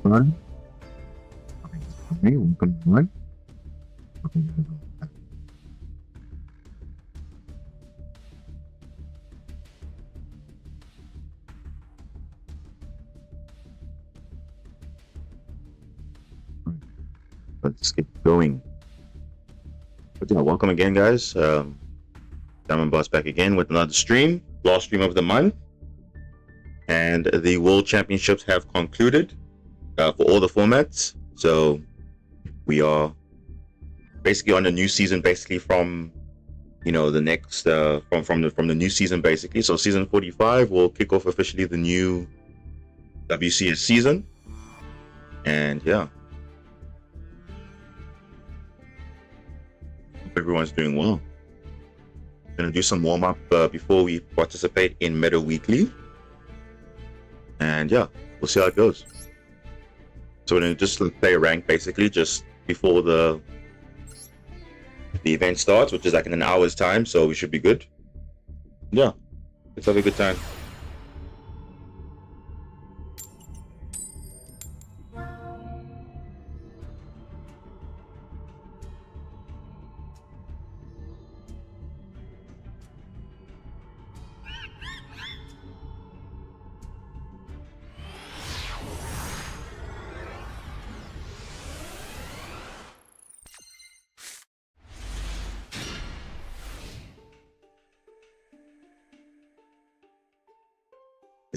Fun. Okay, welcome on. Let's get going. But yeah, welcome again, guys. Diamond Boss back again with another stream, last stream of the month, and the World Championships have concluded for all the formats. So we are basically on a new season, basically from the next from the new season, basically. So season 45 will kick off officially the new WCS season, and yeah, hope everyone's doing well. Gonna do some warm up before we participate in Meta Weekly, and yeah, we'll see how it goes. So we're gonna just play a rank basically just before the event starts, which is like in an hour's time, so we should be good. Yeah, let's have a good time.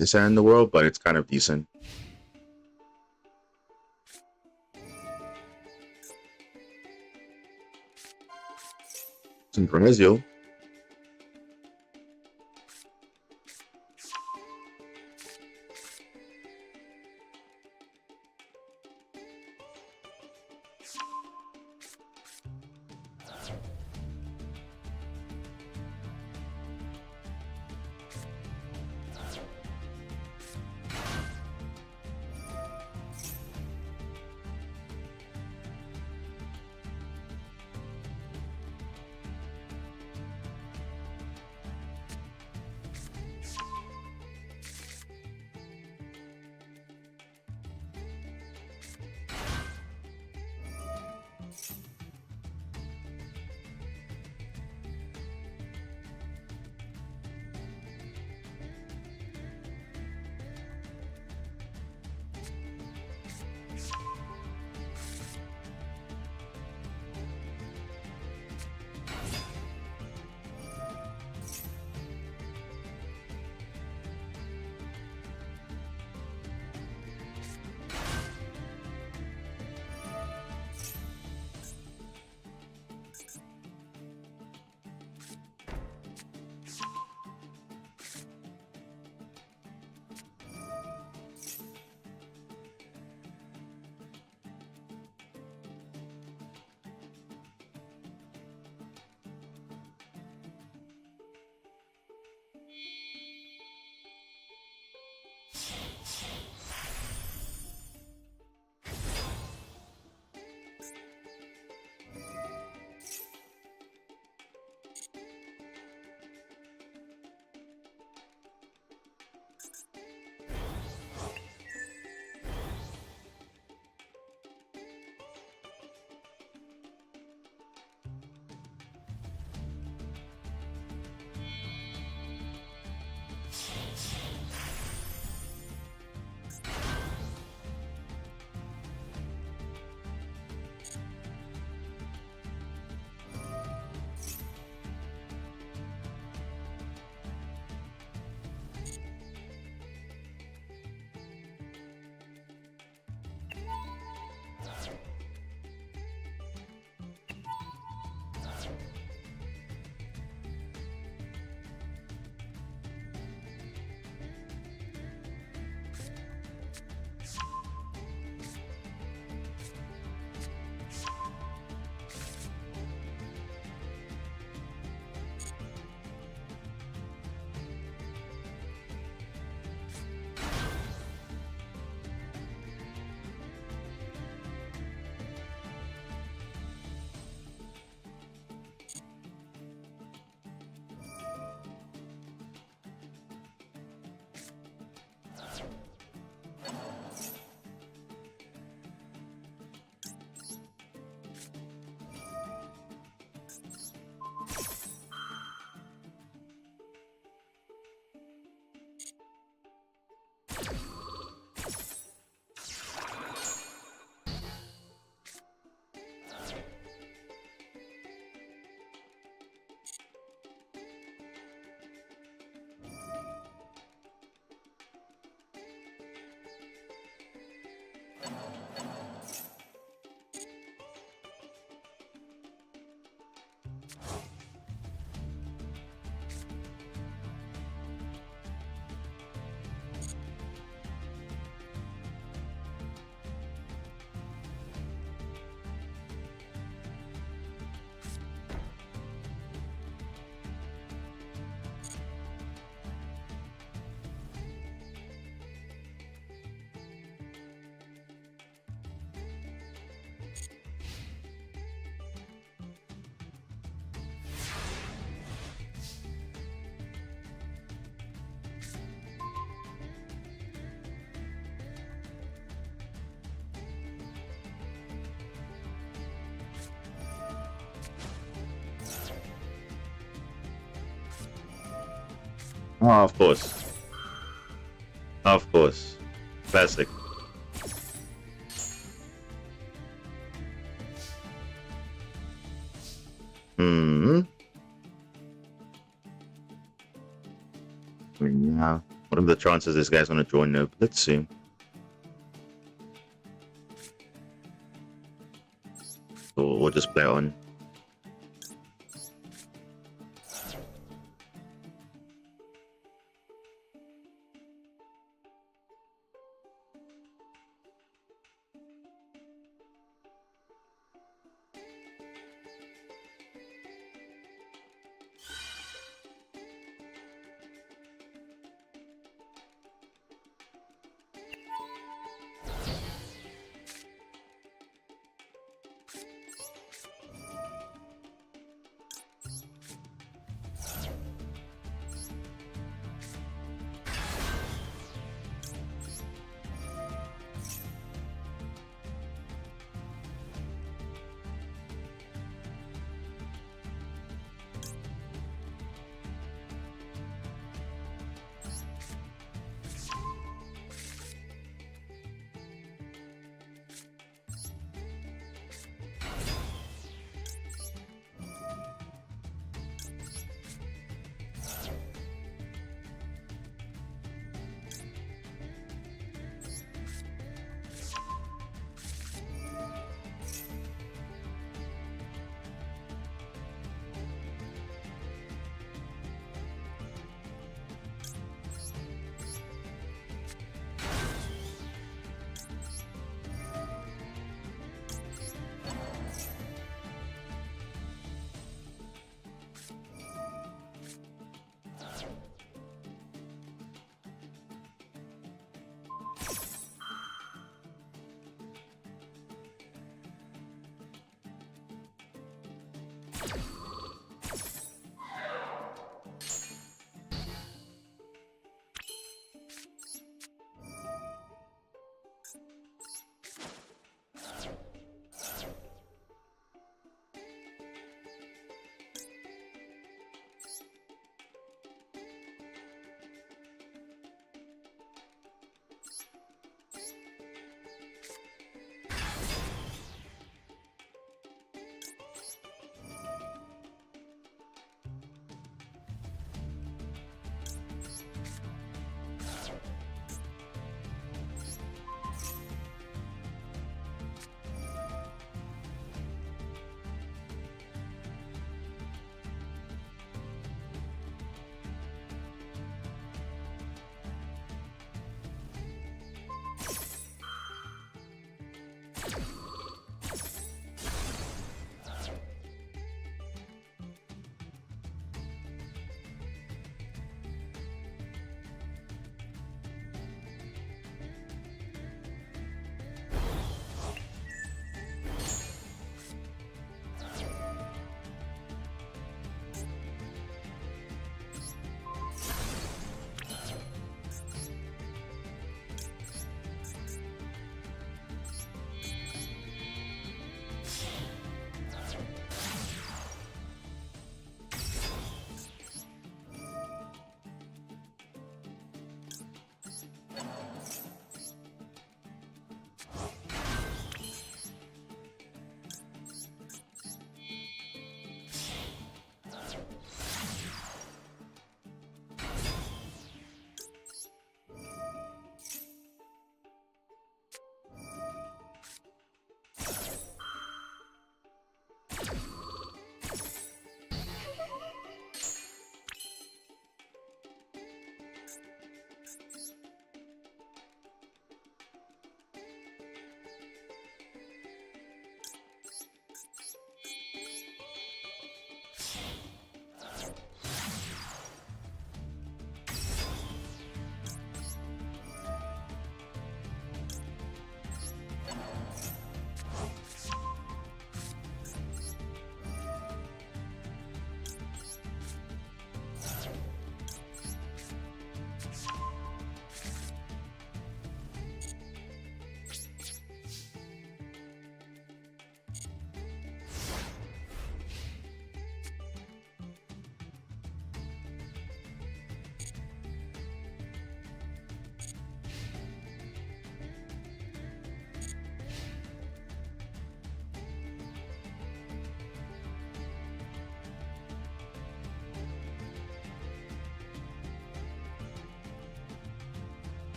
It's in the world, but it's kind of decent. It's in Brazil. Oh, of course. Of course. Classic. Hmm. I mean, yeah. What are the chances this guy's gonna draw Nope? Let's see. So we'll just play on.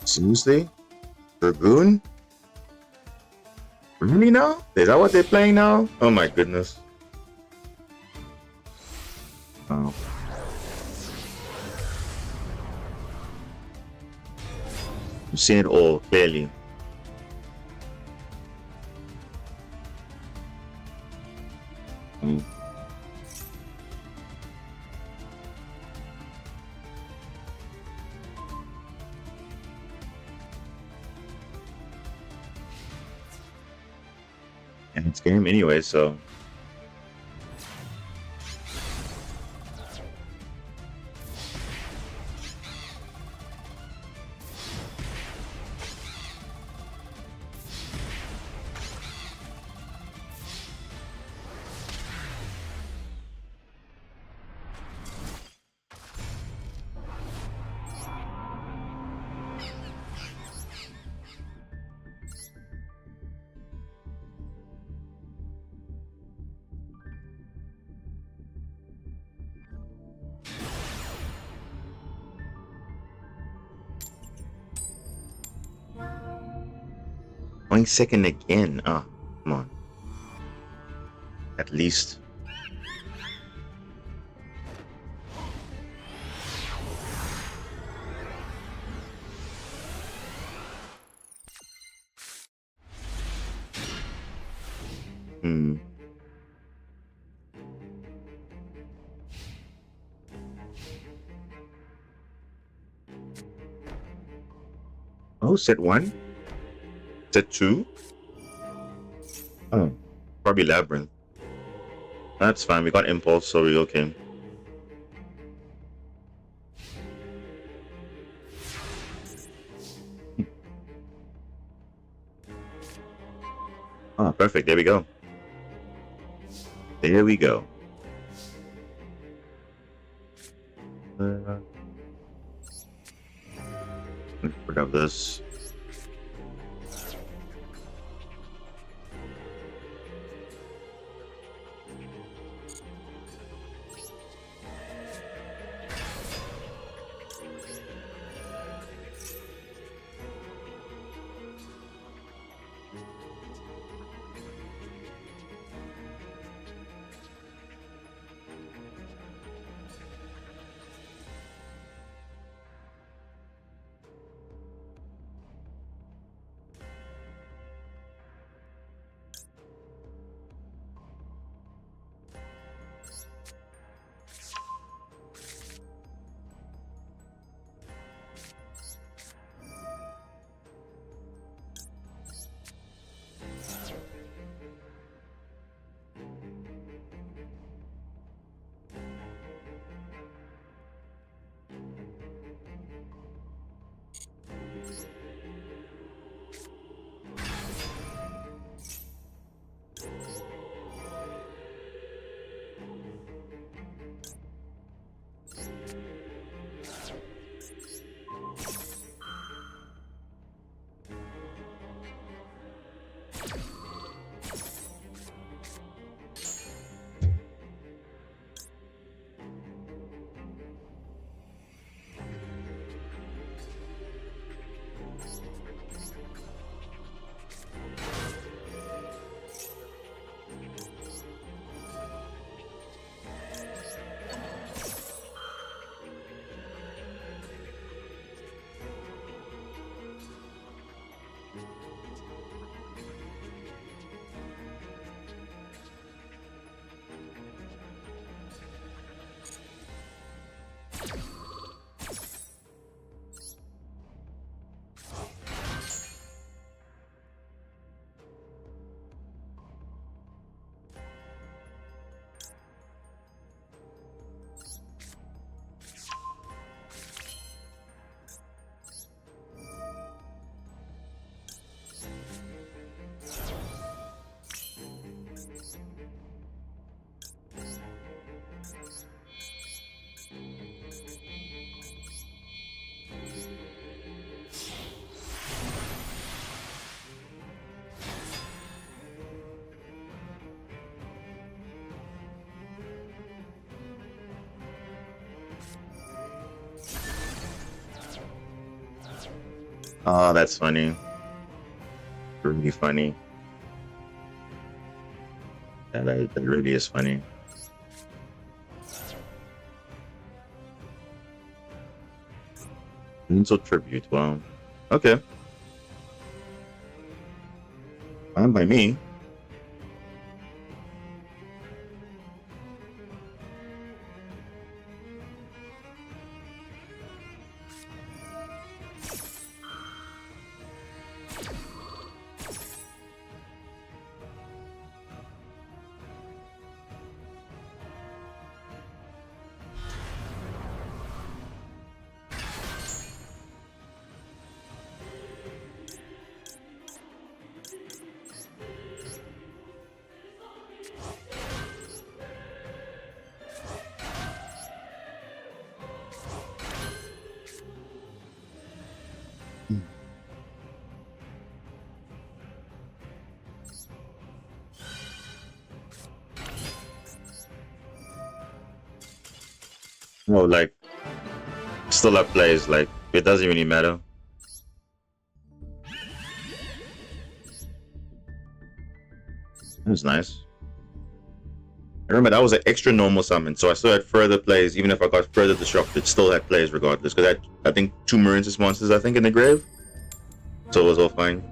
Seriously? Dragoon? Really now? Is that what they're playing now? Oh my goodness. Oh. I'm seeing it all clearly. Mm. And it's game anyway, so. Going second again. Ah, come on. At least. Hmm. Oh, set one? Set two? Oh, probably Labyrinth. That's fine. We got Impulse, so we're okay. Ah, perfect. There we go. There we go. Let's put up this. Oh, that's funny. Really funny. Yeah, that really is funny. Insult tribute. Wow. Okay. Fine by me. No, like still up plays. Like it doesn't really matter. That was nice. I remember that was an extra normal summon, so I still had further plays. Even if I got further disrupted, still had plays regardless. Because I think 2 Marine's monsters, I think, in the grave, so it was all fine.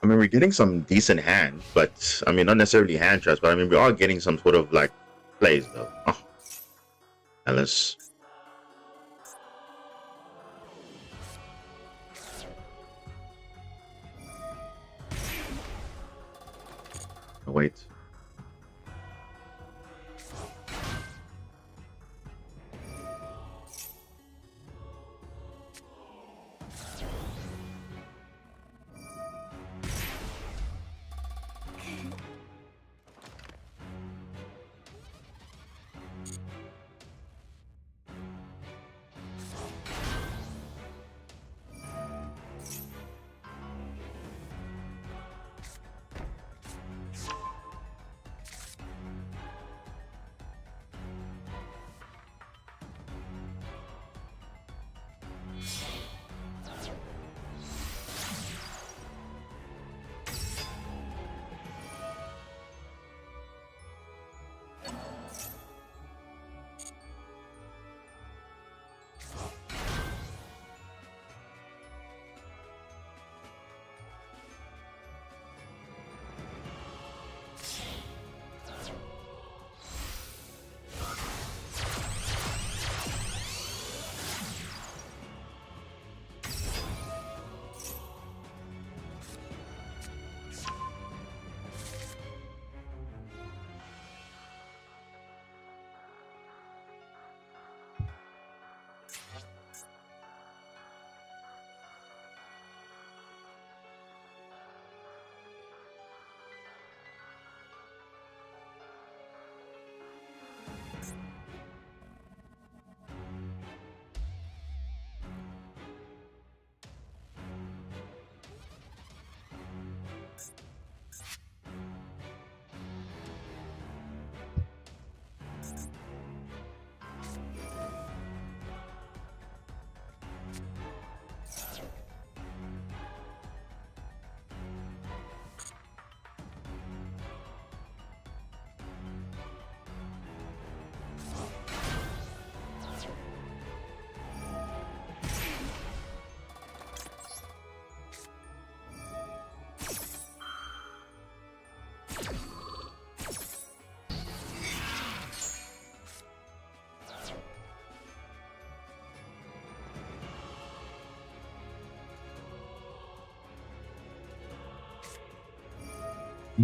I mean, we're getting some decent hand, but I mean, not necessarily hand traps, but I mean, we are getting some sort of like plays though. Oh, Alice. Oh, wait.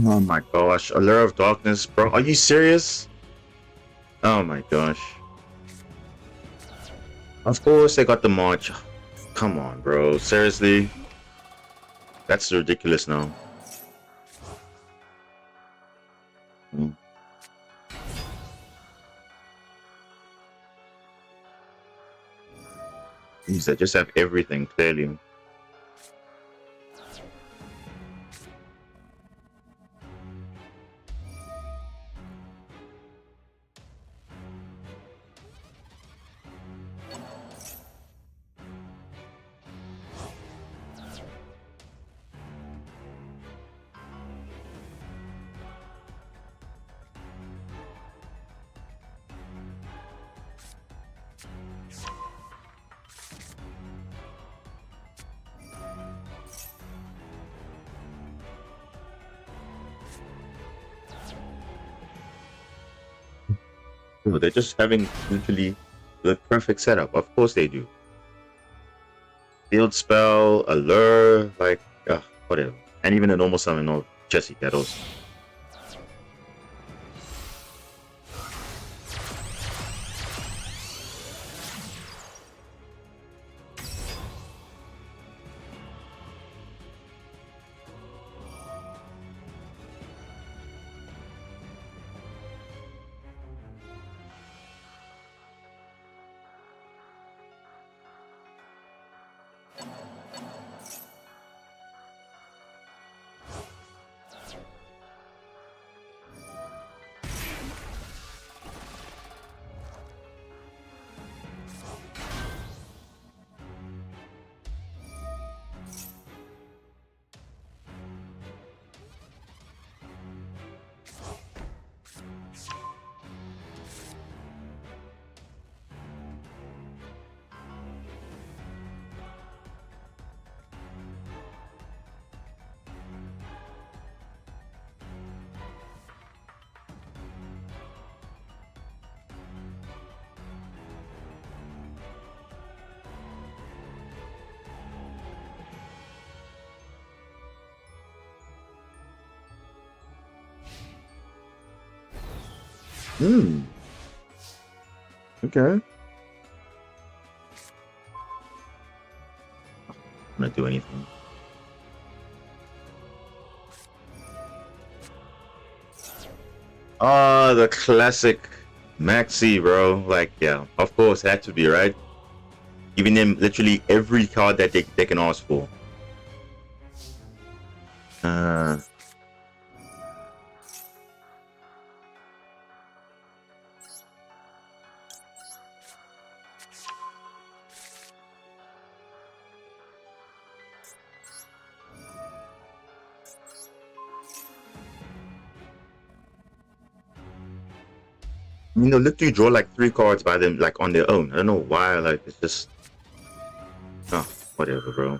Oh my gosh, Allure of Darkness, bro. Are you serious? Oh my gosh. Of course they got the march. Come on, bro. Seriously? That's ridiculous now. They just have everything clearly. They're just having literally the perfect setup. Of course they do. Field spell, allure, like whatever. And even a normal summon of Jesse Kettles. Okay. I'm not do anything. The classic Maxi, bro. Like, yeah, of course, had to be, right? Giving them literally every card that they can ask for. Literally draw like 3 cards by them, like on their own. I don't know why. Like, it's just, whatever, bro.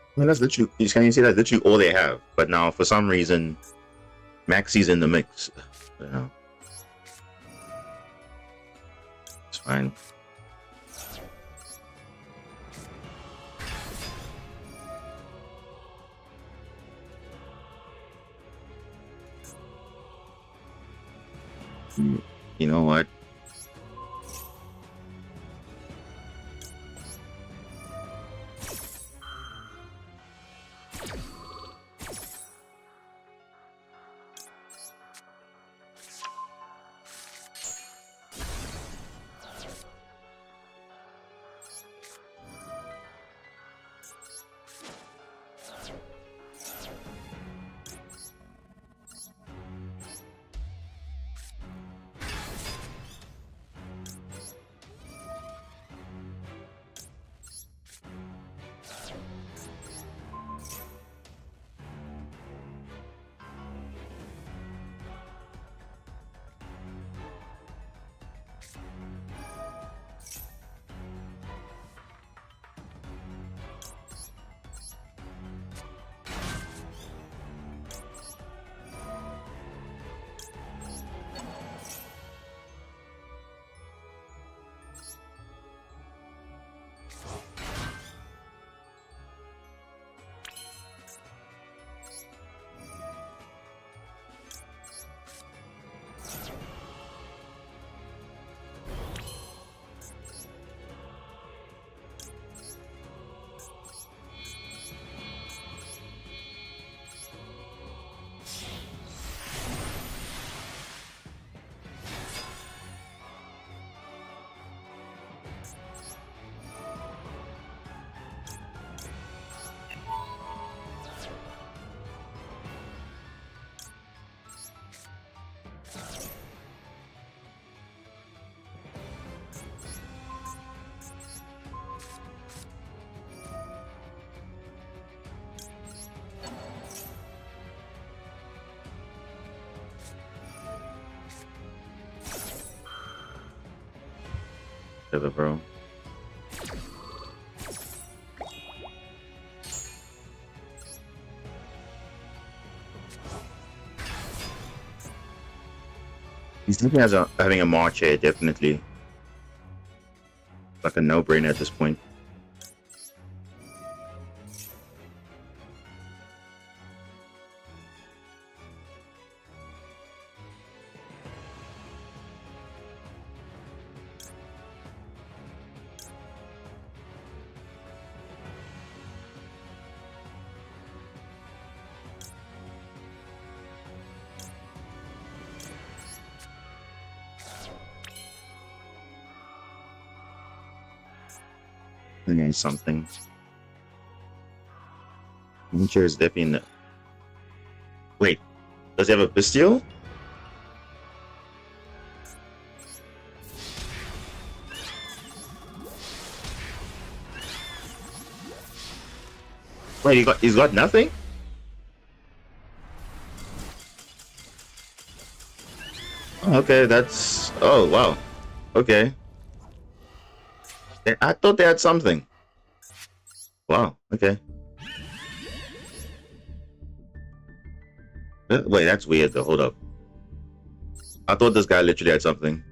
I mean, that's literally, can you see that's literally all they have? But now, for some reason, Maxi's in the mix. You know, it's fine. You know what? Whatever, bro. He's looking at having a March here, definitely. Like a no-brainer at this point. Something. Nature is definitely. Wait, does he have a Bastille? Wait, he's got nothing? Oh, okay, that's. Oh wow. Okay. I thought they had something. Wow. Okay. Wait, that's weird though. Hold up. I thought this guy literally had something.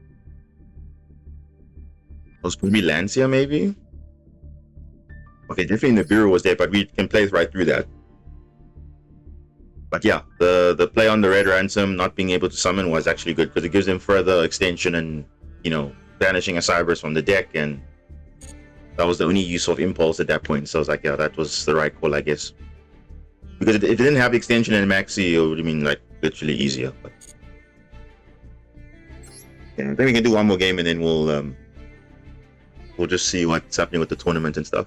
Was maybe Lancia, maybe? Okay, definitely Nibiru was there, but we can play right through that. But yeah, the play on the red ransom not being able to summon was actually good because it gives him further extension and, you know, banishing a Cyberus from the deck, and that was the only use of impulse at that point. So I was like, yeah, that was the right call, I guess. Because if it didn't have the extension in Maxi, it would have been like literally easier. But yeah, I think we can do one more game and then we'll just see what's happening with the tournament and stuff.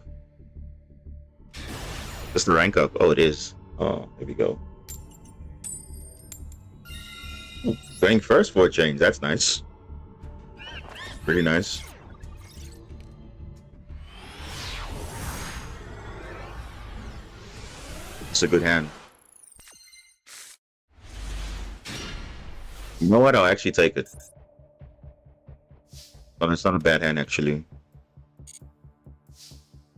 Just the rank up. Oh, it is. Oh, there we go. Going first for a change. That's nice. Pretty nice. It's a good hand. You know what? I'll actually take it. Oh, it's not a bad hand, actually.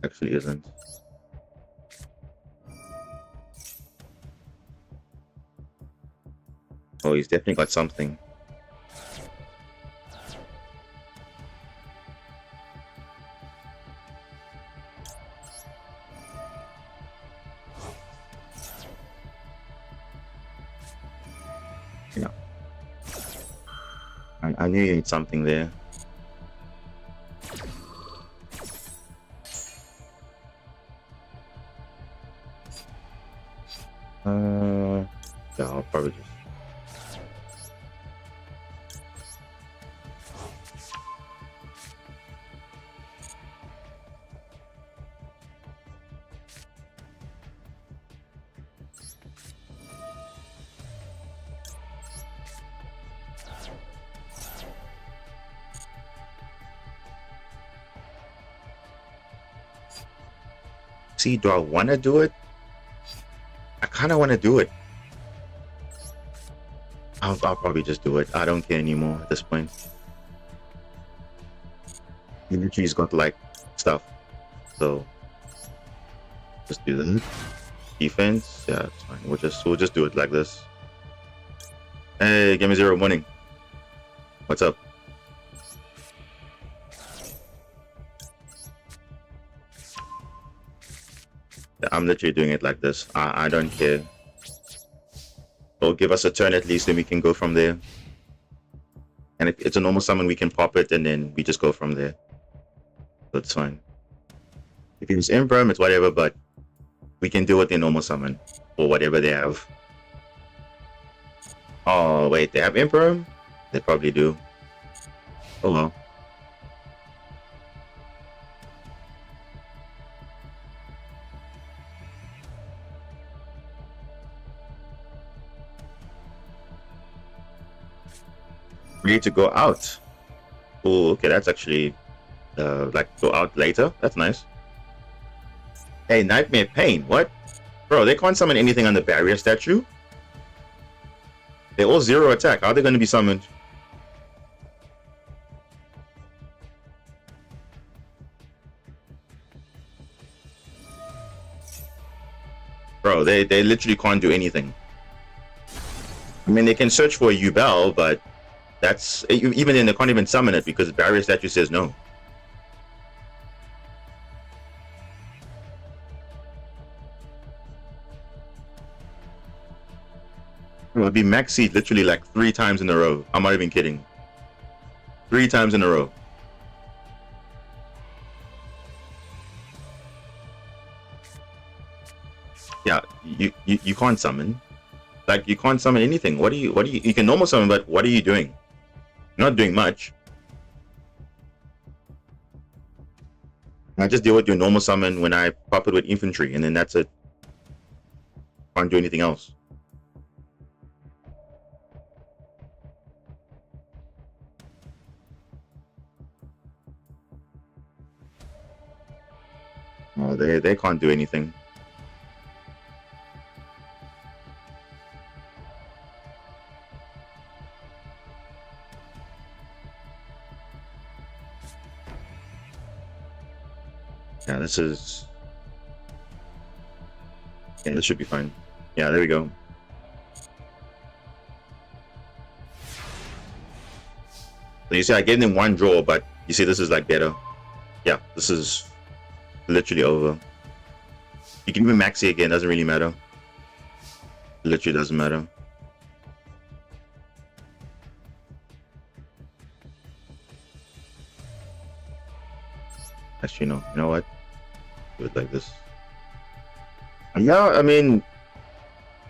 Actually isn't. Oh, he's definitely got something. Yeah. I knew you had something there. Yeah, I'll probably just. See, do I want to do it? I kind of want to do it. I'll probably just do it. I don't care anymore at this point. He literally's got like stuff, so just do that. Defense, yeah, it's fine. We'll just do it like this. Hey, give me 0 morning. What's up? I'm literally doing it like this. I don't care. It'll give us a turn at least, and we can go from there. And if it's a normal summon, we can pop it, and then we just go from there. That's fine. If it's Imperm, it's whatever, but we can do it in normal summon, or whatever they have. Oh, wait, they have Imperm? They probably do. Oh well. Ready to go out. Oh, okay, that's actually like go out later. That's nice. Hey, Nightmare Pain. What? Bro, they can't summon anything on the barrier statue. They're all 0 attack. How are they going to be summoned? Bro, they literally can't do anything. I mean, they can search for a Yubel, but that's even then they can't even summon it because the barrier statue says no. It would be max seed literally like 3 times in a row. I'm not even kidding. 3 times in a row. Yeah, you can't summon. Like, you can't summon anything. What do you can normal summon, but what are you doing? You're not doing much. I just deal with your normal summon when I pop it with infantry, and then that's it. Can't do anything else. Oh, they can't do anything. Yeah, this is... Yeah, this should be fine. Yeah, there we go. So you see, I gave them 1 draw, but you see, this is like better. Yeah, this is literally over. You can even maxi again, doesn't really matter. Literally doesn't matter. Actually, no. You know what? Do it like this. Yeah, I mean,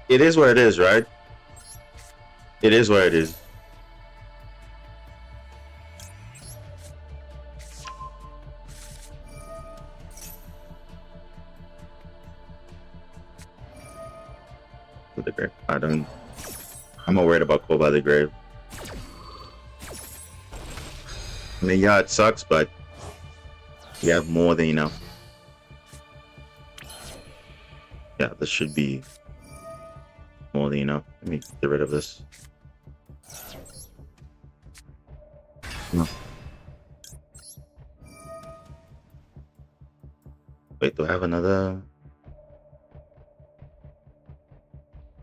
it is what it is, right? It is what it is. With the grave. I'm not worried about Call by the Grave. I mean, yeah, it sucks, but you have more than enough. Yeah, this should be more than enough. Let me get rid of this. No. Wait, do I have another?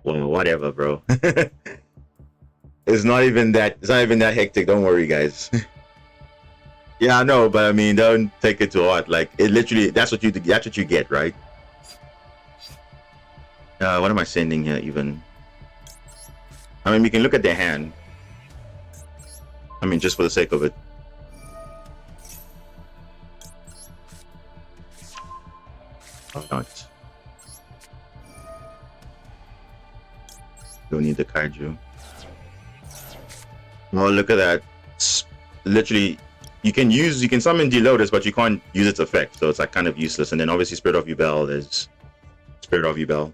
Well, whatever, bro. It's not even that hectic. Don't worry, guys. Yeah, I know, but I mean, don't take it to heart. Like, it literally, that's what you get, right? What am I sending here even? I mean, we can look at their hand. I mean, just for the sake of it. Oh, not. Don't need the kaiju. Oh, look at that. It's literally, you can summon Delotus, but you can't use its effect, so it's like kind of useless. And then obviously Spirit of Yubel is Spirit of Yubel.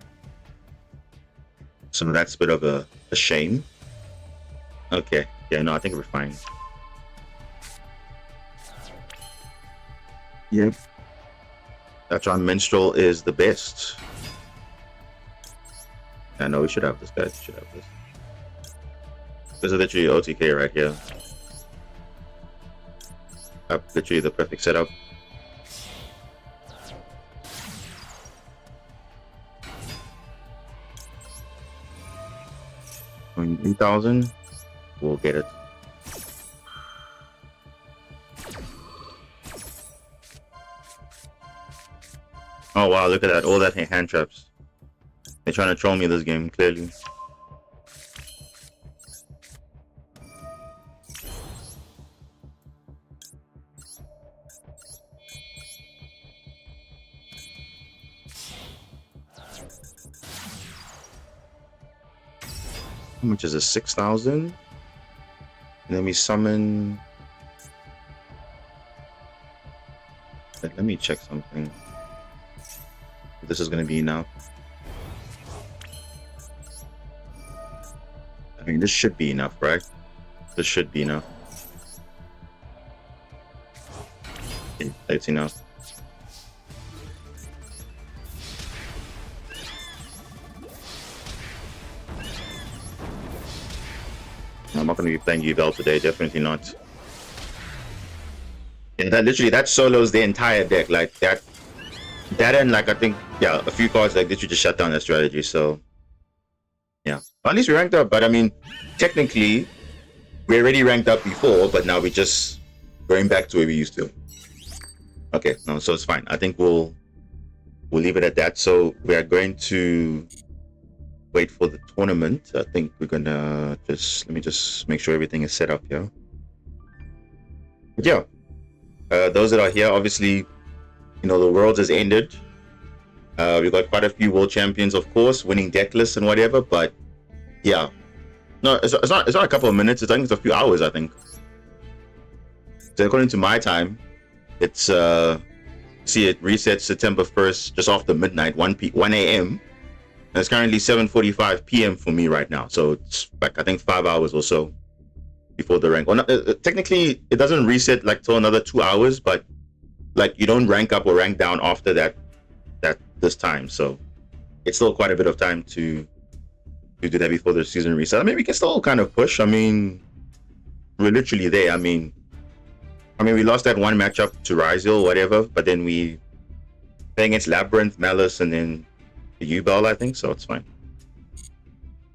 So that's a bit of a shame. Okay, yeah, no, I think we're fine. Yep. That's why Minstrel is the best. I know we should have this, guys. We should have this. This is literally OTK right here. Literally the perfect setup. On 8,000, we'll get it. Oh wow, look at that! All that hand traps. They're trying to troll me this game, clearly. How much is this? 6,000? And then we summon... Let me check something. If this is going to be enough. I mean, this should be enough, right? This should be enough. Okay, that's enough. I'm not going to be playing Duel today, definitely not. And that solos the entire deck, like that and like I think a few cards like literally just shut down that strategy. So yeah, well, at least we ranked up. But I mean, technically we already ranked up before, but now we just going back to where we used to. Okay, no, so it's fine. I think we'll leave it at that. So we are going to wait for the tournament. I think we're gonna let me just make sure everything is set up here. But yeah, those that are here, obviously, the Worlds has ended. We got quite a few world champions, of course, winning deck lists and whatever. But yeah, no, it's not a couple of minutes. I think it's a few hours. I think. So according to my time, it's see it resets September 1st, just after midnight, 1 a.m. And it's currently 7:45 p.m. for me right now. So it's like I think 5 hours or so before the rank. Well, not, technically, it doesn't reset like till another 2 hours, but like you don't rank up or rank down after this time. So it's still quite a bit of time to do that before the season reset. I mean, we can still kind of push. I mean, we're literally there. I mean, we lost that one matchup to Ryzel, whatever, but then we play against Labyrinth, Malice, and then the U-Bell, I think, so it's fine.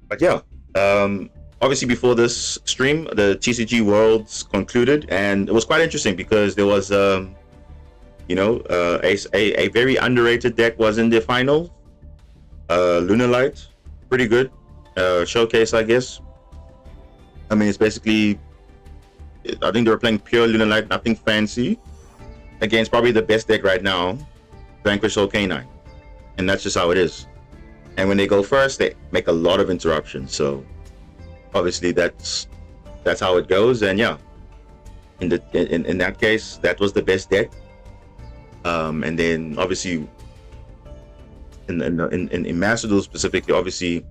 But yeah, obviously before this stream, the TCG Worlds concluded, and it was quite interesting because there was, a very underrated deck was in the final. Lunalight, pretty good showcase, I guess. I mean, it's basically, I think they were playing pure Lunalight, nothing fancy, against probably the best deck right now, Vanquish Soul K9. And that's just how it is. And when they go first, they make a lot of interruptions. So obviously that's how it goes. And yeah, in that case, that was the best deck. And then obviously in Master Duel specifically, obviously,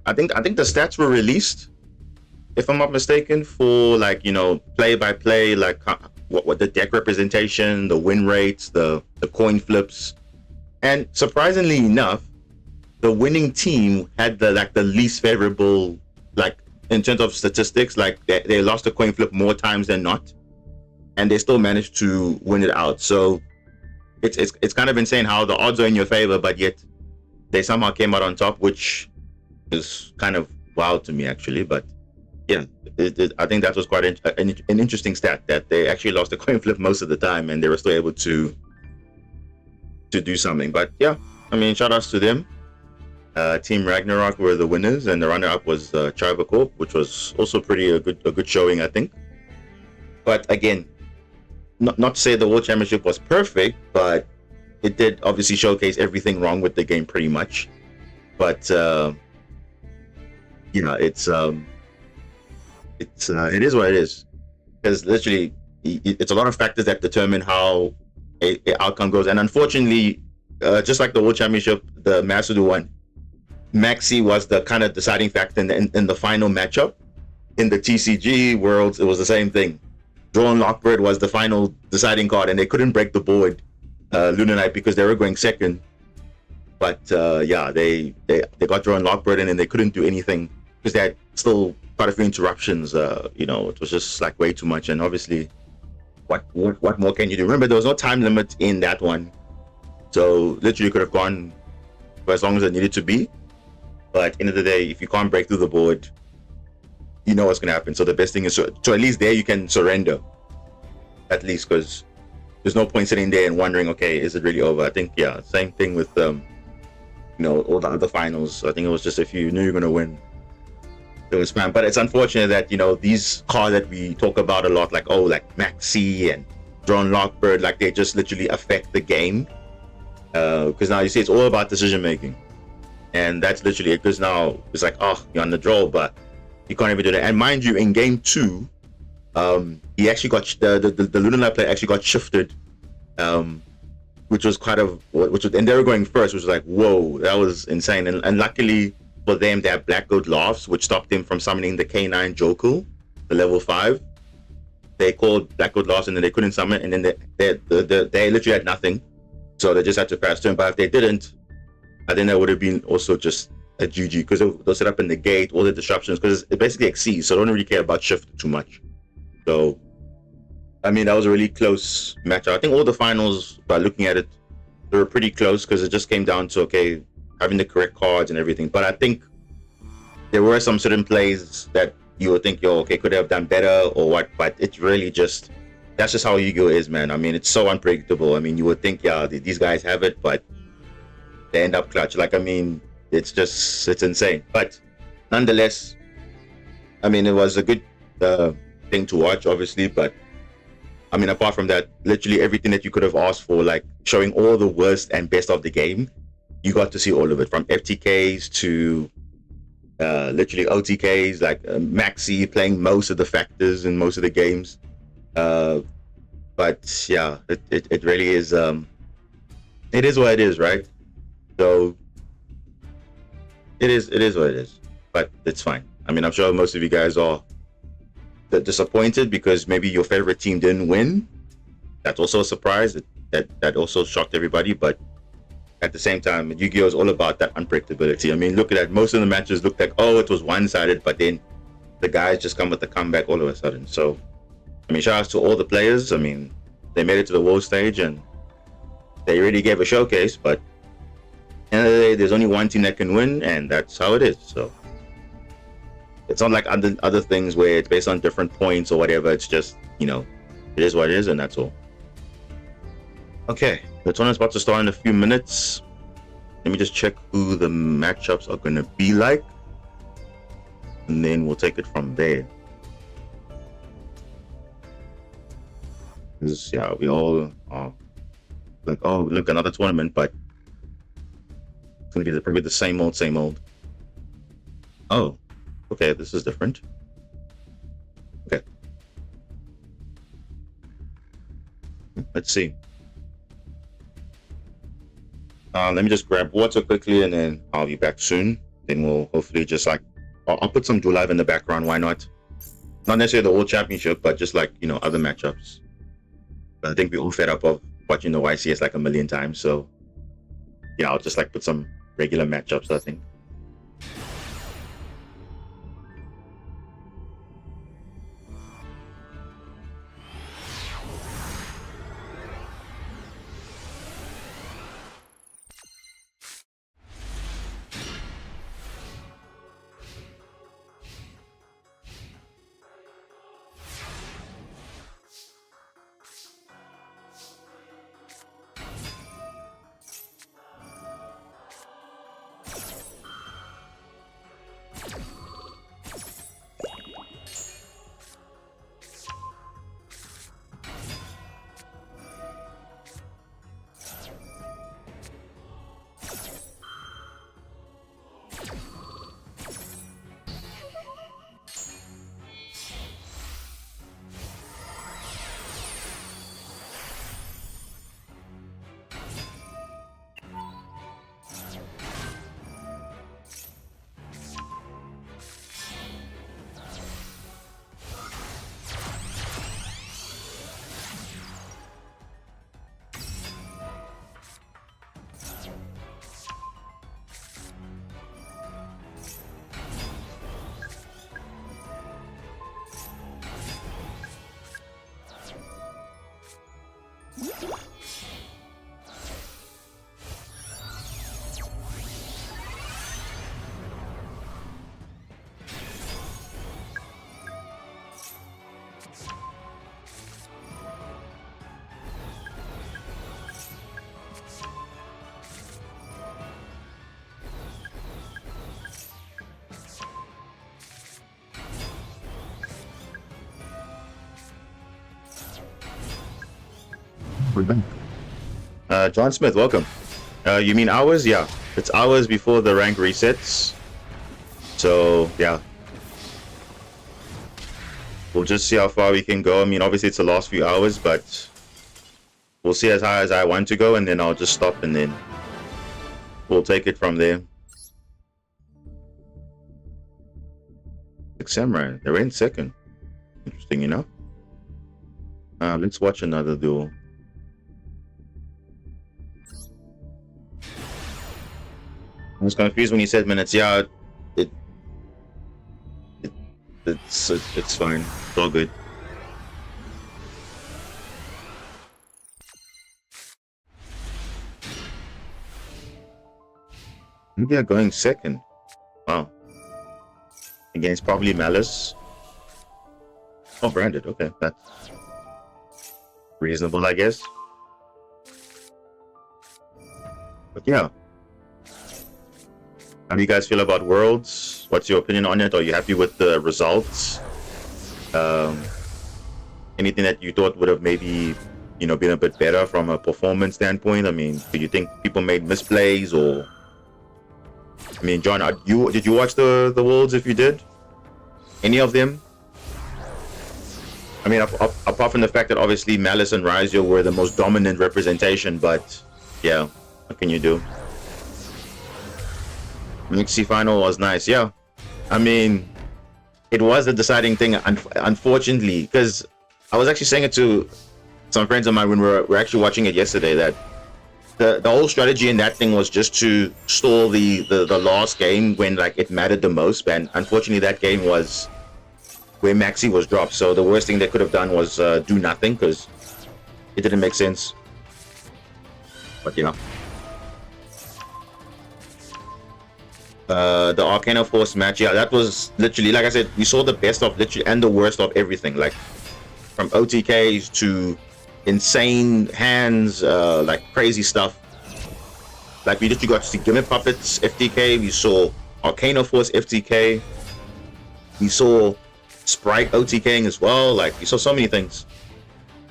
I think the stats were released, if I'm not mistaken, for like play by play, like what the deck representation, the win rates, the coin flips. And surprisingly enough, the winning team had the least favorable, like in terms of statistics, like they lost a coin flip more times than not, and they still managed to win it out. So it's kind of insane how the odds are in your favor, but yet they somehow came out on top, which is kind of wild to me actually. But yeah, I think that was quite an interesting stat, that they actually lost a coin flip most of the time and they were still able to do something. But yeah, I mean, shout outs to them. Team Ragnarok were the winners, and the runner-up was Chiba Corp, which was also a good showing, I think. But again, not to say the World Championship was perfect, but it did obviously showcase everything wrong with the game pretty much. But it is what it is, because literally it's a lot of factors that determine how a outcome goes. And unfortunately, just like the World Championship, the Master Duel one, Maxi was the kind of deciding factor in the final matchup. In the TCG Worlds, it was the same thing. Drawn Lockbird was the final deciding card, and they couldn't break the board, Lunar Knight, because they were going second. But they got Drawn Lockbird, and then they couldn't do anything because they had still quite a few interruptions. It was just like way too much. And obviously, what more can you do? Remember, there was no time limit in that one, so literally you could have gone for as long as it needed to be. But end of the day, if you can't break through the board, you know what's going to happen. So the best thing is so at least there you can surrender, at least, because there's no point sitting there and wondering, okay, is it really over? I think same thing with all the other finals. I think it was just if you knew you're going to win, it was fine. But it's unfortunate that these cards that we talk about a lot, like Maxi and Drawn Lockbird, like they just literally affect the game, because now you see it's all about decision making, and that's literally it. Because now it's like, oh, you're on the draw, but you can't even do that. And mind you, in game 2, he actually got the Lunar player actually got shifted, which was and they were going first, which was like, whoa, that was insane. And luckily for them, they have Black Goat Laughs, which stopped them from summoning the K9 Joku. the level 5. They called Black Gold lost, and then they couldn't summon, and then they literally had nothing, so they just had to pass turn. But if they didn't, I think that would have been also just a GG, because they'll set up in the gate, all the disruptions, because it basically exceeds, so I don't really care about shift too much. So, I mean, that was a really close matchup. I think all the finals, by looking at it, they were pretty close, because it just came down to, okay, having the correct cards and everything. But I think there were some certain plays that you would think, yo, okay, could they have done better or what? But it's really just, that's just how Yu-Gi-Oh is, man. I mean, it's so unpredictable. I mean, you would think, yeah, these guys have it, but they end up clutch. Like, I mean, it's insane. But nonetheless, I mean, it was a good thing to watch, obviously. But I mean, apart from that, literally everything that you could have asked for, like showing all the worst and best of the game, you got to see all of it, from FTKs to literally OTKs, like Maxi playing most of the factors in most of the games. But yeah, it really is. It is what it is, right? So it is what it is. But it's fine. I mean, I'm sure most of you guys are disappointed because maybe your favorite team didn't win. That's also a surprise. That also shocked everybody. But at the same time, Yu-Gi-Oh is all about that unpredictability. I mean, look at that. Most of the matches looked like, oh, it was one-sided, but then the guys just come with the comeback all of a sudden. So, I mean, shout out to all the players. I mean, they made it to the world stage and they really gave a showcase. But at the end of the day, there's only one team that can win, and that's how it is. So it's not like other things where it's based on different points or whatever. It's just, you know, it is what it is, and that's all. Okay, the tournament's about to start in a few minutes. Let me just check who the matchups are going to be like, and then we'll take it from there. Because, yeah, we all are like, oh, look, another tournament, but it's going to be probably the same old. Oh, okay, this is different. Okay. Let's see. Let me just grab water quickly and then I'll be back soon. Then we'll hopefully just like, I'll put some Duel Live in the background. Why not? Not necessarily the World Championship, but just like, you know, other matchups. But I think we're all fed up of watching the YCS like a million times. So yeah, I'll just like put some regular matchups, I think. We're back. John Smith, welcome. You mean hours? Yeah, it's hours before the rank resets. So yeah, we'll just see how far we can go. I mean, obviously it's the last few hours, but we'll see as high as I want to go, and then I'll just stop, and then we'll take it from there. Samurai, they're in second. Interesting, you know. Let's watch another duel. I was confused when you said minutes. Yeah, it, it's fine. It's all good. Maybe they're going second. Wow. Against probably Malice. Oh, branded. Okay, that's reasonable, I guess. But yeah. How do you guys feel about Worlds? What's your opinion on it? Are you happy with the results? Anything that you thought would have maybe, you know, been a bit better from a performance standpoint? I mean, do you think people made misplays, or? I mean, John, did you watch the Worlds? If you did, any of them? I mean, apart from the fact that obviously Malice and Rizio were the most dominant representation, but yeah, what can you do? Mixie final was nice, yeah. I mean, it was a deciding thing, unfortunately, because I was actually saying it to some friends of mine when we were actually watching it yesterday, that the whole strategy in that thing was just to stall the last game when like it mattered the most, and unfortunately that game was where Maxi was dropped. So the worst thing they could have done was do nothing, because it didn't make sense. But you know, the Arcana Force match, yeah, that was literally, like I said, we saw the best of literally and the worst of everything, like from OTKs to insane hands, like crazy stuff. Like we literally got to see Gimmick Puppets FTK, we saw Arcana Force FTK, we saw Sprite OTKing as well. Like we saw so many things.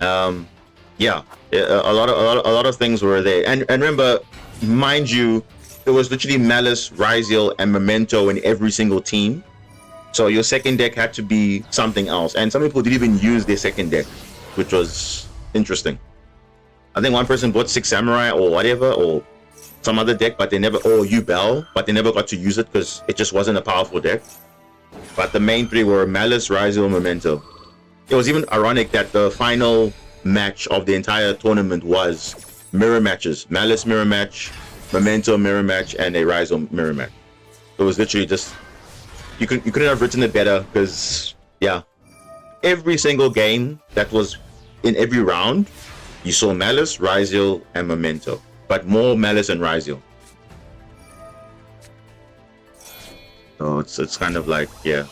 Yeah, a lot of things were there. And remember, mind you, it was literally Malice, Rizio, and Memento in every single team. So your second deck had to be something else. And some people didn't even use their second deck, which was interesting. I think one person bought 6 Samurai or whatever, or some other deck, but they never, or Yubel, but they never got to use it because it just wasn't a powerful deck. But the main three were Malice, Rizio, and Memento. It was even ironic that the final match of the entire tournament was mirror matches. Malice mirror match, Memento mirror match, and a Rizio mirror match. It was literally just, you couldn't have written it better, because yeah, every single game that was in every round, you saw Malice, Rizio, and Memento, but more Malice and Rizio. So it's kind of like, yeah.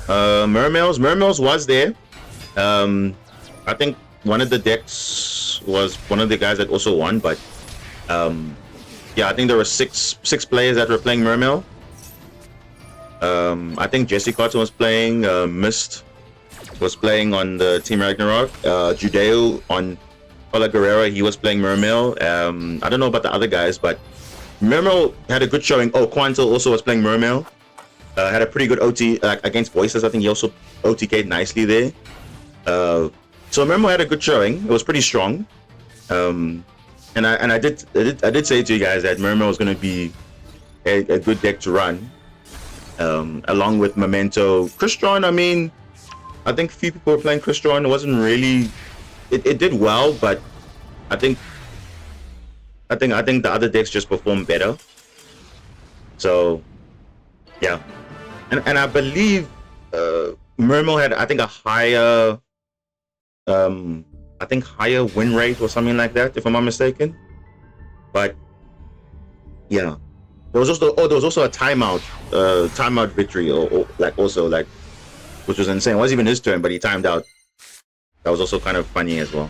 Mermails was there. I think one of the decks was one of the guys that also won, but yeah, I think there were six players that were playing Mermail. I think Jesse Carter was playing, Mist was playing on the Team Ragnarok, Judeo on Paula Guerrera, he was playing Mermail. I don't know about the other guys, but Mermail had a good showing. Oh, Quantil also was playing Mermail. Had a pretty good OT against Voices. I think he also OTK'd nicely there. So Mermail had a good showing. It was pretty strong. And I did say to you guys that Mermail was going to be a good deck to run, along with Memento. Crystron, I mean, I think a few people were playing Crystron. It wasn't really, it did well, but I think the other decks just performed better. So yeah, and I believe Mermail had, I think, a higher higher win rate or something like that, if I'm not mistaken. But yeah, there was also a timeout victory, or like also like, which was insane. It wasn't even his turn, but he timed out. That was also kind of funny as well.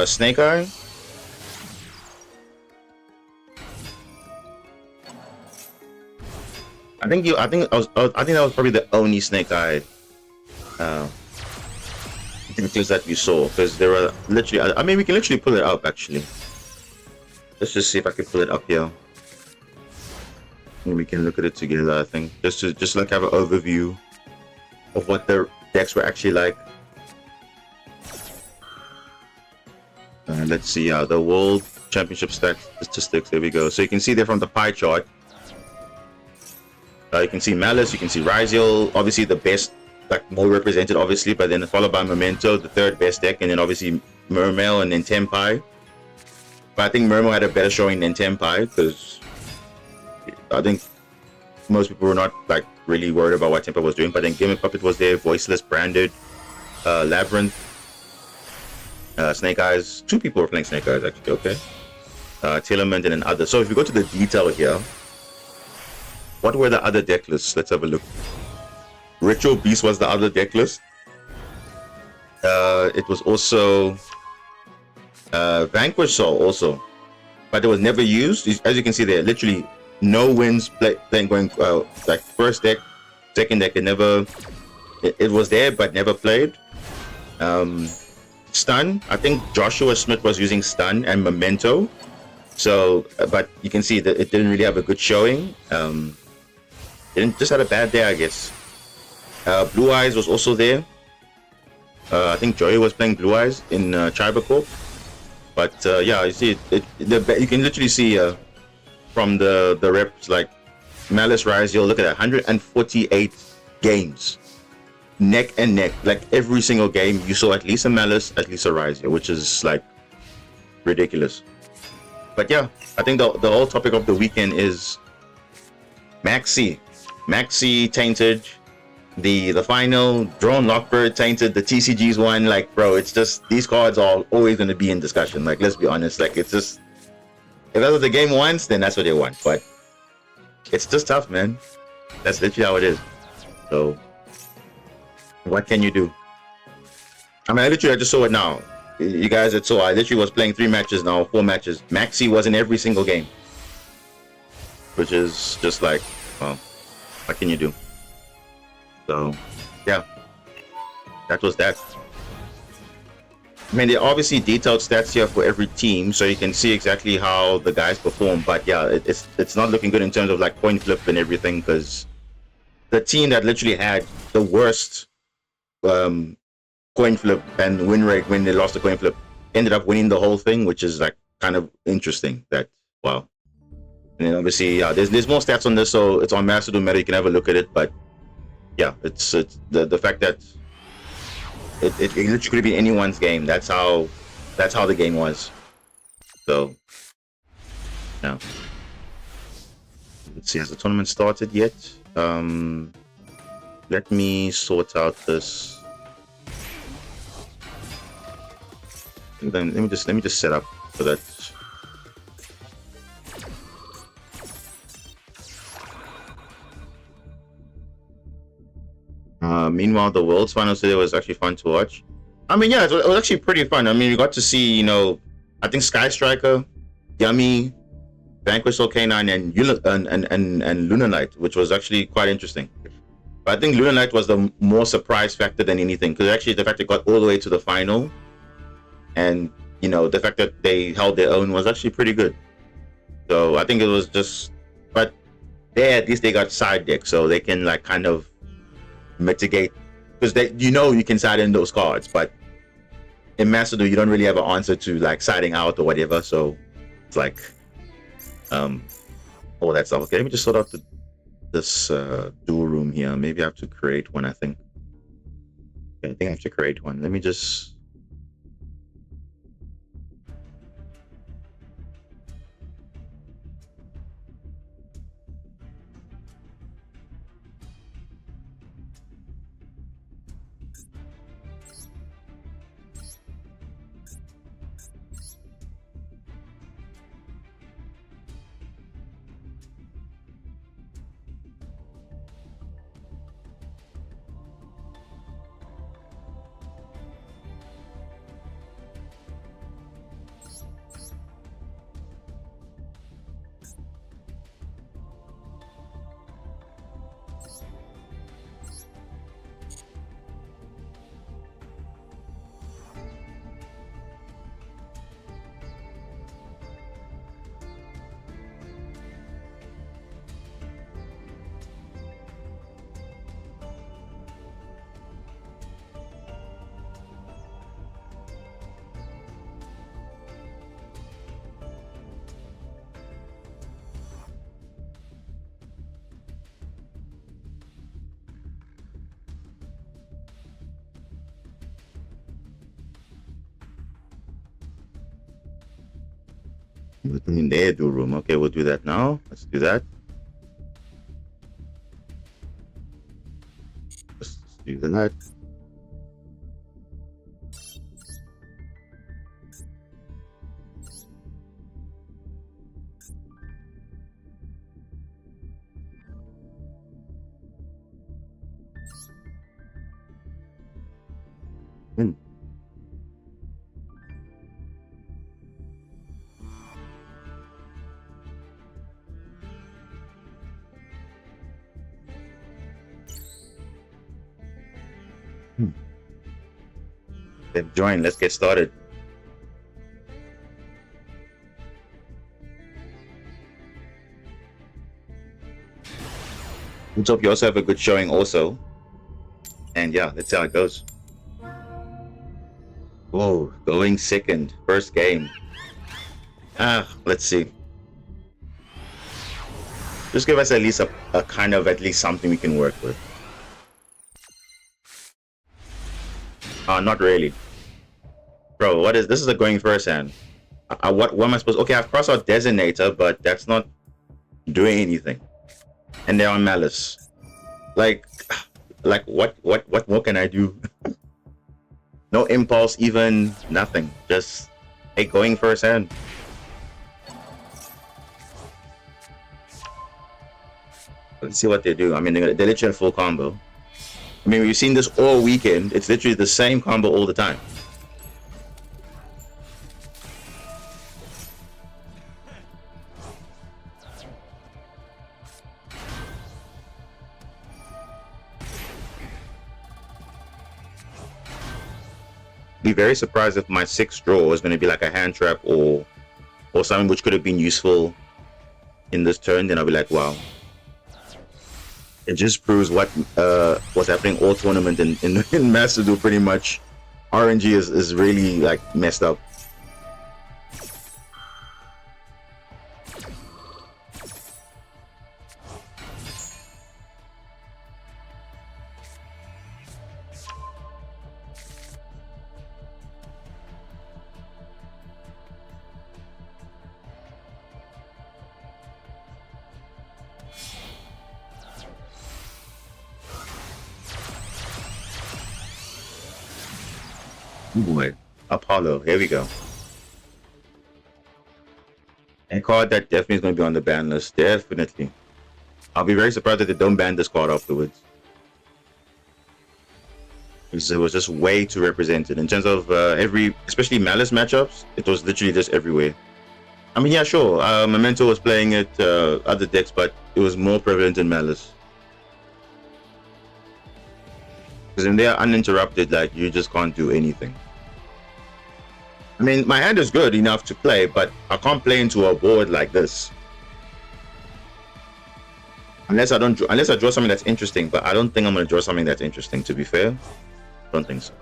Snake Eye. I think that was probably the only Snake Eye things that we saw, because there were literally, I mean, we can literally pull it up actually. Let's just see if I can pull it up here. And we can look at it together, I think, just like have an overview of what the decks were actually like. Let's see the World Championship statistics. There we go. So you can see there from the pie chart. You can see Malice, you can see Ryziel, obviously the best, like more represented, obviously, but then followed by Memento, the third best deck, and then obviously Mermail and then Tempai. But I think Mermail had a better showing than Tempai because I think most people were not like really worried about what Tempai was doing. But then Gimmick Puppet was there, Voiceless, Branded, Labyrinth, Snake Eyes. 2 people were playing Snake Eyes actually. Okay, Tillerman and then others. So if you go to the detail here. What were the other deck lists? Let's have a look. Ritual Beast was the other deck list. It was also Vanquish Soul also, but it was never used. As you can see there, literally no wins playing going like first deck, second deck. It was there but never played. Stun. I think Joshua Smith was using Stun and Memento. So, but you can see that it didn't really have a good showing. Just had a bad day, I guess. Blue Eyes was also there. I think Joey was playing Blue Eyes in Tribercorp. But yeah, you see, you can literally see from the reps like Malice Ryziel. Look at that, 148 games, neck and neck. Like every single game, you saw at least a Malice, at least a Ryziel, which is like ridiculous. But yeah, I think the whole topic of the weekend is Maxi tainted, the final Drone Lockbird tainted, the TCGs one. Like, bro, it's just these cards are always going to be in discussion. Like, let's be honest. Like, it's just if that's what the game wants, then that's what they want. But it's just tough, man. That's literally how it is. So, what can you do? I mean, I just saw it now. You guys that saw, I literally was playing 3 matches now, 4 matches. Maxi was in every single game, which is just like, well, what can you do? So, yeah, that was that. I mean, there are obviously detailed stats here for every team, so you can see exactly how the guys perform. But yeah, it's not looking good in terms of like coin flip and everything, because the team that literally had the worst coin flip and win rate when they lost the coin flip ended up winning the whole thing, which is like kind of interesting. That wow. And then obviously, yeah, there's more stats on this, so it's on masterduel meta. You can have a look at it, but yeah, it's the fact that it literally could be anyone's game. That's how the game was. So now, let's see, has the tournament started yet? Let me sort out this. And then let me just set up so that. Meanwhile, the World's Finals today was actually fun to watch. I mean, yeah, it was actually pretty fun. I mean, you got to see, you know, I think Sky Striker, Yummy, Vanquish Soul K9, and Lunar Knight, which was actually quite interesting. But I think Lunar Knight was the more surprise factor than anything, because actually the fact it got all the way to the final, and you know, the fact that they held their own was actually pretty good. So I think it was just, but at least they got side deck, so they can like kind of mitigate, because they, you know, you can side in those cards, but in Masterduel you don't really have an answer to like siding out or whatever, so it's like all that stuff. Okay, let me just sort out this duel room here. Maybe I have to create one. I think I have to create one. Let me just In their duel room. Okay, we'll do that now. Let's do that. Let's do that. Hmm. Then join. Let's get started. Let's hope you also have a good showing also. And yeah, let's see how it goes. Whoa, going second. First game. Let's see. Just give us at least a kind of at least something we can work with. Not really. Bro, what is this? Is a going first hand. What am I supposed? Okay, I've crossed out designator, but that's not doing anything. And they're on malice. Like what more can I do? No impulse, even nothing. Just hey, going first hand. Let's see what they do. I mean, they're literally full combo. I mean, we've seen this all weekend. It's literally the same combo all the time. Be very surprised if my sixth draw is going to be like a hand trap or something which could have been useful in this turn. Then I'll be like, wow. It just proves what what's happening all tournament in Master Duel pretty much. RNG is really like messed up. Boy, Apollo, here we go. A card that definitely is going to be on the ban list. Definitely. I'll be very surprised if they don't ban this card afterwards. Because it was just way too represented. In terms of especially Malice matchups, it was literally just everywhere. I mean, yeah, sure. Memento was playing it other decks, but it was more prevalent in Malice. Because when they are uninterrupted, like, you just can't do anything. I mean, my hand is good enough to play, but I can't play into a board like this. Unless I draw something that's interesting, but I don't think I'm going to draw something that's interesting, to be fair. I don't think so.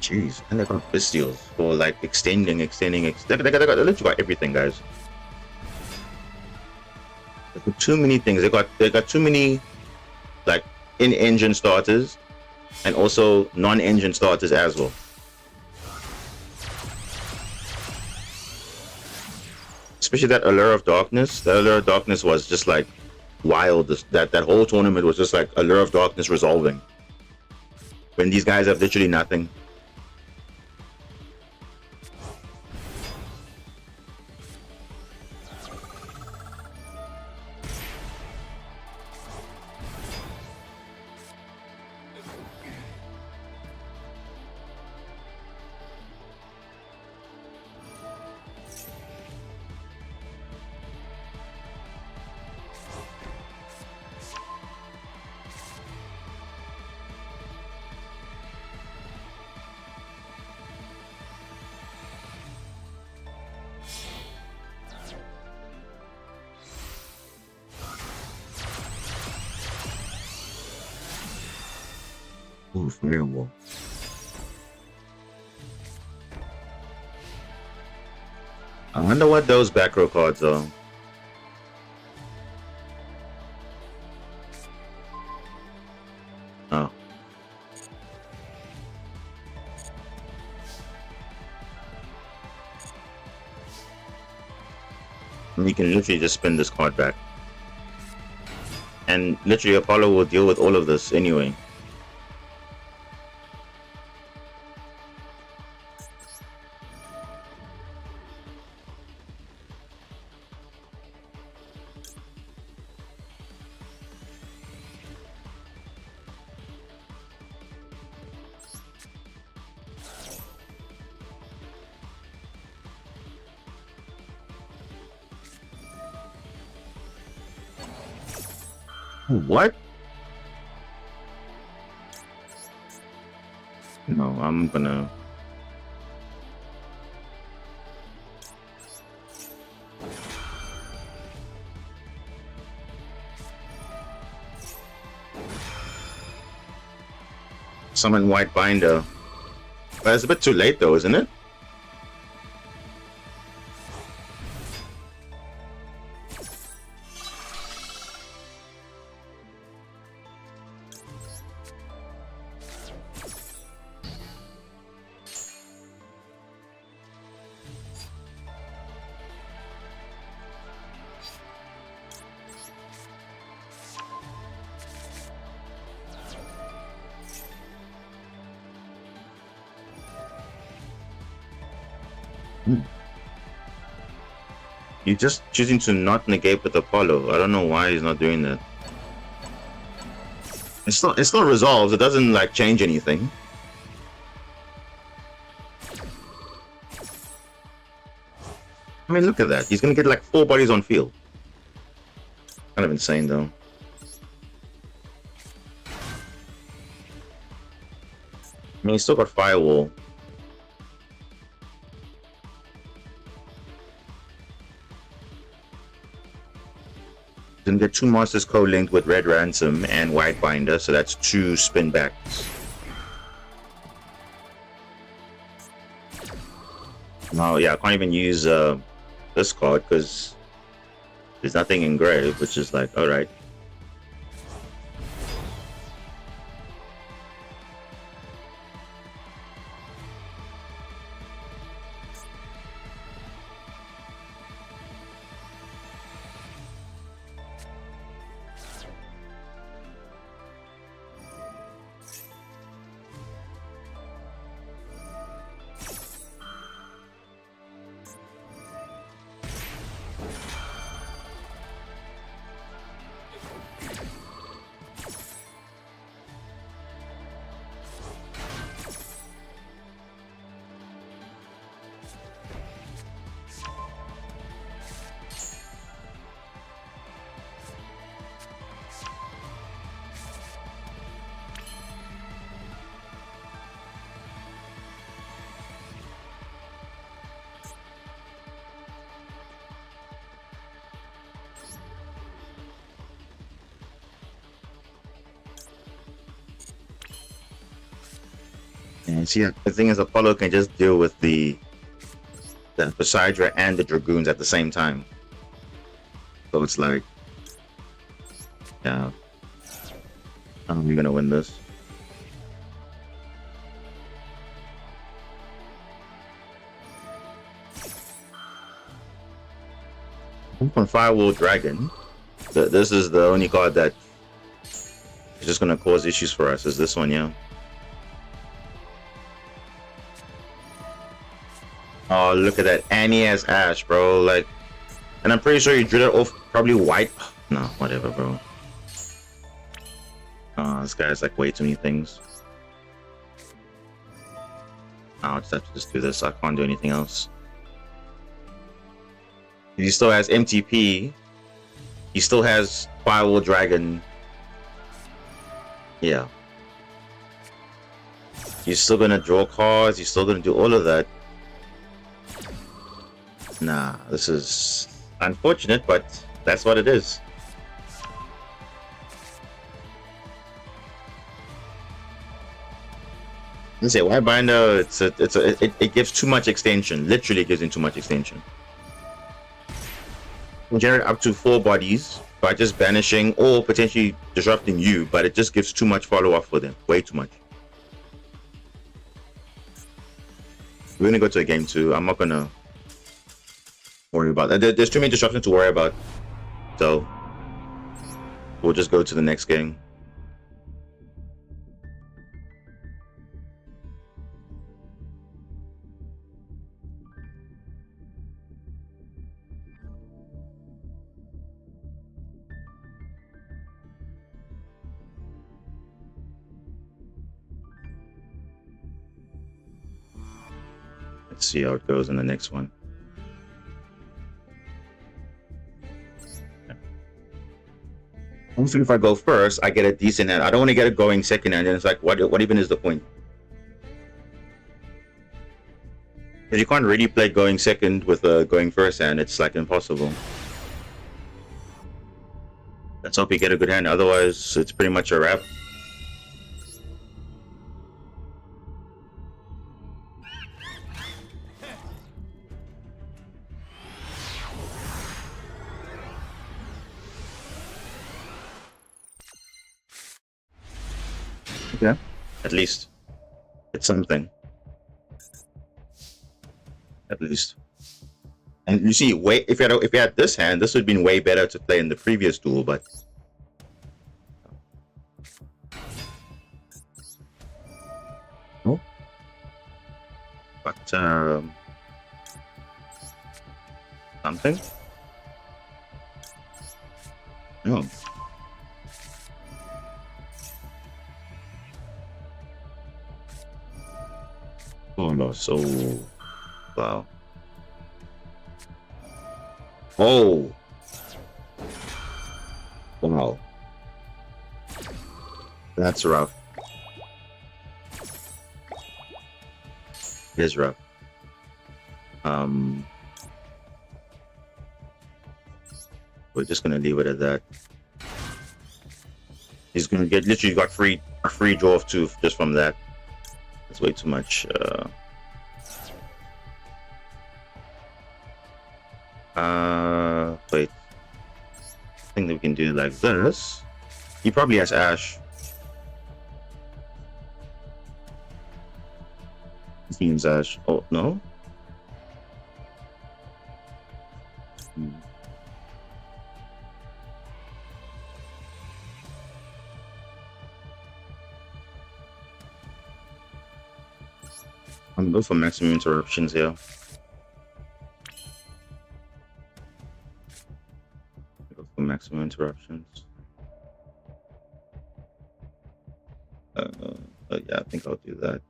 Jeez, and they got Bestials for like extending. They literally got everything, guys. They got too many things. They got too many like in-engine starters and also non-engine starters as well. Especially that Allure of Darkness. The Allure of Darkness was just like wild. That whole tournament was just like Allure of Darkness resolving. When these guys have literally nothing. Ooh, Firewall. I wonder what those back row cards are. Oh. And you can literally just spin this card back. And literally Apollo will deal with all of this anyway. What? No, I'm gonna... summon White Binder. But it's a bit too late though, isn't it? You're just choosing to not negate with Apollo. I don't know why he's not doing that. It's not resolved. It doesn't like change anything. I mean, look at that. He's gonna get like 4 bodies on field. Kind of insane though. I mean, he's still got Firewall. Then get 2 monsters co-linked with Red Ransom and White Binder, so that's 2 spin backs. Now, yeah, I can't even use this card because there's nothing engraved, which is like, alright. And see, the thing is, Apollo can just deal with the Poseidra and the Dragoons at the same time. So it's like, yeah, how are we gonna win this? On Firewall Dragon, this is the only card that is just gonna cause issues for us. Is this one, yeah? Oh, look at that. And he has Ash, bro. Like, and I'm pretty sure you drew that off probably white. No, whatever, bro. This guy has like way too many things. I'll just have to just do this. I can't do anything else. He still has MTP. He still has Firewall Dragon. Yeah. You're still gonna draw cards. You're still gonna do all of that. Nah, this is unfortunate, but that's what it is. Let's say why binder? It gives too much extension. Literally gives in too much extension. You can generate up to 4 bodies by just banishing or potentially disrupting you, but it just gives too much follow-up for them. Way too much. We're gonna go to a game 2. I'm not gonna worry about that. There's too many disruptions to worry about. So we'll just go to the next game. Let's see how it goes in the next one. Hopefully if I go first, I get a decent hand. I don't want to get it going second hand, and it's like, what even is the point? Because you can't really play going second with going first hand. It's like impossible. Let's hope you get a good hand. Otherwise, it's pretty much a wrap. Yeah, at least it's something. At least. And you see, if you had this hand, this would have been way better to play in the previous duel, but no. But something. No. Oh no! So wow. Oh. Wow. That's rough. It is rough. We're just gonna leave it at that. He's gonna get literally got a free draw of 2 just from that. That's way too much. Wait. I think that we can do it like this. He probably has Ash. He has Ash. Oh no. I'm going for maximum interruptions here. Go for maximum interruptions. Yeah, I think I'll do that.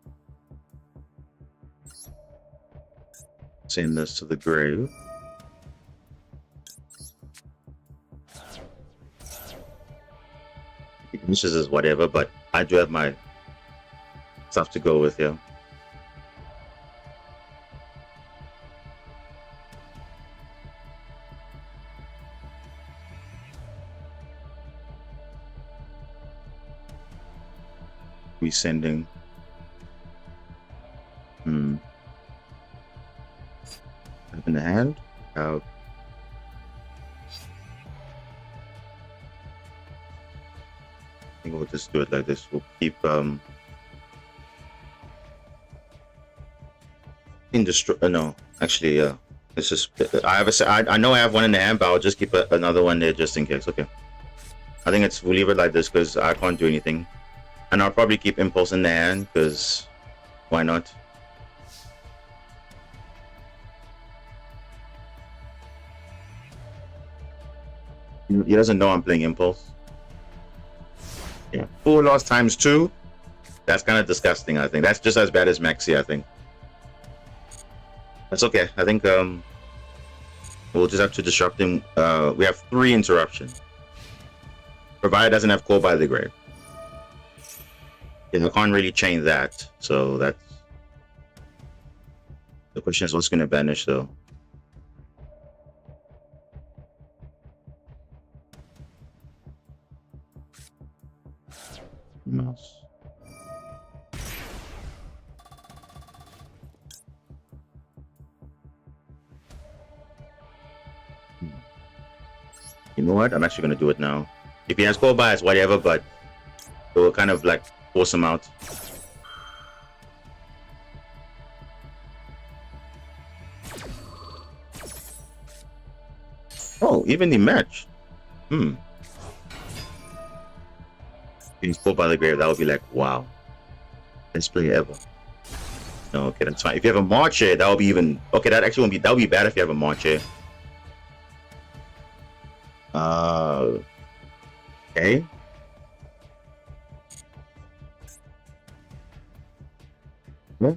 Send this to the grave. This is whatever, but I do have my stuff to go with here. Sending. In the hand. Out. I think we'll just do it like this. We'll keep no, actually, yeah. It's just I know I have one in the hand, but I'll just keep another one there just in case. Okay. I think we'll leave it like this because I can't do anything. And I'll probably keep Impulse in the hand, because why not? He doesn't know I'm playing Impulse. Yeah. Full loss times 2. That's kind of disgusting, I think. That's just as bad as Maxi, I think. That's okay. I think we'll just have to disrupt him. We have 3 interruptions. Provided doesn't have Call by the Grave. I can't really chain that, so that's the question is what's going to banish though. Mouse. You know what? I'm actually gonna do it now. If he has core bias, whatever, but it will kind of like force him out. Oh, even the match. He's pulled by the grave. That would be like, wow, best player ever. No, okay, that's fine. If you have a Marche, that would be even okay. That actually won't be. That would be bad if you have a Marche. Okay. Hmm?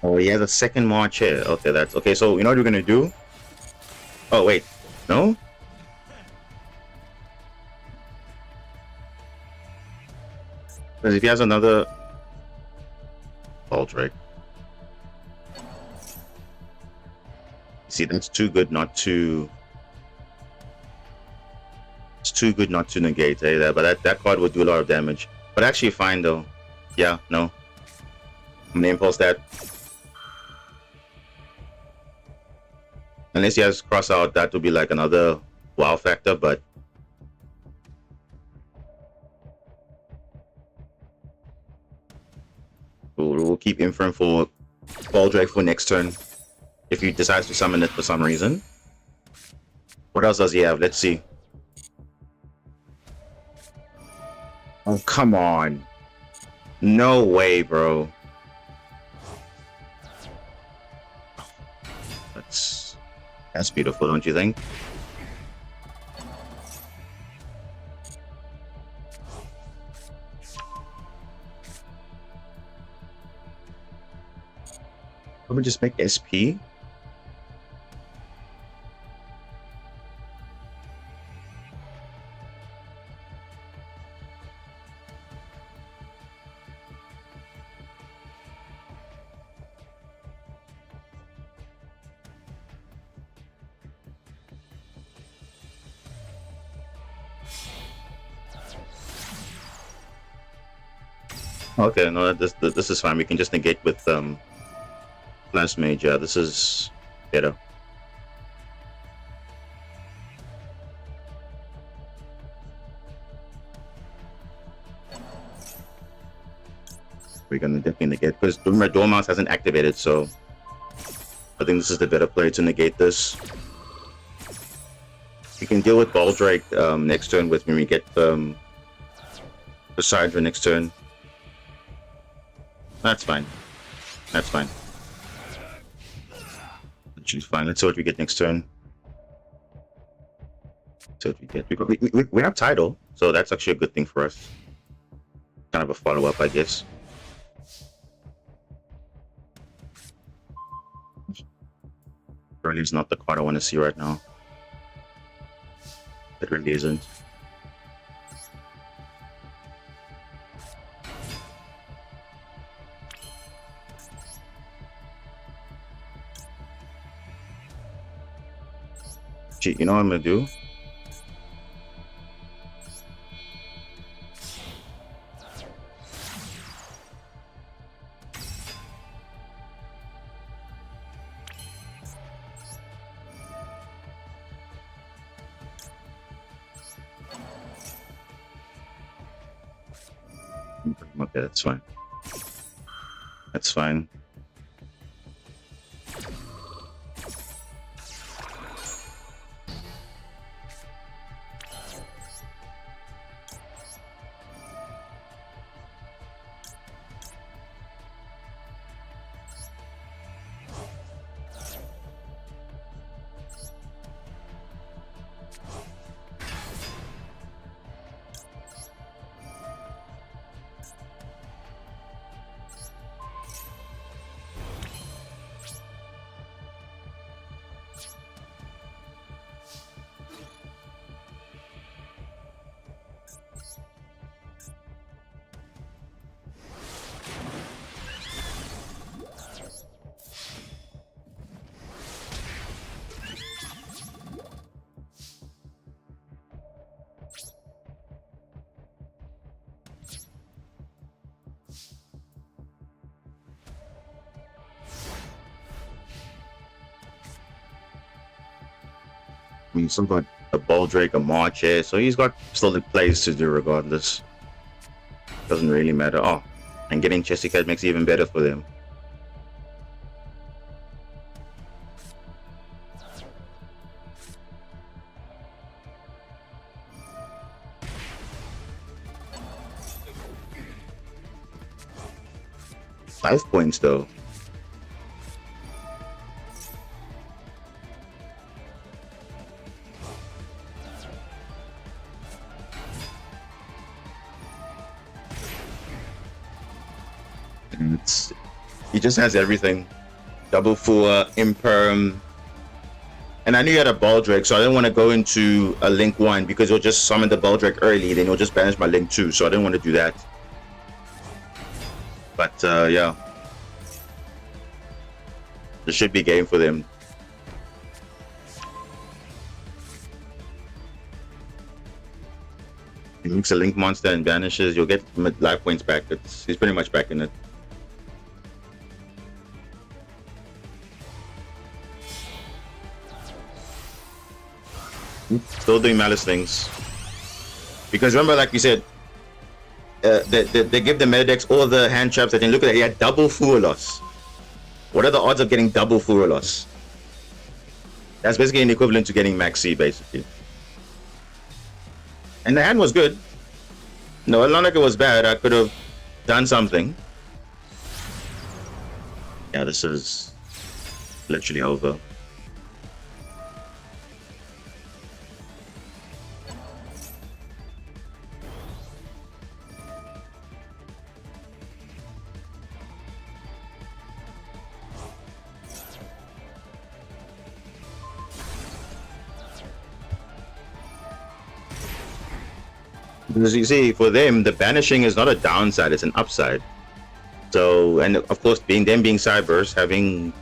Oh, he has a second Marche. Okay, that's okay. So you know what we're gonna do? Oh wait, no. Because if he has another Baldric, see, that's too good not to. It's too good not to negate but that card would do a lot of damage. But actually fine though. Yeah, no. I'm gonna impulse that. Unless he has cross out, that would be like another wow factor, but we'll keep Infern for Baldric for next turn. If he decides to summon it for some reason. What else does he have? Let's see. Oh, come on. No way, bro. That's beautiful, don't you think? Let me just make SP. Okay, no, this is fine. We can just negate with Blast Mage. Yeah, this is better. We're gonna definitely negate because my Dormouse hasn't activated, so I think this is the better play to negate this. We can deal with Baldric next turn with when we get Poseidon next turn. That's fine. That's fine. She's fine. Let's see what we get next turn. So what we get. We have Tidal, so that's actually a good thing for us. Kind of a follow-up, I guess. Really is not the card I want to see right now. It really isn't. Gee, you know what I'm gonna do? Okay, that's fine. That's fine. I mean, he's still got a Baldrake, a March here, so he's got still the plays to do regardless. Doesn't really matter. Oh, and getting Chesty Cat makes it even better for them. Five points though. He just has everything. Double Fua, Imperm. And I knew he had a Baldrake, so I didn't want to go into a Link 1 because he'll just summon the Baldrake early, then he'll just banish my Link 2, so I didn't want to do that. But yeah. This should be game for them. He makes a Link monster and banishes, you'll get life points back. He's pretty much back in it. Still doing Malice things. Because remember, like you said, they give the Medidex all the hand traps that can look at it. He had double Fua loss. What are the odds of getting double Fua loss? That's basically an equivalent to getting Max C, basically. And the hand was good. No, it's not like it was bad. I could have done something. Yeah, this is literally over. Because you see, for them, the banishing is not a downside, it's an upside. So, and of course, being Cybers, having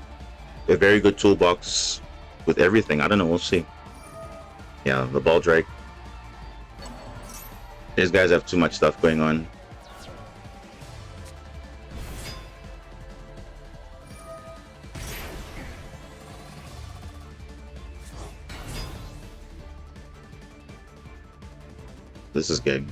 a very good toolbox with everything. I don't know, we'll see. Yeah, the Baldrake. These guys have too much stuff going on. This is game.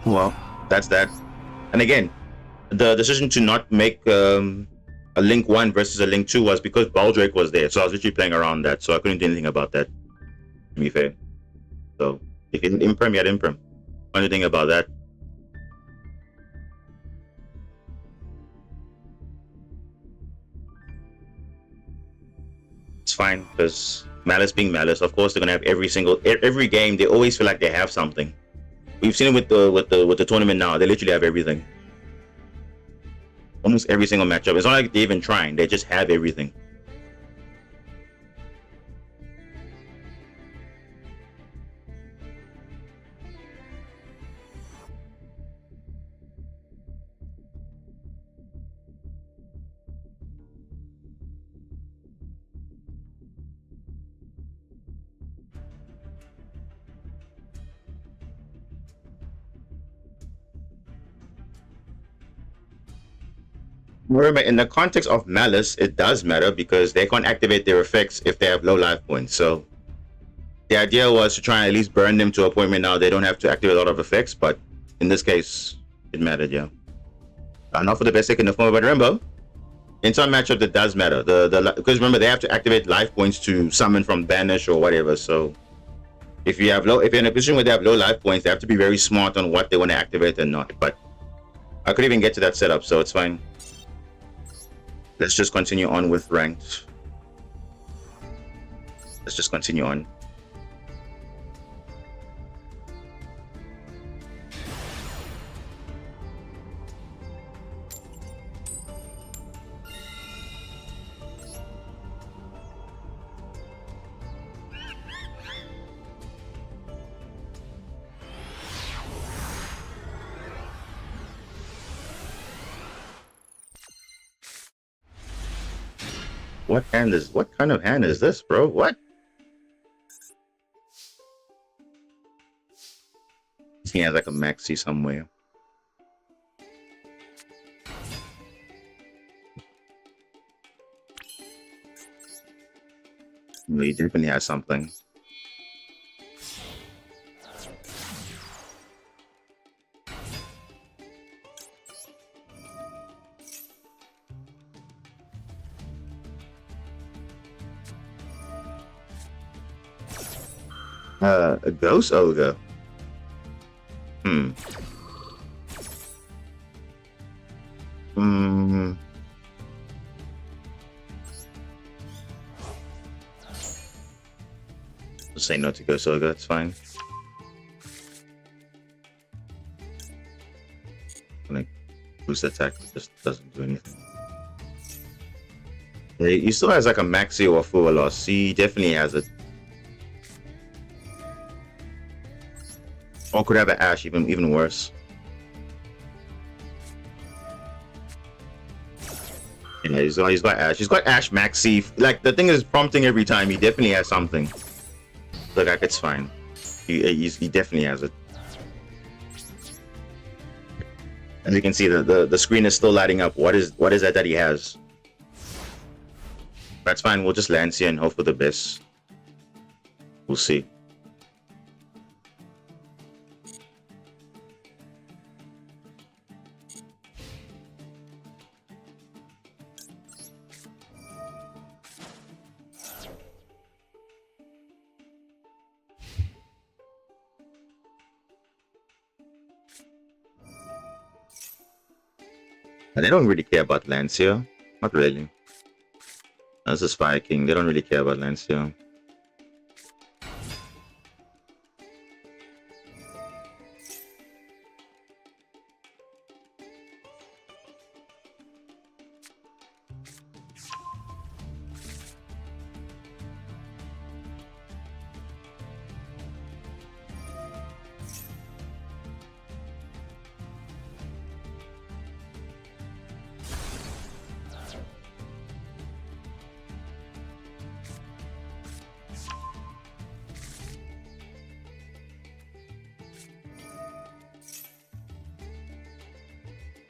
Well, that's that. And again, the decision to not make a Link 1 versus a Link 2 was because Baldrake was there. So I was literally playing around that. So I couldn't do anything about that, to be fair. So if you didn't Imperm, you had Imperm. Only thing about that. It's fine, because Malice being Malice, of course they're gonna have every game, they always feel like they have something. We've seen it with the tournament now. They literally have everything. Almost every single matchup. It's not like they're even trying. They just have everything. Remember, in the context of Malice, it does matter because they can't activate their effects if they have low life points. So the idea was to try and at least burn them to a point where now they don't have to activate a lot of effects. But in this case, it mattered, yeah. Not for the best second the form, but remember, in some matchup that does matter. Because remember, they have to activate life points to summon from banish or whatever. So if you're in a position where they have low life points, they have to be very smart on what they want to activate and not. But I could even get to that setup, so it's fine. Let's just continue on with ranked. Let's just continue on. What kind of hand is this, bro? What? He has like a maxi somewhere. He definitely has something. A ghost ogre. Hmm. Hmm. Just say no to ghost ogre. It's fine. Like boost attack just doesn't do anything. He still has like a maxi or full loss. He definitely has it. Or could have an Ash, even worse. Yeah, he's got Ash. He's got Ash maxi. Like the thing is prompting every time. He definitely has something. Look, like it's fine. He definitely has it. As you can see, the screen is still lighting up. What is that he has? That's fine. We'll just land here and hope for the best. We'll see. And they don't really care about Lancia. Not really. This is Fire King. They don't really care about Lancia.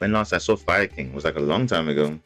When last I saw Fire King, it was like a long time ago.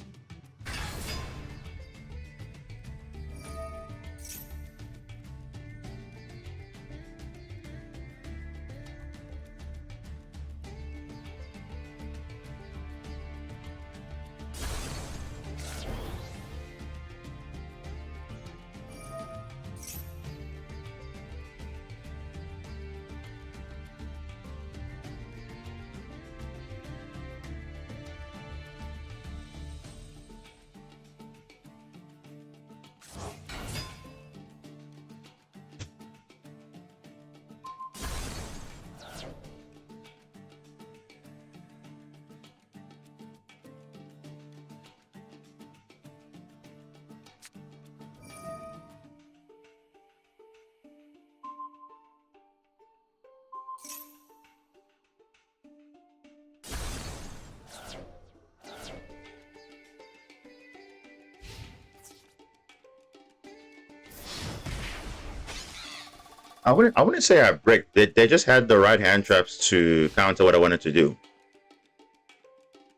I wouldn't say I bricked. They just had the right hand traps to counter what I wanted to do.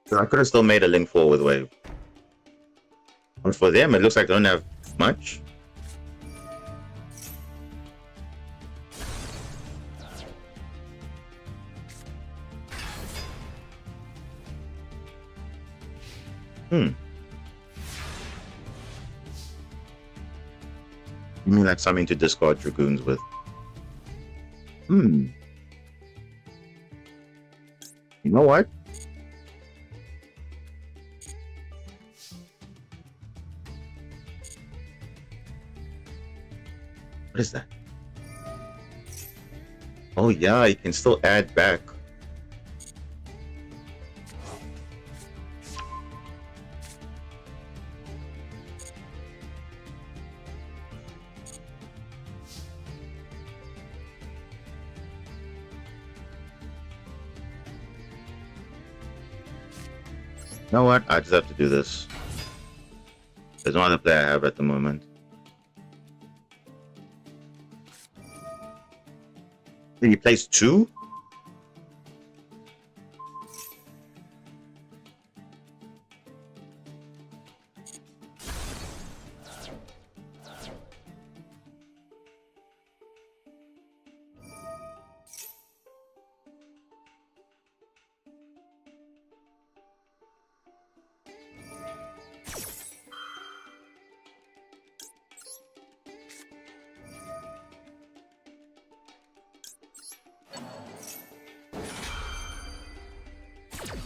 So I could have still made a link forward wave. But for them, it looks like they don't have much. You mean like something to discard Dragoons with? You know what? What is that? Oh yeah, you can still add back. You know what? I just have to do this. There's no other player I have at the moment. Did he place 2?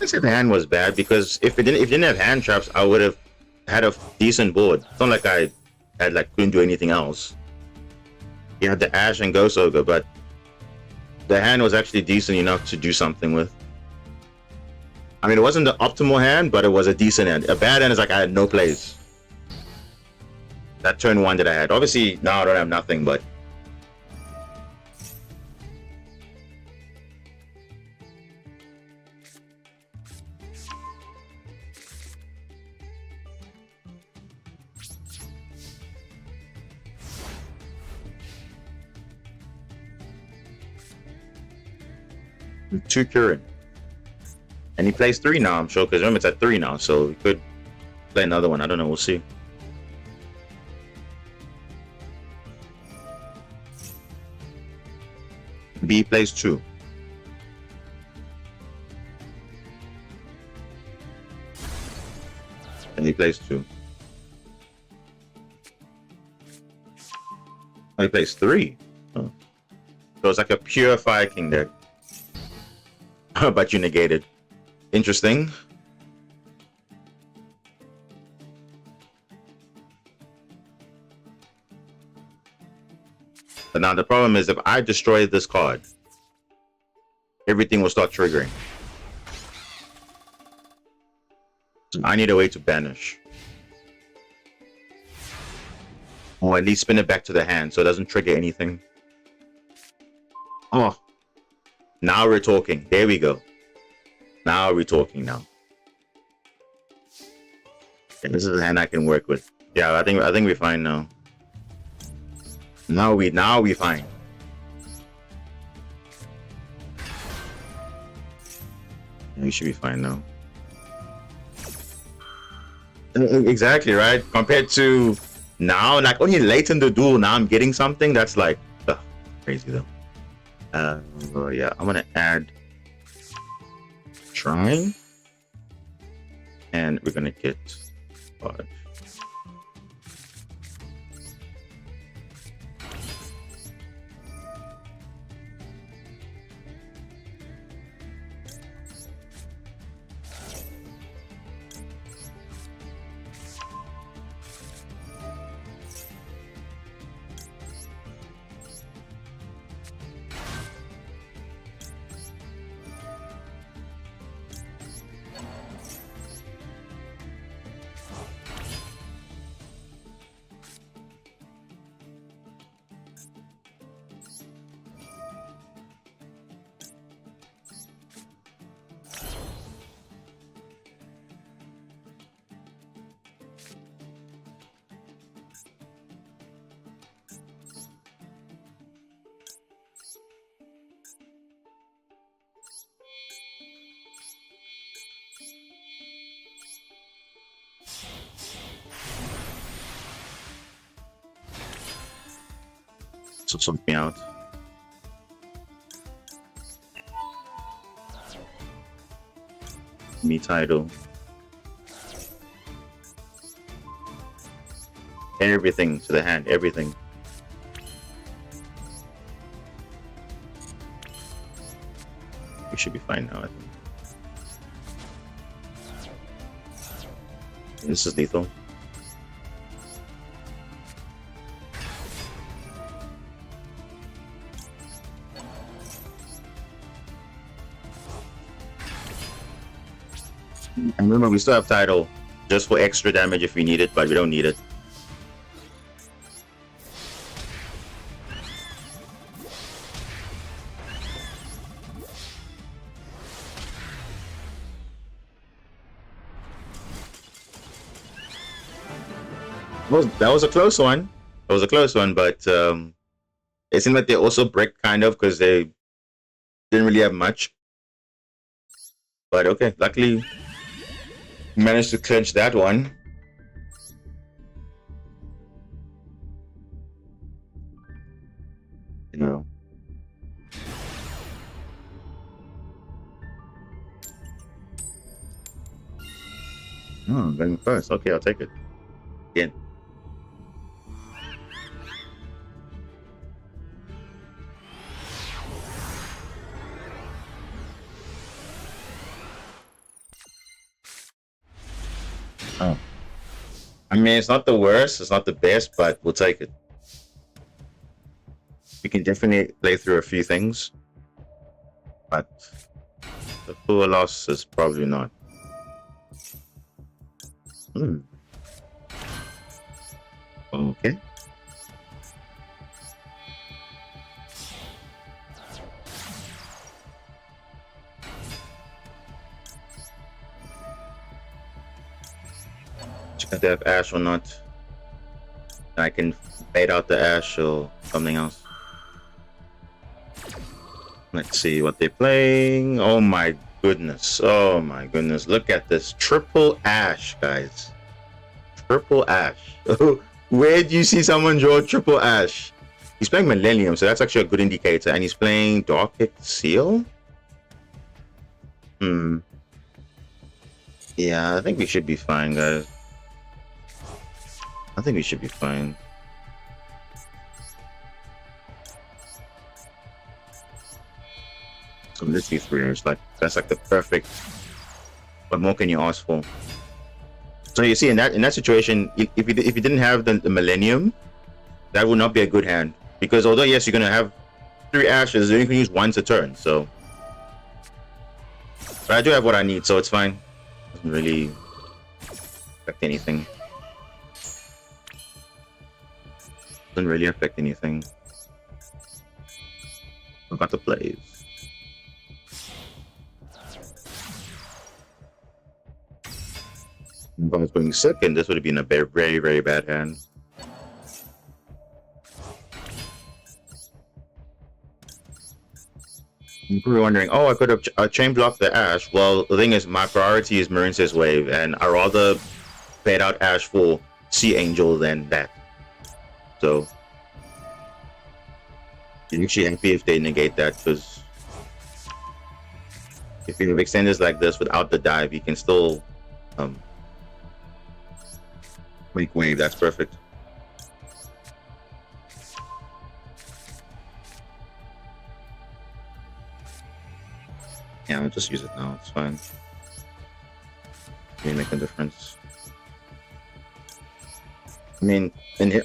I said the hand was bad because if it didn't have hand traps, I would have had a decent board. It's not like I had couldn't do anything else. You had the Ash and Ghost Ogre, but the hand was actually decent enough to do something with. I mean, it wasn't the optimal hand, but it was a decent hand. A bad hand is like I had no plays. That turn 1 that I had. Obviously now I don't have nothing, but two curing. And he plays 3 now, I'm sure, because remember it's at 3 now, so he could play another one. I don't know, we'll see. B plays 2. And he plays 2. Oh, he plays 3. Oh. So it's like a pure Fire King deck. But you negated. Interesting. But now the problem is if I destroy this card, everything will start triggering. So I need a way to banish. Or at least spin it back to the hand so it doesn't trigger anything. Oh. Now we're talking. There we go. Now we're talking now. Okay, this is a hand I can work with. Yeah, I think we're fine now. Now we fine. Yeah, we should be fine now. Exactly, right? Compared to now, like only late in the duel, now I'm getting something that's like crazy though. Yeah, I'm gonna add Shrine, and we're gonna get so sort me out. Me title. Everything to the hand, everything. We should be fine now, I think. This is lethal. And remember, we still have title just for extra damage if we need it, but we don't need it. That was a close one. It was a close one, but it seemed like they also bricked kind of because they didn't really have much. But okay, luckily managed to clinch that one. You know. Oh, going first. Okay, I'll take it. Again. Oh. I mean, it's not the worst, it's not the best, but we'll take it. We can definitely play through a few things, but the full loss is probably not. Hmm. Okay. Check if they have Ash or not. I can bait out the Ash or something else. Let's see what they're playing. Oh my goodness. Oh my goodness. Look at this. Triple Ash, guys. Triple Ash. Where do you see someone draw triple Ash? He's playing Millennium, so that's actually a good indicator. And he's playing Dark Seal? Yeah, I think we should be fine, guys. I think we should be fine. So literally 3 years, like that's like the perfect. What more can you ask for? So you see, in that situation, if you didn't have the Millennium, that would not be a good hand. Because although yes, you're gonna have 3 Ashes, you can use once a turn. So, but I do have what I need, so it's fine. Doesn't really affect anything. Doesn't really affect anything. I've got the plays. If I was going second, this would have been a very, very, very bad hand. You're probably wondering, oh, I could have chain blocked the Ash. Well, the thing is, my priority is Marince's Wave, and I rather bait out Ash for Sea Angel than that. So, I'm actually happy if they negate that, because if you have extenders like this without the dive, you can still make wave. That's perfect. Yeah, I'll just use it now. It's fine. May make a difference. I mean,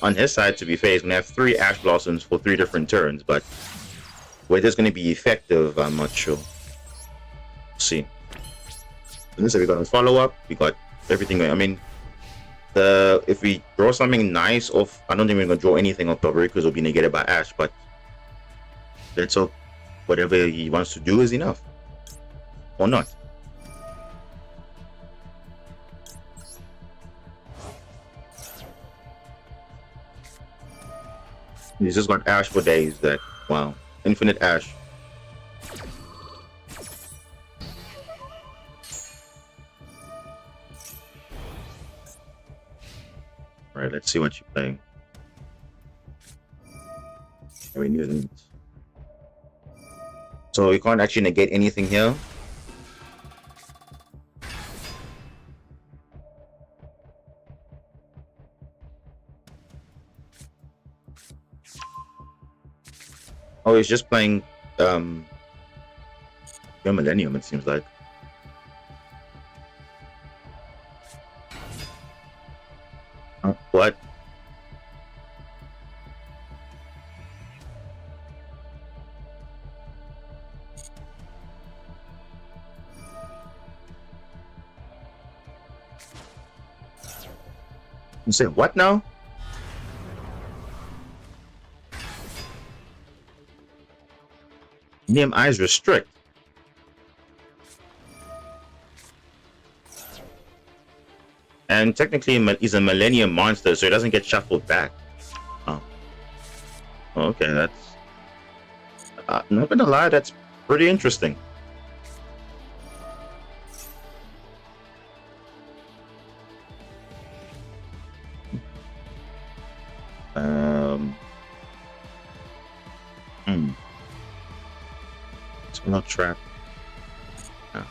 on his side, to be fair, he's going to have 3 Ash Blossoms for 3 different turns, but whether it's going to be effective, I'm not sure. We'll see. And this, we got a follow-up. We got everything. I mean, if we draw something nice off, I don't think we're going to draw anything off Dobbery because it'll be negated by Ash, but let's hope whatever he wants to do is enough. Or not. He's just got Ash for days. That wow, infinite Ash. All right, let's see what you're playing. We need it. So we can't actually negate anything here. Oh, he's just playing your Millennium, it seems like. What? You say what now? Name eyes restrict. And technically he's a Millennium monster, so he doesn't get shuffled back. Oh. Okay, that's... not gonna lie, that's pretty interesting. It's not trap. No.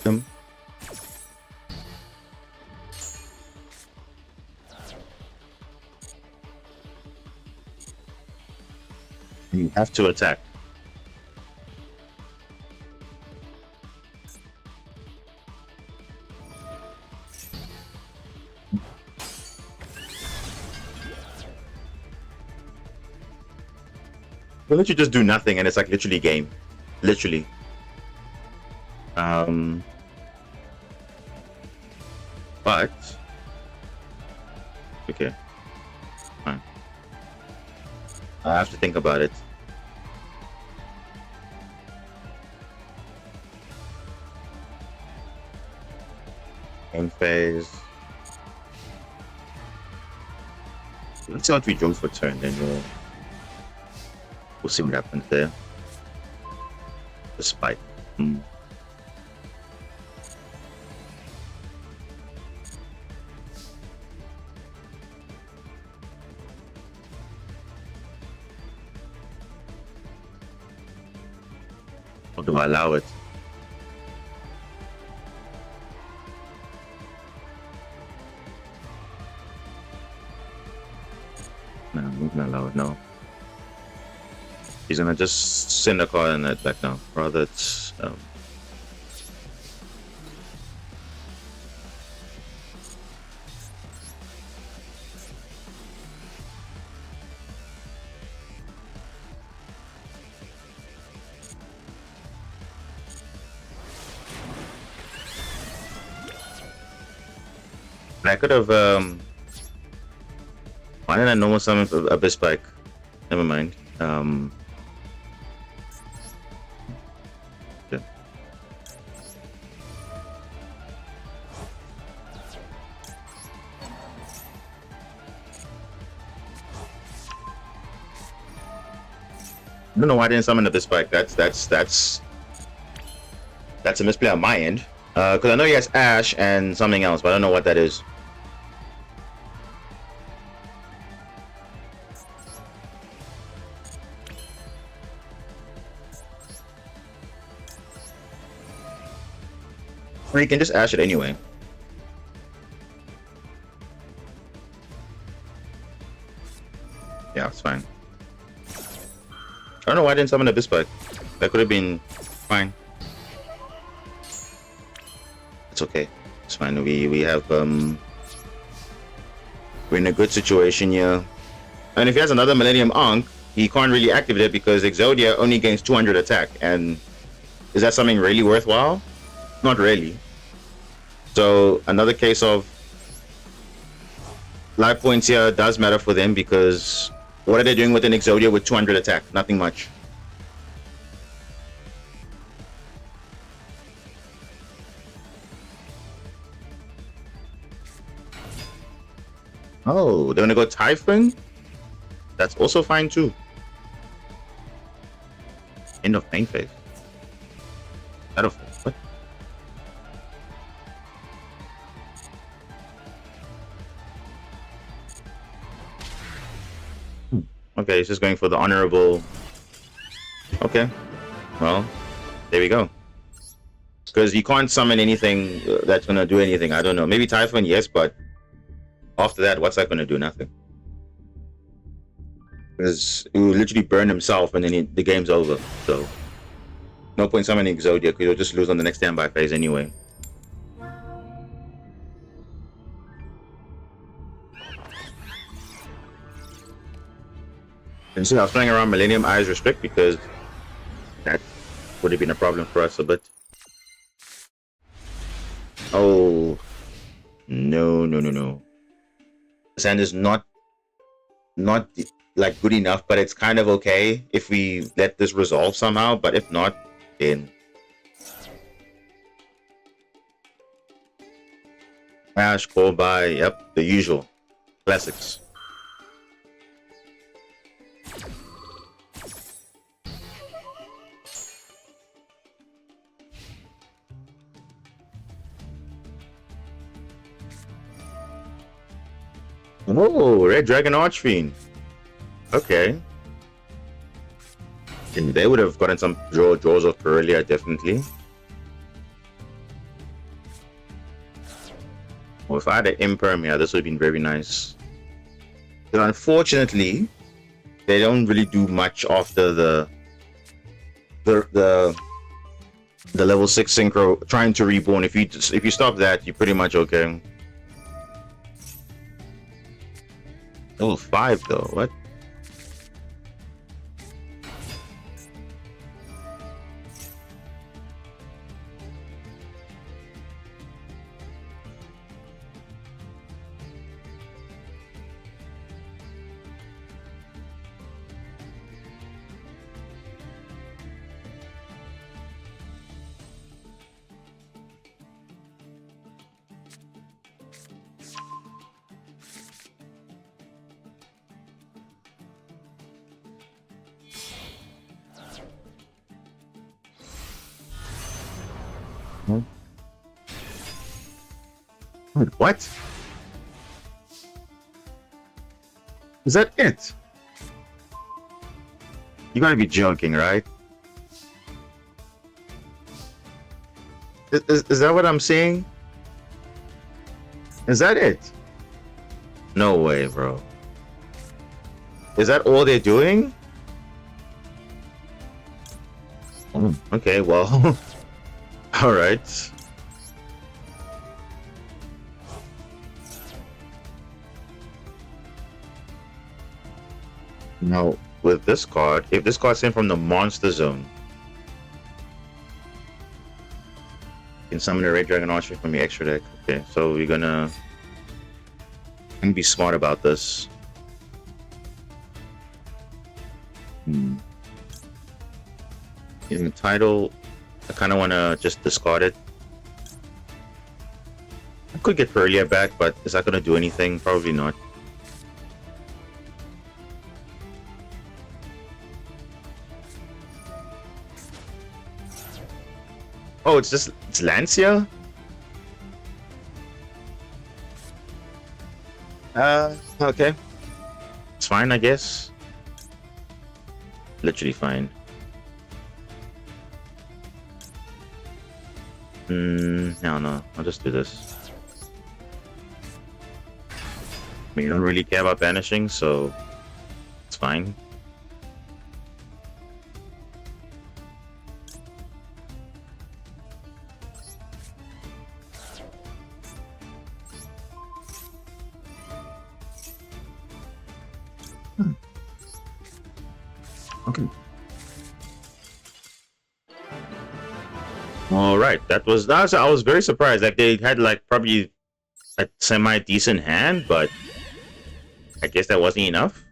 Them. You have to attack. We'll let you just do nothing, and it's like literally game, literally. But okay, fine. I have to think about it. End phase. Let's see what we draw for turn, then we'll see what happens there. The spike. Or do I allow it? No, I'm not gonna allow it, no. He's gonna just send a card and that back now. Rather it's I could have why didn't I normal summon Abyss Spike? Never mind. Yeah. I don't know why I didn't summon Abyss Spike. That's a misplay on my end. Because I know he has Ash and something else, but I don't know what that is. Or you can just Ash it anyway. Yeah, it's fine. I don't know why I didn't summon Abyss Spike. That could have been fine. It's okay. It's fine. We have we're in a good situation here. And if he has another Millennium Ankh, he can't really activate it because Exodia only gains 200 attack. And is that something really worthwhile? Not really. So another case of life points here does matter for them because what are they doing with an Exodia with 200 attack? Nothing much. Oh, they're gonna go Typhon? That's also fine too. End of main phase. Battlefield. What? Okay, he's just going for the honorable. Okay. Well, there we go. Because you can't summon anything that's gonna do anything. I don't know. Maybe Typhon, yes, but After that, what's that going to do? Nothing. Because he will literally burn himself and then the game's over. So, no point summoning Zodiac, because he'll just lose on the next standby phase anyway. And so I was playing around Millennium Eyes Restrict because that would have been a problem for us a bit. Oh, no. Sand is not like good enough, but it's kind of okay if we let this resolve somehow. But if not, then Ash, call by, yep, the usual classics. Oh, Red Dragon Archfiend. Okay. And they would have gotten some draws off earlier, definitely. Well, if I had an Imperm, yeah, this would have been very nice. But unfortunately, they don't really do much after the level 6 synchro trying to reborn. If you stop that, you're pretty much okay. Oh, 5 though. What? What? Is that it? You gotta be joking, right? Is that what I'm seeing? Is that it? No way, bro. Is that all they're doing? Okay, well. All right. Now, with this card, if this card's in from the monster zone, you can summon a Red Dragon Archer from your extra deck. Okay, so we're gonna be smart about this. In the title, I kind of want to just discard it. I could get Pearlia back, but is that going to do anything? Probably not. Oh, it's Lancia? Okay. It's fine, I guess. Literally fine. No, I'll just do this. I mean, you don't really care about banishing, so it's fine. Okay. All right, that was I was very surprised. Like they had like probably a semi-decent hand, but I guess that wasn't enough.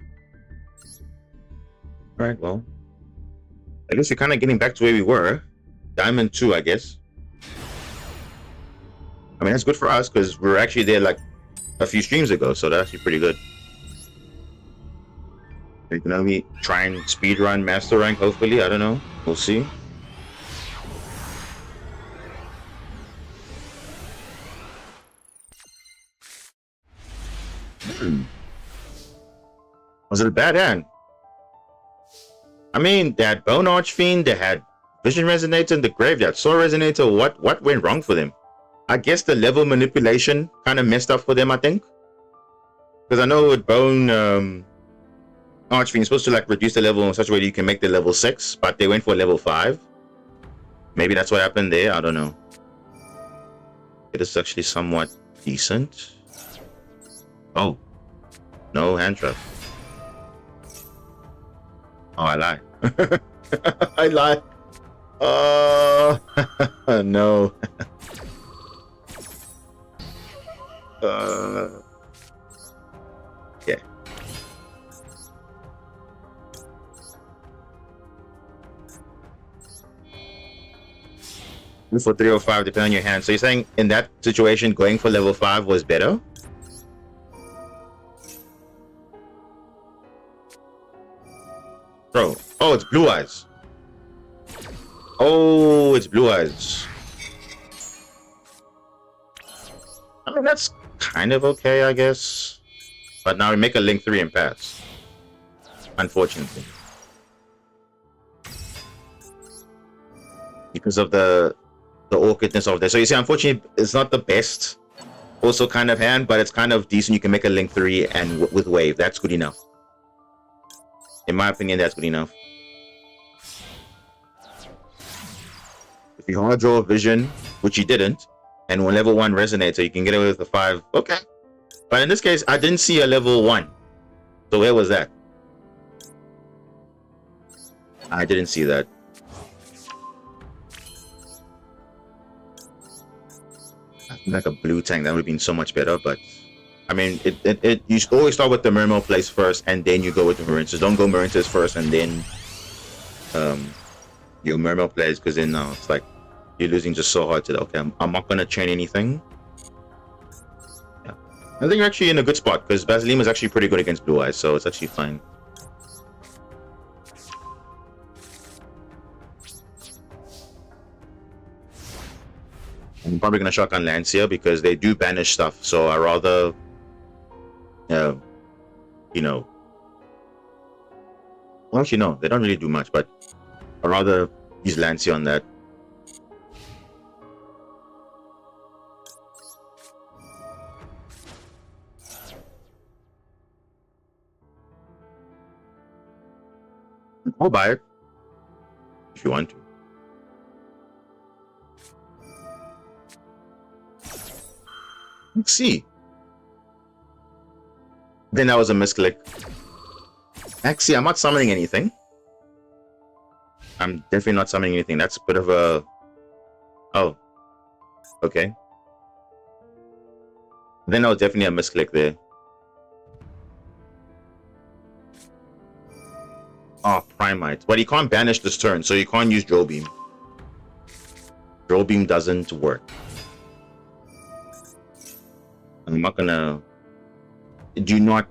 All right, well, I guess we're kind of getting back to where we were. Diamond 2, I guess. I mean, that's good for us because we were actually there like a few streams ago, so that's actually pretty good. We can only try and speedrun master rank, hopefully. I don't know. We'll see. Was it a bad hand? I mean, they had Bone Archfiend, they had Vision Resonator in the grave, they had Soul Resonator. What went wrong for them? I guess the level manipulation kind of messed up for them, I think. Because I know with Bone Archfiend, you're supposed to like reduce the level in such a way that you can make the level 6, but they went for level 5. Maybe that's what happened there. I don't know. It is actually somewhat decent. Oh, no hand trap. Oh, I lied. I lied. No. Yeah. For 305, depending on your hand. So you're saying in that situation, going for level 5 was better? Bro. Oh, it's blue eyes. Oh, it's blue eyes. I mean, that's kind of okay, I guess. But now we make a link 3 and pass. Unfortunately. Because of the awkwardness of this. So you see, unfortunately, it's not the best also kind of hand, but it's kind of decent. You can make a link 3 and with wave. That's good enough. In my opinion, that's good enough. If you hard draw vision, which you didn't, and when level 1 resonates, so you can get away with the 5, okay. But in this case, I didn't see a level 1. So where was that? I didn't see that. Like a blue tank, that would have been so much better, but I mean, you should always start with the Mermail plays first, and then you go with the Marintas. Don't go Marintas first, and then your Mermail plays, because then it's like you're losing just so hard to okay, I'm not gonna chain anything. Yeah, I think you're actually in a good spot, because Basilium is actually pretty good against Blue Eyes, so it's actually fine. I'm probably gonna shotgun Lancia because they do banish stuff, so I rather, you know. Well, actually, no, they don't really do much, but I rather use Lancia on that. I'll buy it if you want to. Let's see. Then that was a misclick. Actually, I'm not summoning anything. I'm definitely not summoning anything. That's a bit of a... Oh. Okay. Then that was definitely a misclick there. Oh, Primite. But you can't banish this turn, so you can't use Drill Beam. Drill Beam doesn't work. I'm not gonna... Do not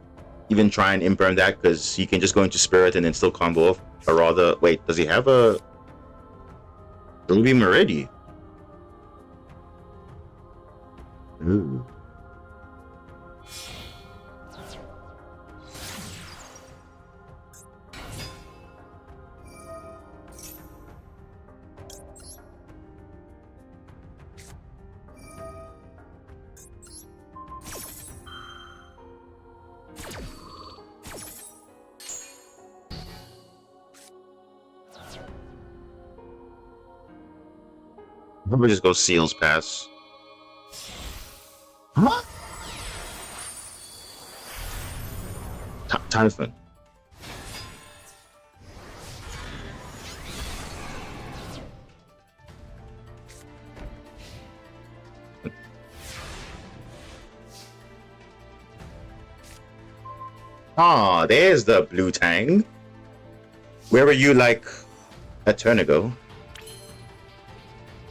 even try and imperm that, because he can just go into Spirit and then still combo off. Or rather... Wait, does he have a... Drill Beam already? Ooh. Probably just go Seals Pass. Huh? Typhon. Ah, there's the blue tang. Where were you like a turn ago?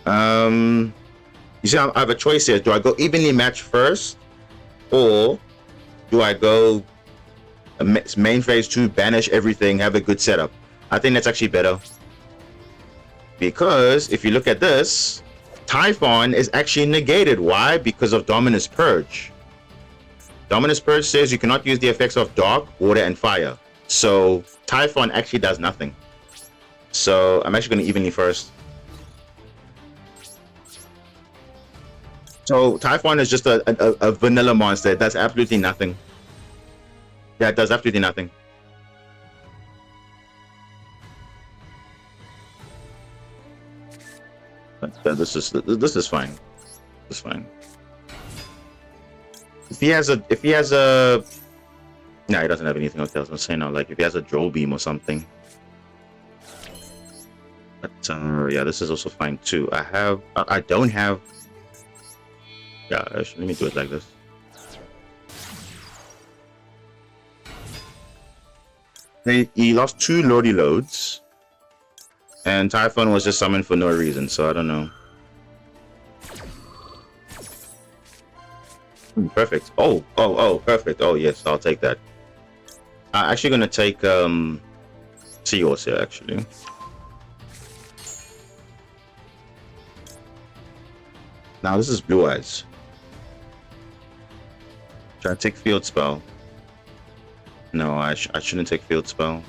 You see, I have a choice here. Do I go evenly match first, or do I go main phase 2, banish everything, have a good setup? I think that's actually better, because if you look at this, Typhon is actually negated. Why? Because of Dominus Purge. Dominus Purge says you cannot use the effects of dark, water, and fire. So Typhon actually does nothing. So I'm actually going to evenly first. So Typhon is just a vanilla monster. It does absolutely nothing. Yeah, it does absolutely nothing. But, this is fine. This is fine. If he has a no, he doesn't have anything like that. I was gonna say now, like if he has a drill beam or something. But yeah, this is also fine too. I don't have. Yeah, actually, let me do it like this. He lost 2 Lordy loads, and Typhon was just summoned for no reason. So I don't know. Perfect. Oh, perfect. Oh yes, I'll take that. I'm actually gonna take Seahorse here actually. Now this is Blue Eyes. Should I take Field Spell? No, I shouldn't take Field Spell.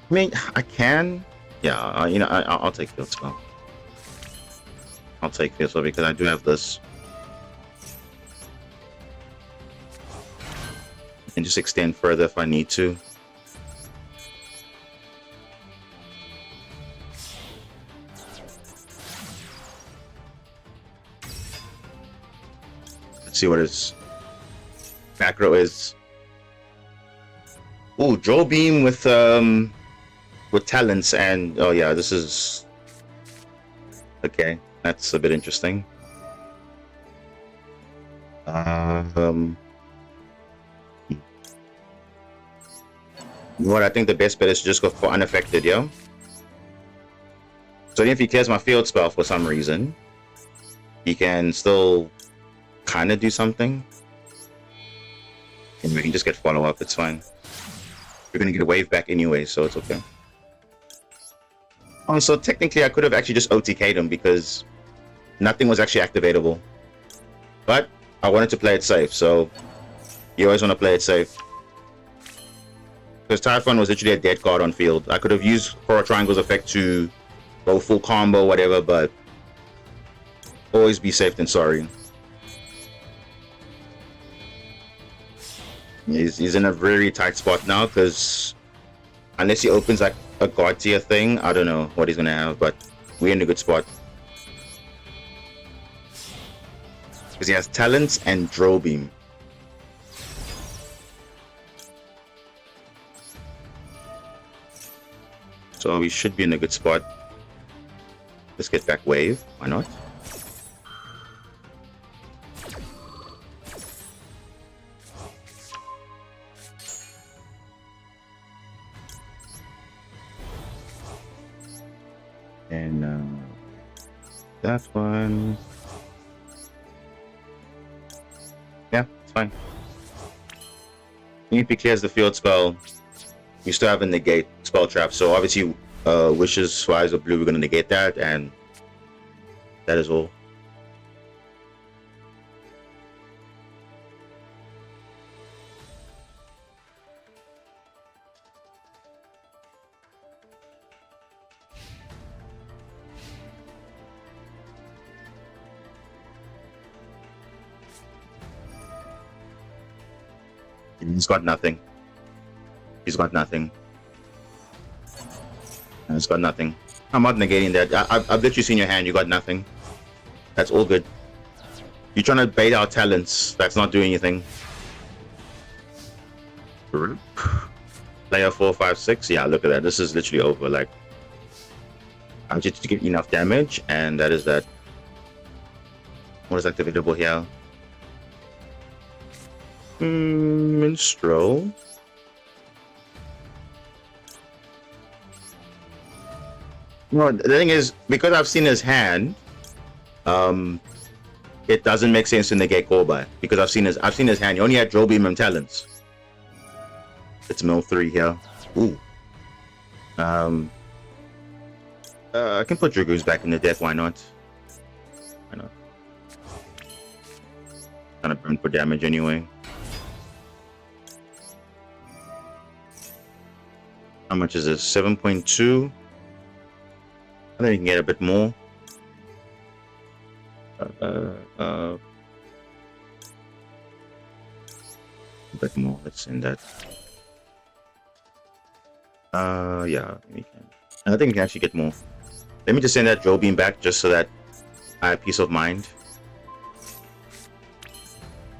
I mean, I can. Yeah, you know, I'll take Field Spell. I'll take Field Spell because I do have this. And just extend further if I need to. Let's see what his macro is. Ooh, Drill Beam with talents, and oh yeah, this is okay. That's a bit interesting. What I think the best bet is to just go for unaffected, yeah. So if he clears my field spell for some reason, he can still kind of do something, and we can just get follow up. It's fine. We're gonna get a wave back anyway, so it's okay. Oh, so technically I could have actually just OTK'd him because nothing was actually activatable. But I wanted to play it safe, so you always want to play it safe. Because Typhon was literally a dead card on field. I could have used Coral Triangle's effect to go full combo, whatever, but always be safe than sorry. He's in a very tight spot now because unless he opens like a god tier thing, I don't know what he's gonna have, but we're in a good spot. Because he has talents and Drill Beam. So we should be in a good spot. Let's get back wave. Why not? And that one. Yeah, it's fine. If he clears the field spell, you still have a negate spell trap. So obviously, wishes for Eyes of Blue, we're gonna negate that, and that is all. He's got nothing. He's got nothing. He's got nothing. I'm not negating that. I've literally seen your hand. You got nothing. That's all good. You're trying to bait our talents. That's not doing anything. Player 4, 5, 6. Yeah, look at that. This is literally over. Like, I'm just to get enough damage, and that is that. What is activatable here? Minstrel. No, the thing is, because I've seen his hand, it doesn't make sense to negate Gorbai because I've seen his hand. He only had Drill Beam and talents. It's mill 3 here. Ooh. I can put Dragoons back in the deck. Why not? Why not? Kind of burn for damage anyway. How much is this? 7.2. I think we can get a bit more. bit more. Let's send that. Yeah, we can. I think we can actually get more. Let me just send that Joe Beam back just so that I have peace of mind.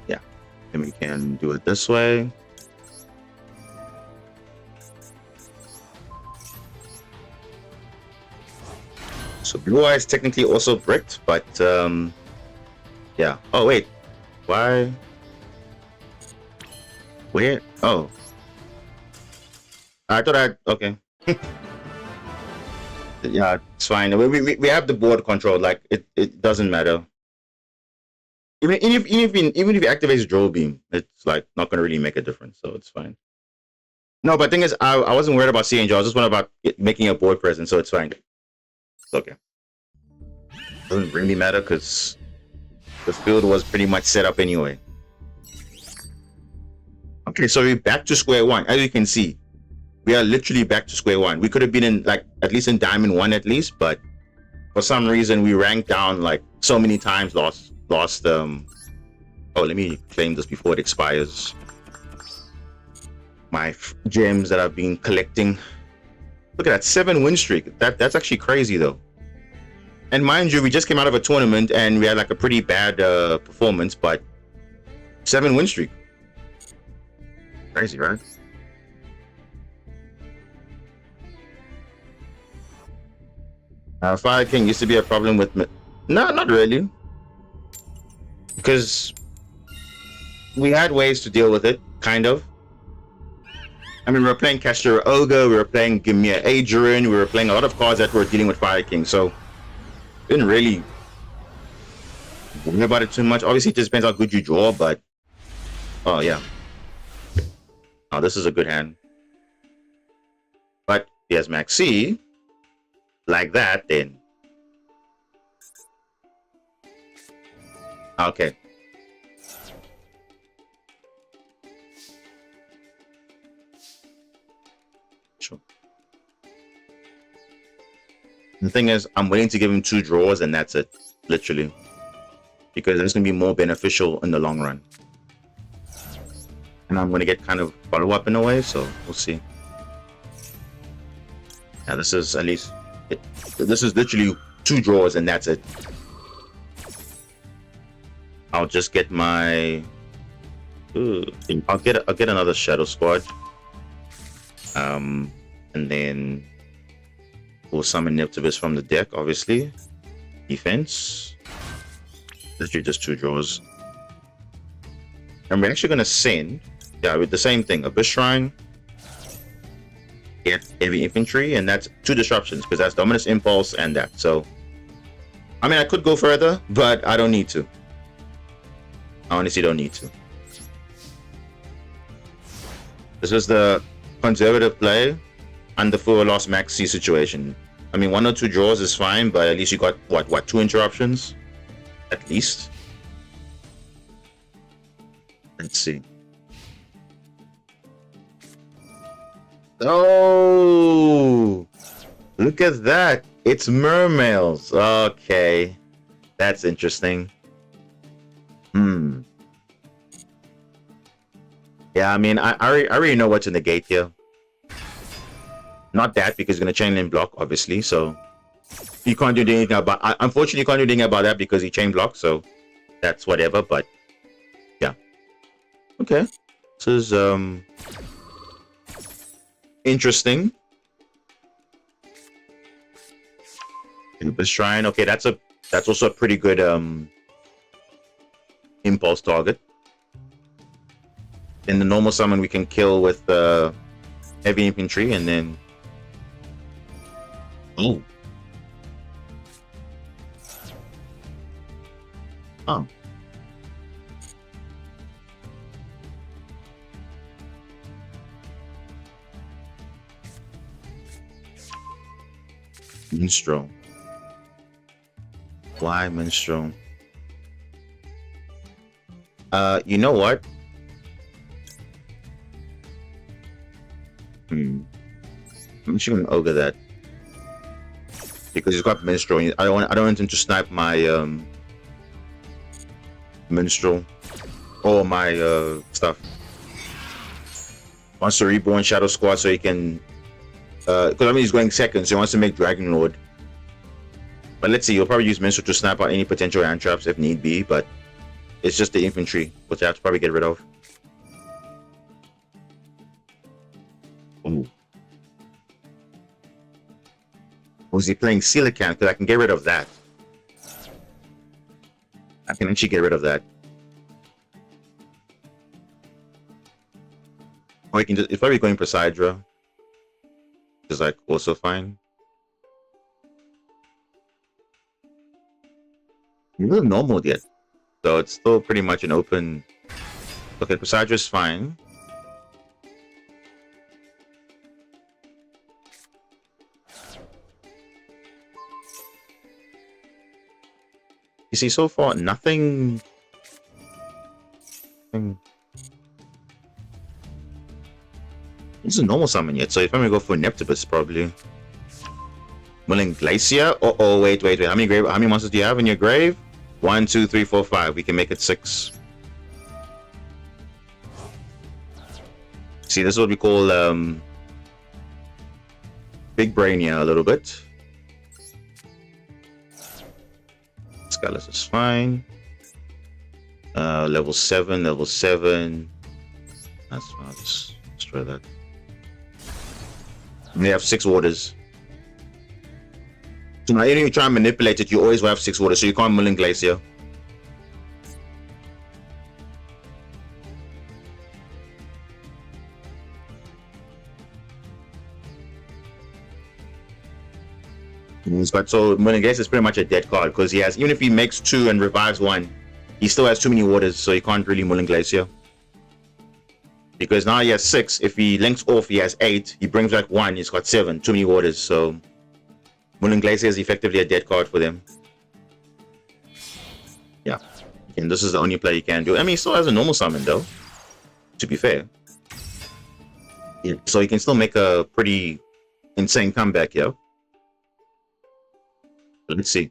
Yeah, and we can do it this way. So Blue Eye is technically also bricked, but yeah. Oh wait, why? Where? Oh, I thought okay. Yeah, it's fine. We have the board control. Like it doesn't matter. Even if you activate Joel Beam, it's like not gonna really make a difference. So it's fine. No, but the thing is, I wasn't worried about seeing Joe. I was just worried about making a board present. So it's fine. It's okay. Doesn't really matter because the field was pretty much set up anyway. Okay, so we're back to square one. As you can see, we are literally back to square one. We could have been in like at least in Diamond 1 at least, but for some reason we ranked down like so many times. Lost. Oh, let me claim this before it expires. My gems that I've been collecting. Look at that 7 win streak. That's actually crazy though. And mind you, we just came out of a tournament and we had like a pretty bad performance, but 7 win streak. Crazy, right? Fire King used to be a problem with me. No, not really. Because we had ways to deal with it, kind of. I mean, we were playing Castor Ogre, we were playing Gimir Adrian, we were playing a lot of cards that were dealing with Fire King, so didn't really worry about it too much. Obviously, it just depends how good you draw, but oh yeah. Oh, this is a good hand. But he has Maxi. Like that, then. Okay. Sure. The thing is, I'm willing to give him 2 draws and that's it. Literally. Because it's going to be more beneficial in the long run. And I'm going to get kind of follow-up in a way, so we'll see. Yeah, this is at least... this is literally 2 draws and that's it. I'll just get my... I'll get another Shadow Squad. And then we'll summon Neptivus from the deck, obviously. Defense. Literally just 2 draws. And we're actually going to send, yeah, with the same thing, Abyss Shrine, get Heavy Infantry, and that's 2 disruptions, because that's Dominus Impulse and that. So, I mean, I could go further, but I don't need to. I honestly don't need to. This is the conservative play under full loss maxi situation. I mean, 1 or 2 draws is fine, but at least you got what 2 interruptions, at least. Let's see. Oh, look at that! It's mermails. Okay, that's interesting. Yeah, I mean, I already know what's in the gate here. Not that, because it's gonna chain link block, obviously. So you can't do anything about. Unfortunately, you can't do anything about that because he chain blocked. So that's whatever. But yeah, okay. This is interesting. Abyss Shrine. Okay, that's also a pretty good impulse target. In the normal summon, we can kill with heavy infantry, and then oh, Minstrel. Why Minstrel? You know what? I'm just gonna ogre that because he's got Minstrel. I don't want him to snipe my Minstrel or my stuff. Wants to reborn Shadow Squad so he can, because I mean he's going second, so he wants to make Dragon Lord. But let's see, he'll probably use Minstrel to snap out any potential hand traps if need be, but it's just the infantry, which I have to probably get rid of. Ooh. Was he playing Silicon? Because I can get rid of that. I can actually get rid of that. Or you can just, it's probably going Poseidra. Which is like also fine. It's not normal yet. So it's still pretty much an open. Okay, Poseidra is fine. You see, so far, nothing. This is a normal summon yet, so if I'm gonna go for Neptibus, probably. Mulling Glacier? Oh, wait. How many monsters do you have in your grave? 1, 2, 3, 4, 5. We can make it 6. See, this is what we call big brain here a little bit. Scalus is fine. Level 7. That's fine. I'll just destroy that. And they have 6 waters. So now, even if you try and manipulate it, you always will have 6 waters, so you can't Mulling Glacier. But so Mulling Glacier is pretty much a dead card because he has, even if he makes 2 and revives 1, he still has too many waters, so he can't really Mulling Glacier. Because now he has 6. If he links off, he has 8. He brings back 1. He's got 7. Too many waters. So Mulling Glacier is effectively a dead card for them. Yeah. And this is the only play he can do. I mean, he still has a normal summon though, to be fair. Yeah. So he can still make a pretty insane comeback, yo. Let's see.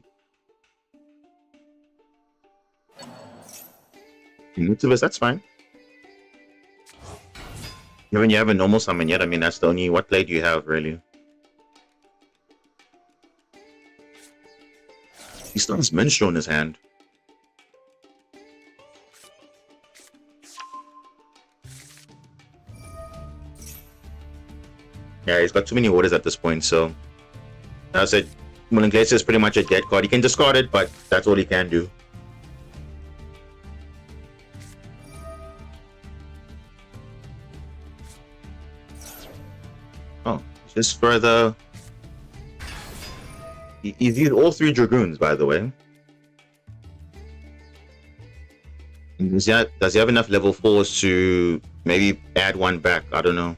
Multiverse, that's fine. Even you have a normal summon yet, I mean, that's the only... What play do you have, really? He still has Minstrel in his hand. Yeah, he's got too many waters at this point, so... As I said, Mulling Glacier is pretty much a dead card. He can discard it, but that's all he can do. Oh, just further. He's used all 3 Dragoons, by the way. Does he have enough level 4s to maybe add 1 back? I don't know.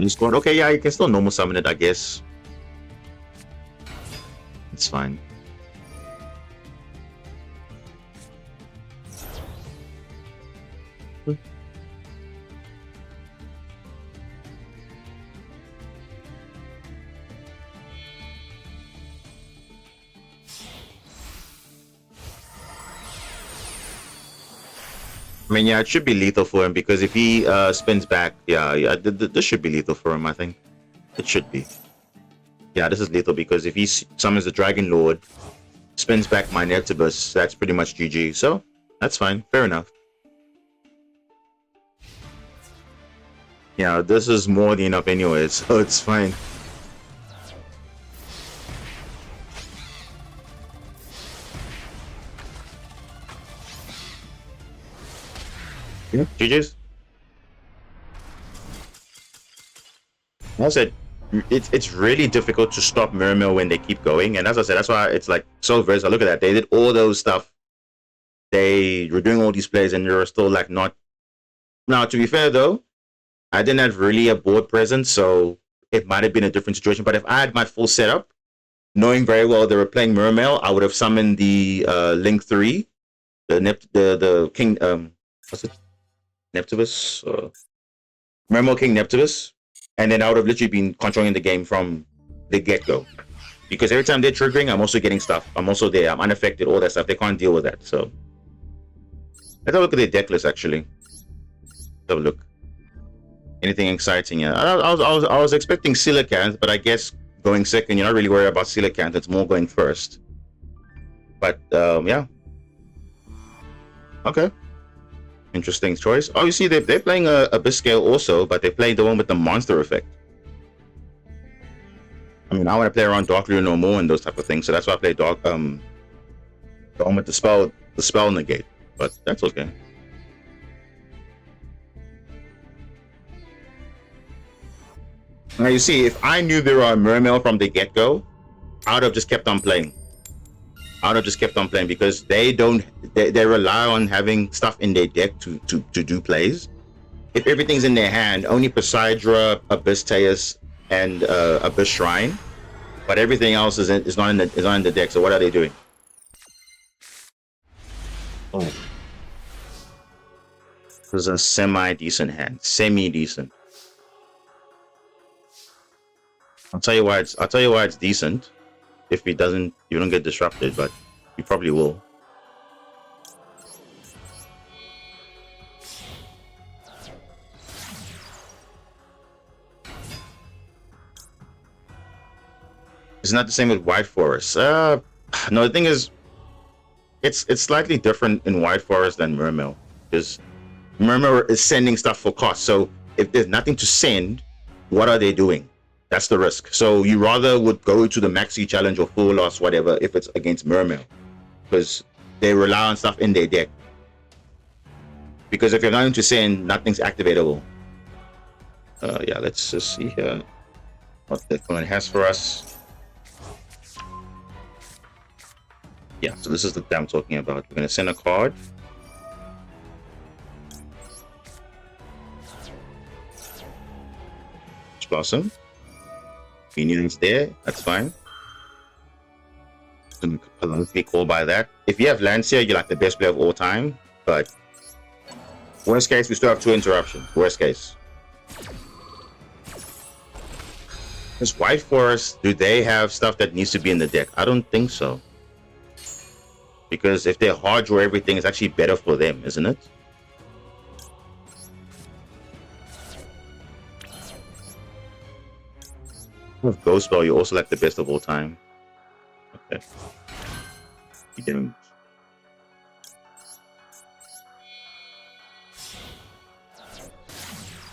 Squad. Okay, yeah, you can still normal summon it, I guess. It's fine. I mean, yeah, it should be lethal for him because if he spins back, yeah, this should be lethal for him, I think. It should be. Yeah, this is lethal because if he summons the Dragon Lord, spins back my Neptibus, that's pretty much GG. So, that's fine. Fair enough. Yeah, this is more than enough anyways, so it's fine. Yeah, GG's. As I said, it's really difficult to stop Mirror when they keep going, and as I said, that's why it's like so versatile. Look at that, they did all those stuff. They were doing all these plays, and they were still like not. Now, to be fair though, I didn't have really a board present, so it might have been a different situation. But if I had my full setup, knowing very well they were playing Mirror, I would have summoned the Link 3, the King what's it? Neptibus, Mirror King Neptibus, and then I would have literally been controlling the game from the get-go. Because every time they're triggering, I'm also getting stuff. I'm also there. I'm unaffected, all that stuff. They can't deal with that. So let's have a look at their deck list, actually. Let's have a look. Anything exciting? Yeah, I was expecting Silicant, but I guess going second, you're not really worried about Silicant. It's more going first. But yeah. Okay. Interesting choice. Oh, you see, they're playing a Biscale also, but they played the one with the monster effect. I mean, I want to play around Dark Lure no more and those type of things, so that's why I play Dark. The one with the spell negate, but that's okay. Now you see, if I knew there were a Mermail from the get-go, I would have just kept on playing. Because they rely on having stuff in their deck to do plays. If everything's in their hand, only Poseidra, Abyss Teus, and Abyss Shrine, but everything else is not in the deck. So what are they doing? Oh, this is a semi-decent hand, semi-decent. I'll tell you why it's decent. If you don't get disrupted, but you probably will. It's not the same with White Forest. No, the thing is, it's slightly different in White Forest than Mermail, because Mermail is sending stuff for cost. So if there's nothing to send, what are they doing? That's the risk. So you rather would go to the Maxi Challenge or Full Loss, whatever, if it's against Mermail, because they rely on stuff in their deck. Because if you're going to send, nothing's activatable. Yeah, let's just see here what the opponent has for us. Yeah, so this is the thing I'm talking about. We're going to send a card. Blossom. If you need it's there, that's fine. Be called by that. If you have Lancia, you're like the best player of all time. But worst case, we still have 2 interruptions. Worst case. This White Forest, do they have stuff that needs to be in the deck? I don't think so. Because if they hard draw everything, it's actually better for them, isn't it? With Ghost Spell, you're also like the best of all time. Okay. You didn't.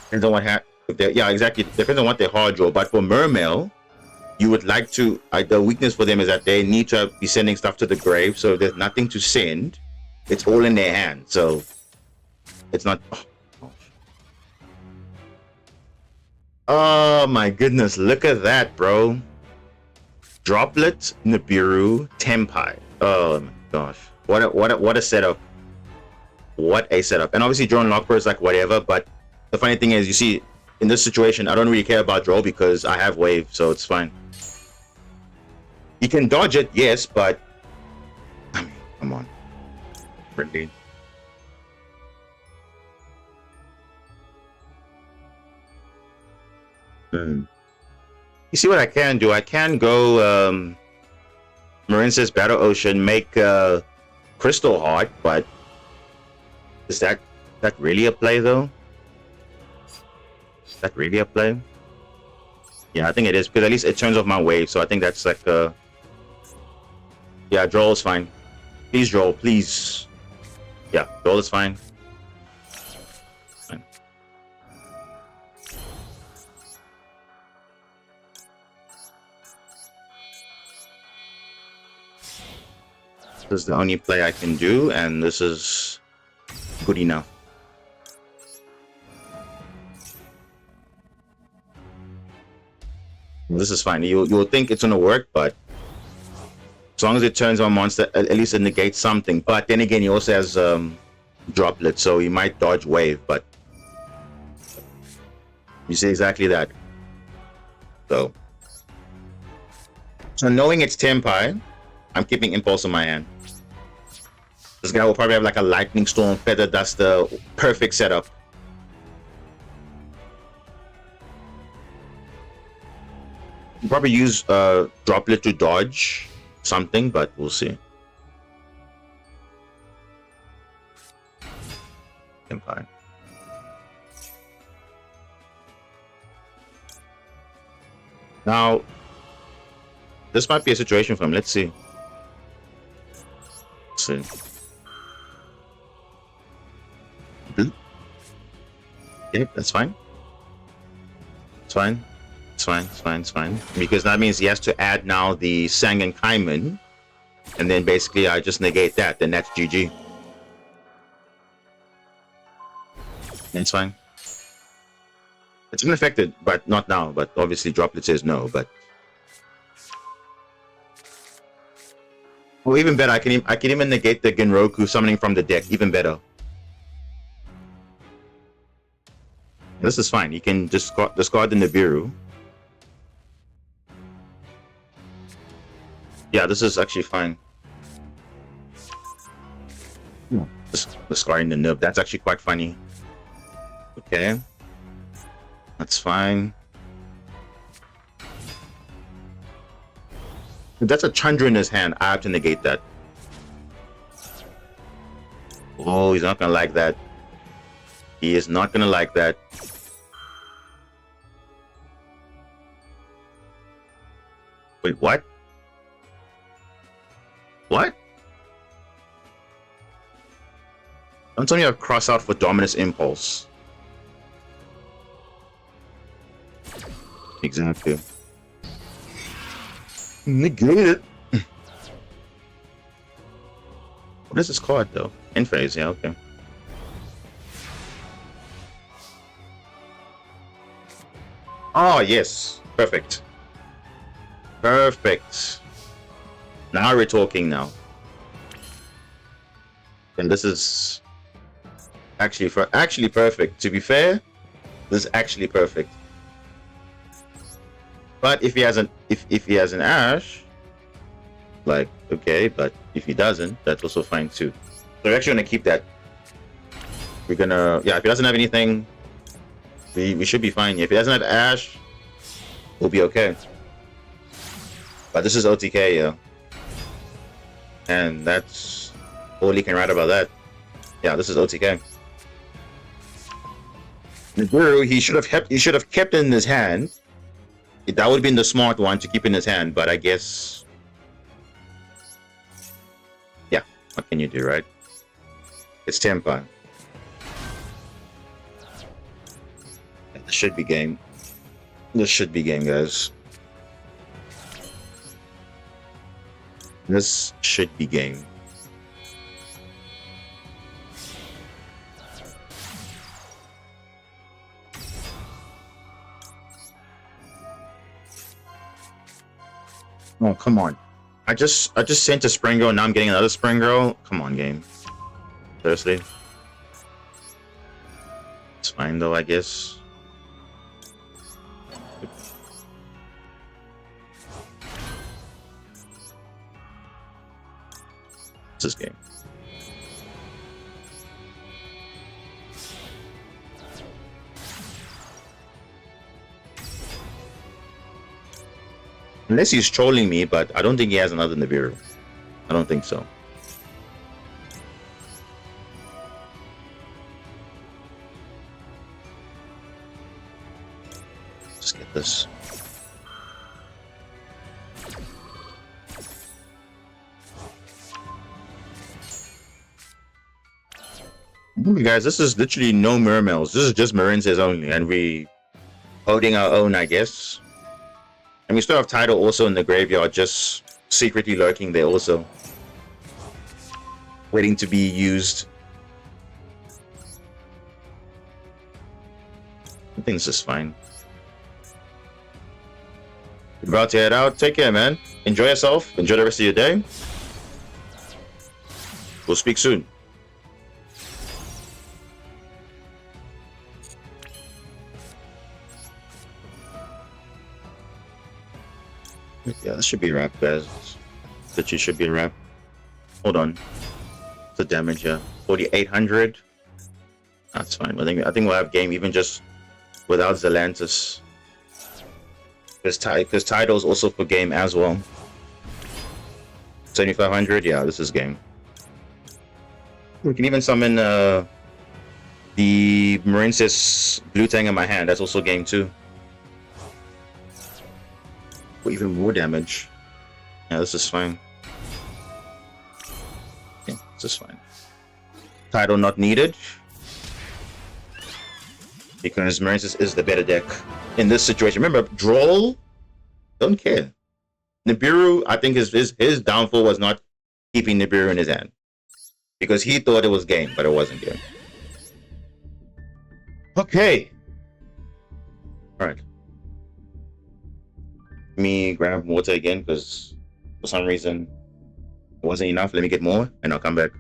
Depends on what yeah, exactly. Depends on what they hard draw. But for Mermail, you would like to. The weakness for them is that they need to be sending stuff to the grave. So if there's nothing to send, it's all in their hand. So it's not. Oh my goodness, look at that, bro. Droplet, Nibiru, Tempai. Oh my gosh. What a setup. What a setup. And obviously drone Lockbird is like whatever, but the funny thing is, you see, in this situation, I don't really care about draw because I have wave, so it's fine. You can dodge it, yes, but I mean, come on. Really. You see what I can do? I can go Marince's Battle Ocean, make Crystal Heart, but is that really a play though? Is that really a play? Yeah, I think it is, because at least it turns off my wave, so I think that's like yeah, draw is fine. Please draw, please. Yeah, draw is fine. This is the only play I can do, and this is good enough. This is fine. You'll think it's gonna work, but as long as it turns on monster, at least it negates something. But then again, he also has Droplet, so he might dodge wave, but you see exactly that. So knowing it's Tempai, I'm keeping Impulse in my hand. This guy will probably have like a Lightning Storm, Feather Duster, perfect setup. Probably use Droplet to dodge something, but we'll see. Empire. Now, this might be a situation for him. Let's see. Let's see. Yeah, that's fine. It's fine. It's fine. It's fine. It's fine. Because that means he has to add now the Sang and Kaiman, and then basically I just negate that. Then that's GG. It's fine. It's been affected, but not now. But obviously, Droplet says no. But well, even better, I can even negate the Genroku summoning from the deck. Even better. This is fine. You can just discard the Nibiru. Yeah, this is actually fine. Just discarding the Nib. That's actually quite funny. Okay. That's fine. If that's a Chandra in his hand, I have to negate that. Oh, he's not gonna like that. He is not gonna like that. Wait, what? What? Don't tell me I have cross out for Dominus Impulse. Exactly. Negate it. What is this card though? End phase, yeah, okay. Oh yes, perfect. Perfect. Now we're talking now. And this is actually perfect. To be fair, this is actually perfect. But if he has an if he has an Ash, like okay, but if he doesn't, that's also fine too. So we're actually gonna keep that. We're gonna if he doesn't have anything, we should be fine. If he doesn't have Ash, we'll be okay. But this is OTK, yeah. And that's all he can write about that. Yeah, this is OTK. Nibiru, he should have kept it in his hand. That would have been the smart one to keep in his hand, but I guess yeah, what can you do, right? It's Tempa. This should be game. This should be game, guys. This should be game. Oh, come on. I just sent a Spring Girl and now I'm getting another Spring Girl. Come on, game. Seriously. It's fine though, I guess. This game. Unless he's trolling me, but I don't think he has another Nibiru. I don't think so. Just get this. Guys, this is literally no Mermails. This is just Marinces only, and we holding our own, I guess. And we still have Tidal also in the graveyard, just secretly lurking there also. Waiting to be used. I think this is fine. We're about to head out. Take care, man. Enjoy yourself. Enjoy the rest of your day. We'll speak soon. Yeah, this should be a wrap, guys. That should be a wrap. Hold on. The damage, yeah. 4,800. That's fine. I think we'll have game even just without Zelantis. Because title's also for game as well. 7,500. Yeah, this is game. We can even summon the Marinesis Blue Tang in my hand. That's also game too. For even more damage. Yeah, this is fine. Yeah, this is fine. Title not needed. Because Marinesis is the better deck in this situation. Remember, Duel don't care. Nibiru, I think his downfall was not keeping Nibiru in his hand. Because he thought it was game, but it wasn't game. Okay. Alright. Let me grab water again, because for some reason it wasn't enough. Let me get more, and I'll come back.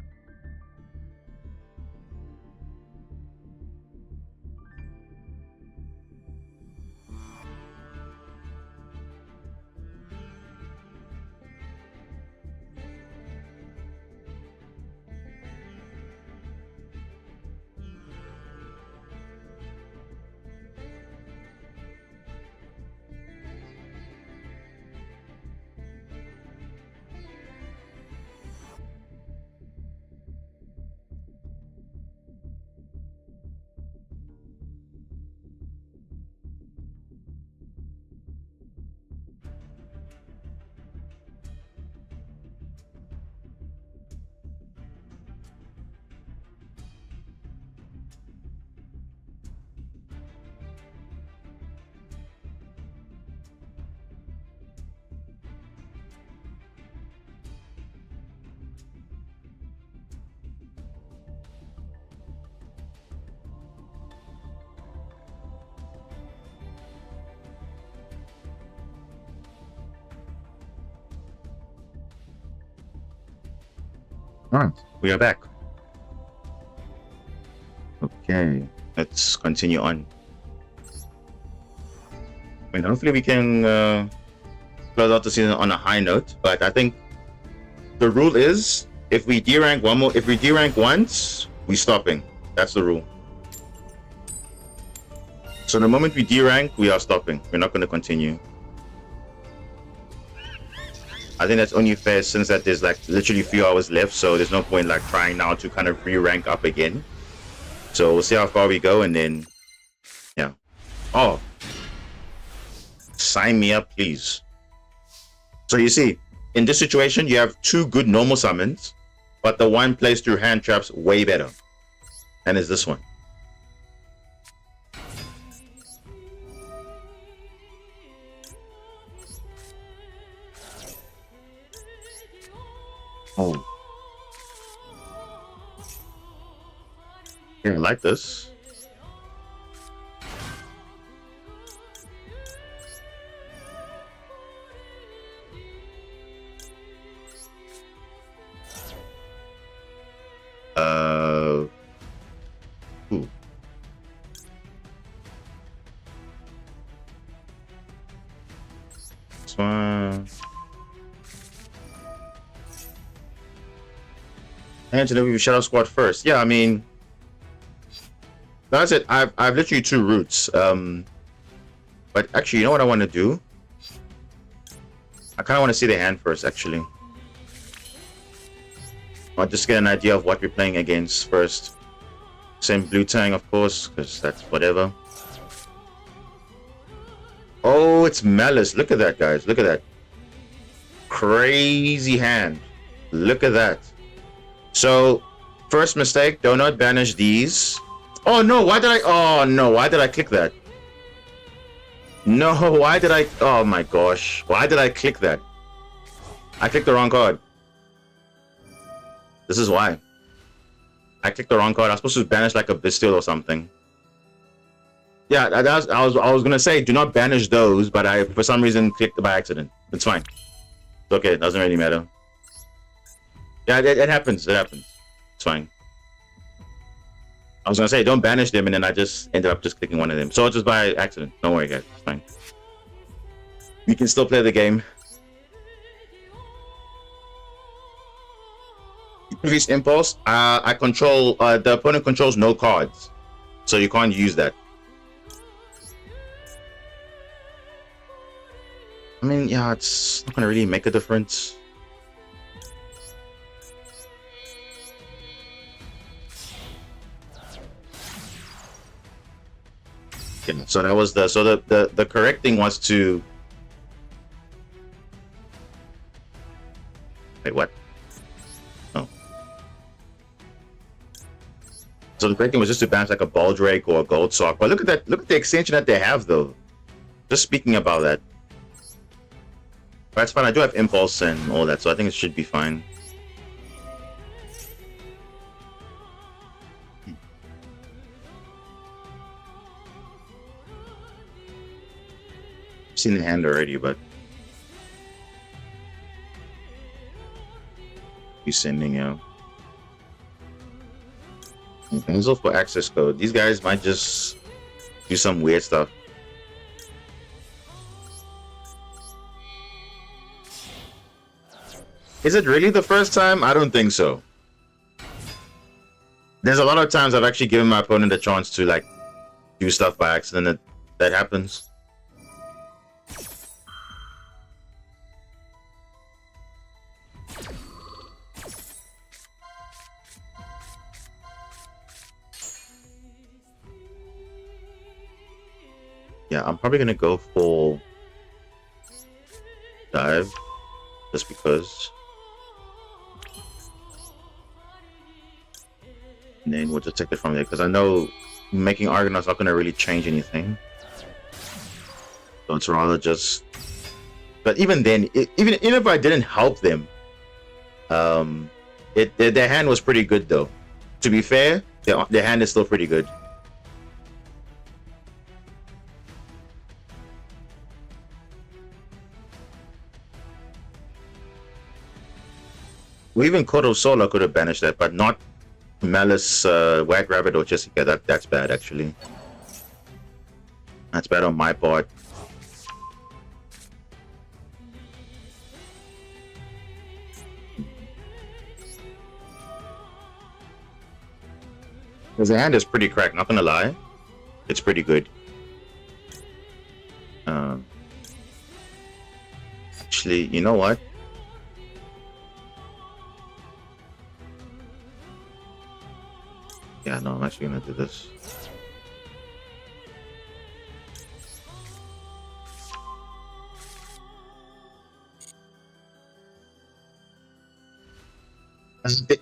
Alright, we are back. Okay, let's continue on. I mean, hopefully we can close out the season on a high note, but I think the rule is if we D-rank once, we're stopping. That's the rule. So the moment we D-rank, we are stopping. We're not going to continue. I think that's only fair since that there's like literally a few hours left, so there's no point like trying now to kind of re-rank up again. So we'll see how far we go, and then yeah. Oh, sign me up, please. So you see, in this situation, you have two good normal summons, but the one placed through hand traps way better, and it's this one. Oh. Yeah, I like this. Ooh. This one. And to the Shadow Squad first. Yeah, I mean, that's it. I've literally two routes. But actually, you know what I want to do? I kind of want to see the hand first, actually. I'll just get an idea of what we're playing against first. Same Blue Tang, of course, because that's whatever. Oh, it's Malice. Look at that, guys. Look at that. Crazy hand. Look at that. So, first mistake, do not banish these. Oh no, why did I click that? No, why did I, oh my gosh. Why did I click that? I clicked the wrong card. This is why. I clicked the wrong card. I was supposed to banish like a Bestial or something. Yeah, I was gonna say, do not banish those, but I, for some reason, clicked it by accident. It's fine. It's okay, it doesn't really matter. Yeah, it happens. It happens. It's fine. I was gonna say don't banish them, and then I just ended up just clicking one of them. So it's just by accident. Don't worry, guys. It's fine. We can still play the game. Increase impulse. I control. The opponent controls no cards, so you can't use that. I mean, yeah, it's not gonna really make a difference. Yeah, so that was the correct thing was to wait, what? Oh. So the correct thing was just to bounce like a Baldrake or a Gold Sock. But look at that, look at the extension that they have though. Just speaking about that. That's fine. I do have Impulse and all that, so I think it should be fine. I've seen the hand already, but he's sending out. Cancel for access code. These guys might just do some weird stuff. Is it really the first time? I don't think so. There's a lot of times I've actually given my opponent a chance to like do stuff by accident that happens. Yeah, I'm probably gonna go for dive just because. And then we'll just take it from there because I know making Argonaut's not gonna really change anything. So it's rather just. But even then, even if I didn't help them, their hand was pretty good though. To be fair, their hand is still pretty good. Well, even Kodo Sola could have banished that, but not Malice, Wag Rabbit, or Jessica. That's bad actually. That's bad on my part. Because the hand is pretty cracked, not gonna lie. It's pretty good. Actually, you know what? Yeah, no, I'm actually gonna do this.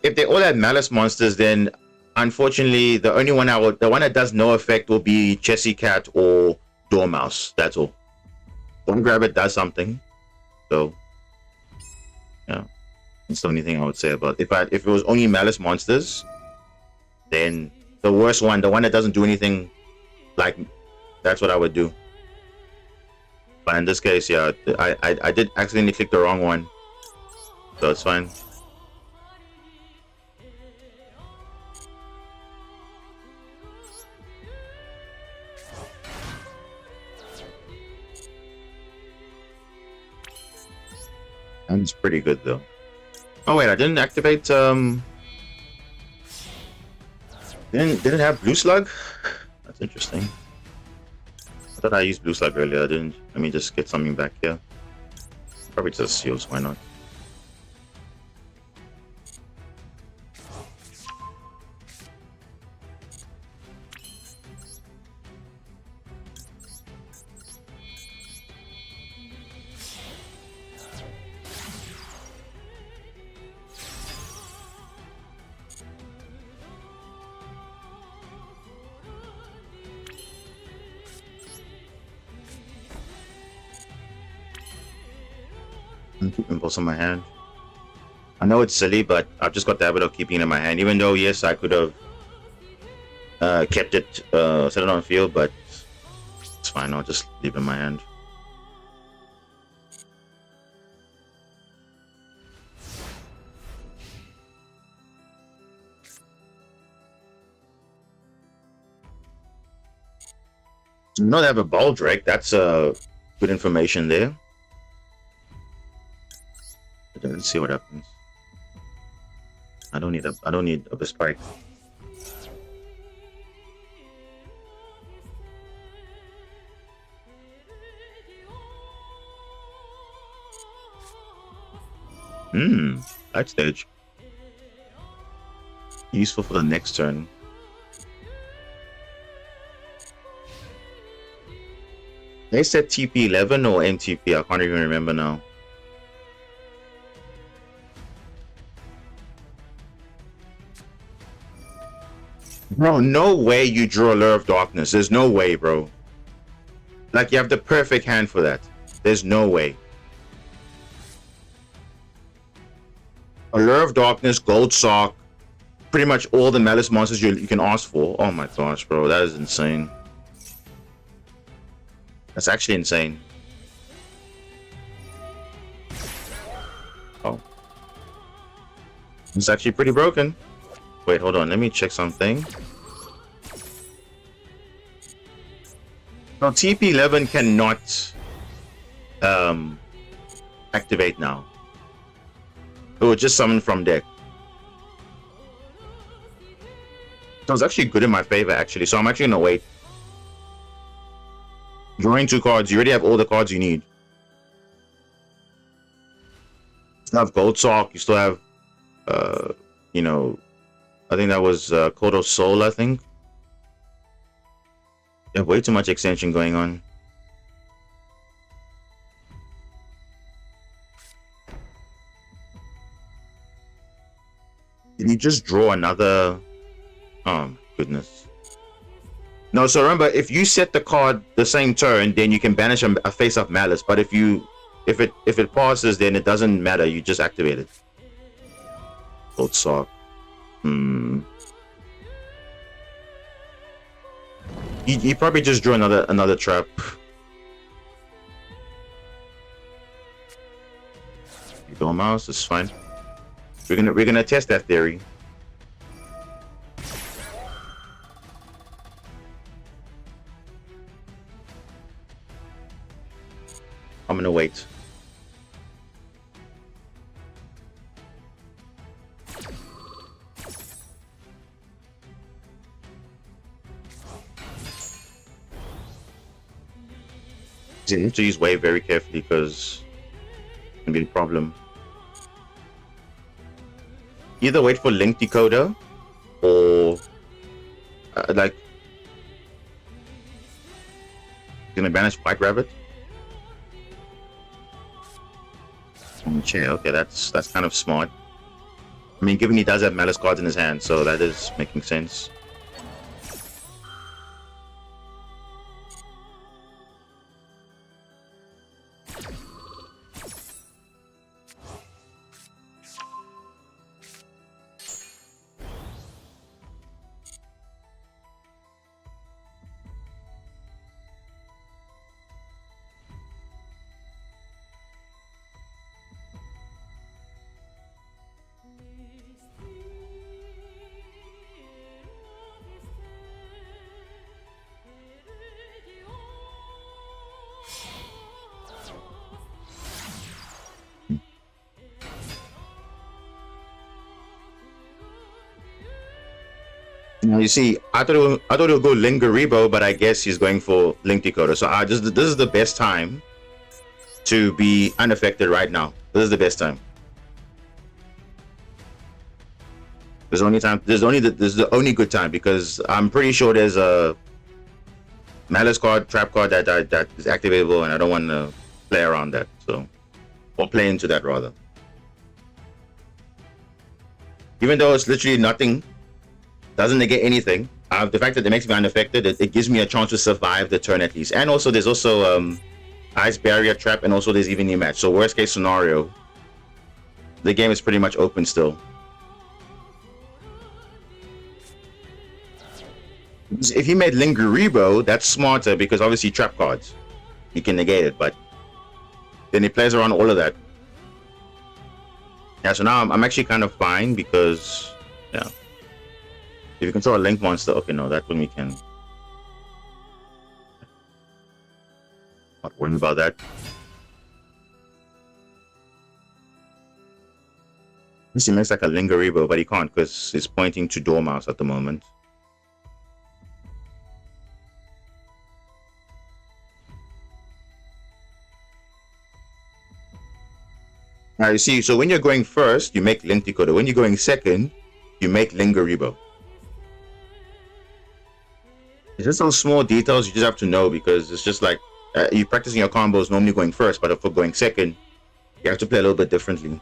If they all had Malice monsters, then unfortunately the only one the one that does no effect will be Chessy Cat or Dormouse. That's all. Don't grab it, does something. So yeah. That's the only thing I would say about if it was only Malice monsters, then the worst one, the one that doesn't do anything, like that's what I would do. But in this case, yeah, I did accidentally click the wrong one, so it's fine. And it's pretty good though. Oh wait, I didn't activate didn't it have Blue Slug? That's interesting. I thought I used Blue Slug earlier. I didn't. Let me just get something back here. Probably just seals, why not? Keep Impulse on my hand. I know it's silly, but I've just got the habit of keeping it in my hand. Even though, yes, I could have kept it, set it on field, but it's fine. I'll just leave it in my hand. You know they have a Baldrake. That's good information there. Let's see what happens. I don't need a spike. Light stage. Useful for the next turn. They said TP 11 or MTP. I can't even remember now. Bro, no way you draw Lure of Darkness. There's no way, bro. Like, you have the perfect hand for that. There's no way. A Lure of Darkness, Gold Sock, pretty much all the Malice monsters you can ask for. Oh my gosh, bro. That is insane. That's actually insane. Oh. It's actually pretty broken. Wait, hold on. Let me check something. No, TP11 cannot activate now. It will just summon from deck. So it's actually good in my favor, actually. So I'm actually gonna wait. Drawing 2 cards. You already have all the cards you need. You still have Gold Sock. You still have, you know, I think that was Kodo Soul, I think. You have way too much extension going on. Did you just draw another? Oh, goodness. No, so remember, if you set the card the same turn, then you can banish a face-up Malice. But if it passes, then it doesn't matter. You just activate it. Gold Sock. You probably just drew another trap. Yugioh Mouse is fine. We're gonna test that theory. I'm gonna wait. You need to use wave very carefully because it can be a problem. Either wait for Link Decoder or like gonna banish White Rabbit. Okay, that's kind of smart. I mean, given he does have Malice cards in his hand, so that is making sense. Now you see, I thought it would go Lingaribo, but I guess he's going for Link Decoder. So this is the best time to be unaffected right now. This is the best time. This is the only good time because I'm pretty sure there's a Malice card, trap card that is activatable, and I don't want to play around that. So, or play into that rather. Even though it's literally nothing. Doesn't negate anything. The fact that it makes me unaffected, it gives me a chance to survive the turn at least. And also, there's also Ice Barrier Trap, and also there's even a match. So worst case scenario, the game is pretty much open still. If he made Lingaribo, that's smarter because obviously trap cards, he can negate it. But then he plays around all of that. Yeah. So now I'm actually kind of fine because yeah. If you control a Link monster, okay, no, that one we can. Not worrying about that. This makes like a Lingaribo, but he can't because he's pointing to Dormouse at the moment. I see. So when you're going first, you make Link Decoder. When you're going second, you make Lingaribo. It's just those small details you just have to know, because it's just like you practicing your combos normally going first, but if we're going second, you have to play a little bit differently.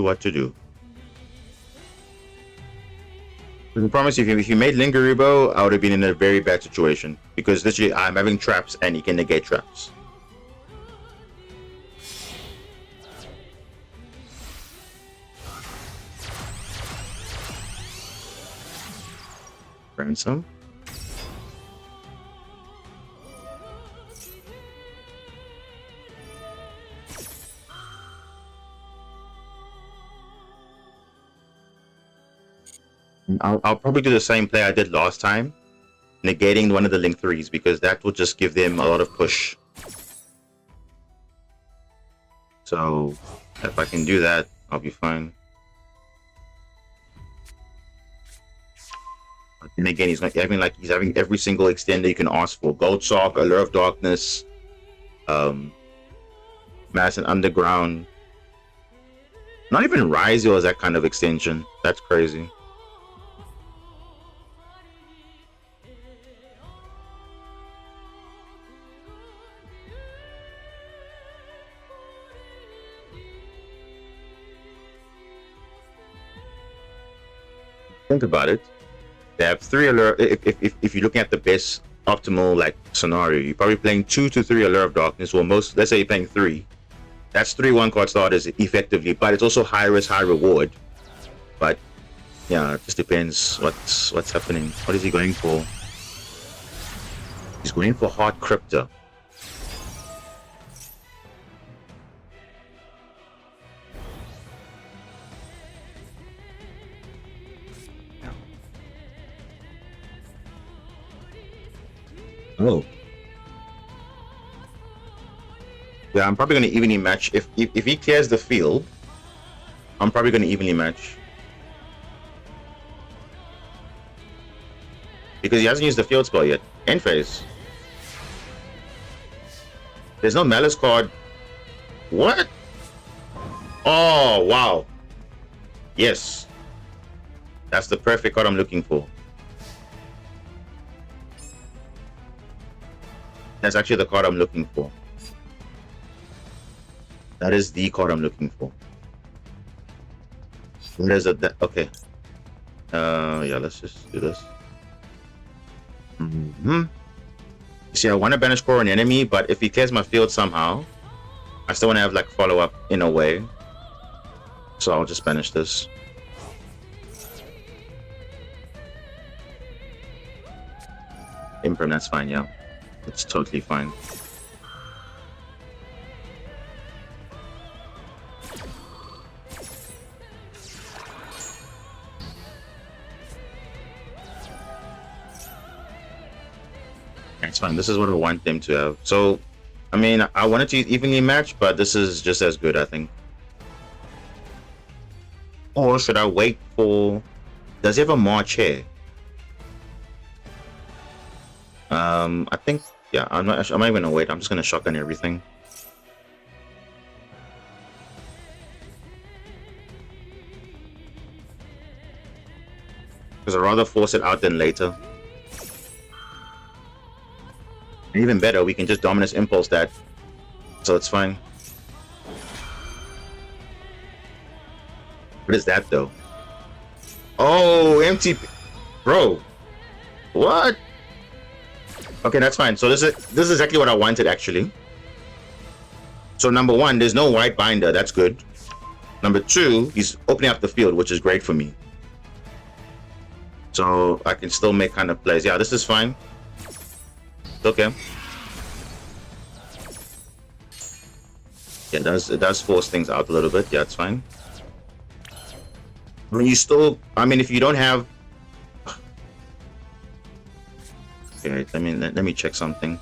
What to do. I promise you, if you made Lingaribo, I would have been in a very bad situation, because literally I'm having traps and he can negate traps. Ransom. I'll probably do the same play I did last time, negating one of the Link 3s, because that will just give them a lot of push. So if I can do that, I'll be fine. But then again, he's having every single extender you can ask for: Gold Sock, Allure of Darkness, Mass and Underground. Not even Ryzio is that kind of extension. That's crazy. Think about it. They have 3 Allure. If you're looking at the best optimal like scenario, you're probably playing 2 to 3 Allure of Darkness. Well, let's say you're playing 3. That's 3 1-card starters effectively, but it's also high risk, high reward. But yeah, it just depends what's happening. What is he going for? He's going for Hard Crypto. Oh. Yeah, I'm probably going to evenly match. If he clears the field, I'm probably going to evenly match. Because he hasn't used the field spell yet. End phase. There's no Malice card. What? Oh, wow. Yes. That's the perfect card I'm looking for. That's actually the card I'm looking for. That is the card I'm looking for. Where is it? Okay. Yeah, let's just do this. See, I want to banish core an enemy, but if he clears my field somehow, I still want to have like follow-up in a way. So I'll just banish this. Imperm, that's fine, yeah. It's totally fine. It's fine. This is what I want them to have. So, I mean, I wanted to evenly match, but this is just as good, I think. Or should I wait for... Does he have a March here? I think, yeah, I'm not even gonna wait. I'm just gonna shotgun everything. Because I'd rather force it out than later. And even better, we can just Dominus Impulse that. So it's fine. What is that though? Oh, empty, bro. What? Okay, that's fine. So this is exactly what I wanted actually. So number one, there's no white binder. That's good. Number two, he's opening up the field, which is great for me. So I can still make kind of plays. Yeah, this is fine. Okay. Yeah, it does force things out a little bit. Yeah, it's fine. I mean, you still. I mean, if you don't have. Okay, let me check something.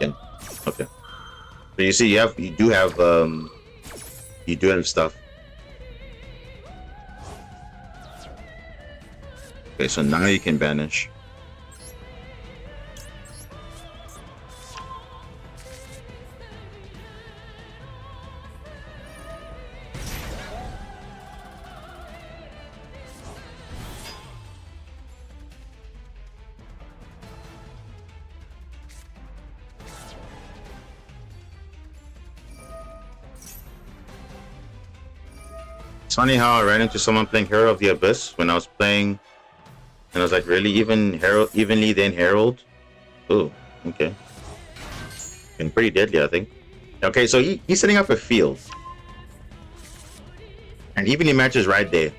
Yeah. Okay. So you see, you do have stuff. Okay, so now you can banish. It's funny how I ran into someone playing Hero of the Abyss when I was playing, and I was like, really, evenly then Herald? Oh, okay. And pretty deadly, I think. Okay, so he's setting up a field, and evenly matches right there.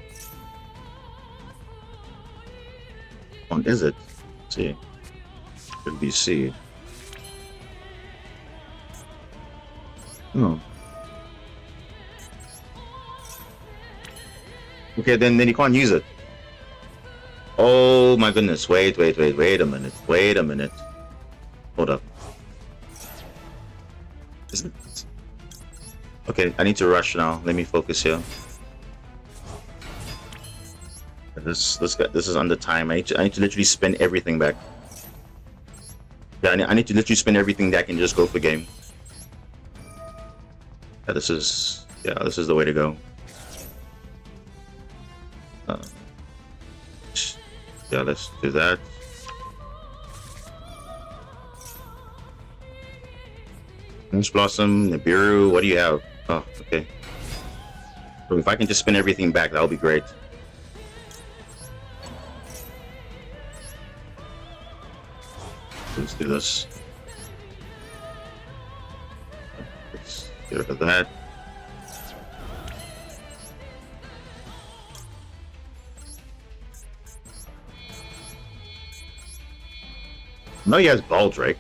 What is it? Let's see, should be C. Oh. Okay, then you can't use it. Oh my goodness! Wait a minute. Hold up. Okay, I need to rush now. Let me focus here. This is under time. I need to literally spend everything back. Yeah, I need to literally spend everything that I can just go for game. Yeah, this is the way to go. Yeah, let's do that. Moose Blossom, Nibiru, what do you have? Oh, okay. So if I can just spin everything back, that'll be great. Let's do this. Let's get rid of that. No, he has Ball Drake.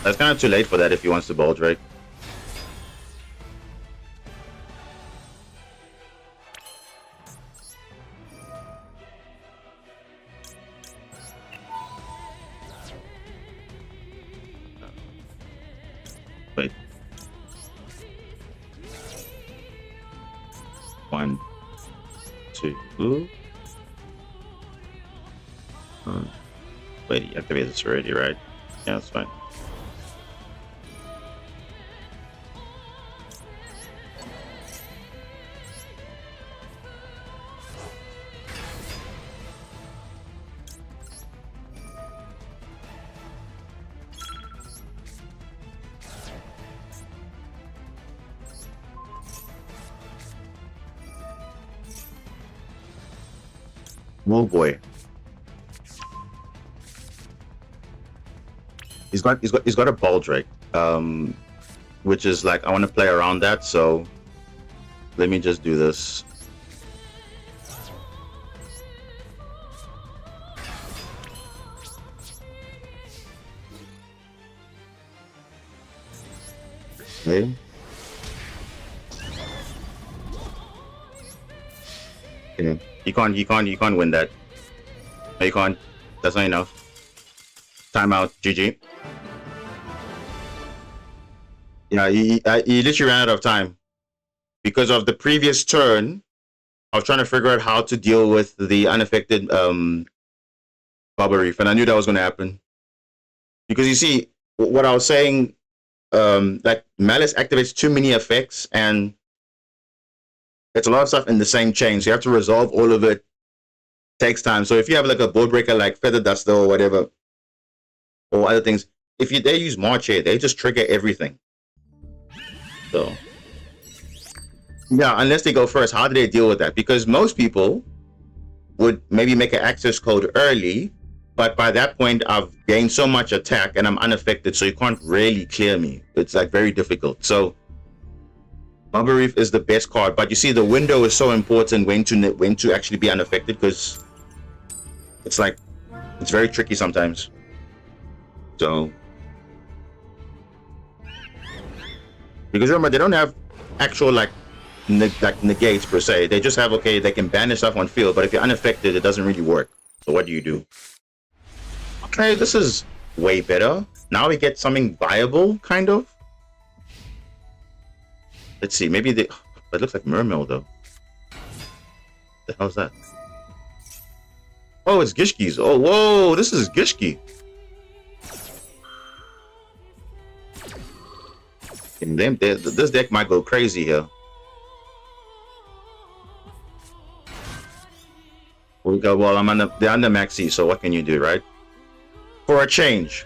That's kind of too late for that if he wants to Ball Drake. Wait. 1, 2. Wait, he activated this already, right? Yeah, that's fine. Oh boy. He's got a Ball Drake, which is like I want to play around that. So let me just do this. Okay. Okay. You can't win that. No, you can't. That's not enough. Timeout. GG. Yeah, he literally ran out of time because of the previous turn. I was trying to figure out how to deal with the unaffected Bubble Reef, and I knew that was going to happen. Because you see, what I was saying, like Malice activates too many effects, and it's a lot of stuff in the same chain, so you have to resolve all of it. Takes time. So if you have like a board breaker like Feather Duster or whatever, or other things, if they use March here, they just trigger everything. So yeah, unless they go first, how do they deal with that? Because most people would maybe make an access code early, but by that point I've gained so much attack and I'm unaffected, so you can't really clear me. It's like very difficult. So Bubble Reef is the best card, but you see the window is so important when to actually be unaffected, because It's like, it's very tricky sometimes. So, because remember, they don't have actual like negates per se. They just have, okay, they can banish stuff on field, but if you're unaffected, it doesn't really work. So what do you do? Okay, this is way better. Now we get something viable, kind of. Let's see, maybe they... It looks like Mermill, though. What the hell's that? Oh, it's Gishki's. Oh, whoa, this is Gishki. And them, this deck might go crazy here. We go, well, they're under maxi, so what can you do, right? For a change.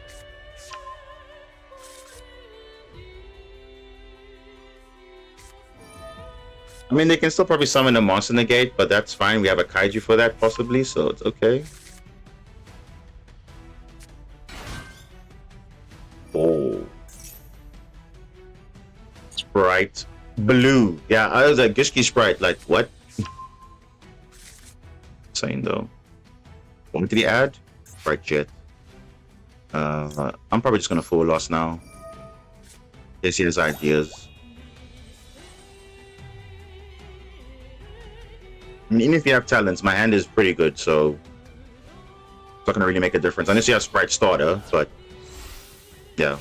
I mean, they can still probably summon a monster negate, but that's fine. We have a kaiju for that, possibly, so it's okay. Oh. Sprite. Blue. Yeah, I was a Gishki Sprite. Like, what? Insane, though. What did he add? Sprite Jet. I'm probably just gonna full loss now. Guess he has ideas. I mean, even if you have talents, my hand is pretty good, so it's not gonna really make a difference. Unless you have Sprite Starter, but yeah.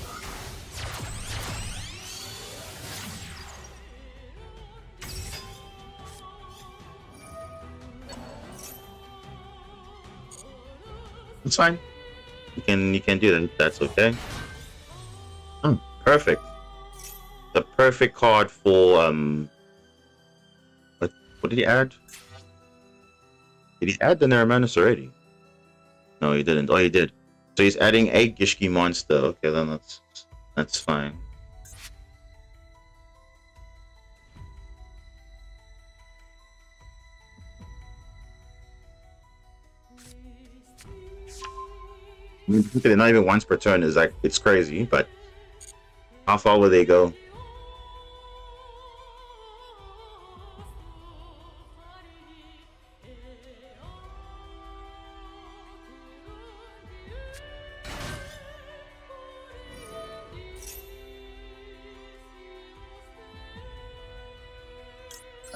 It's fine. You can do that. That's okay. Oh, perfect. The perfect card for what did he add? Did he add the Neramanus already? No, he didn't. Oh, he did. So he's adding a Gishki monster. Okay, then that's fine. I mean, not even once per turn is like, it's crazy, but how far will they go?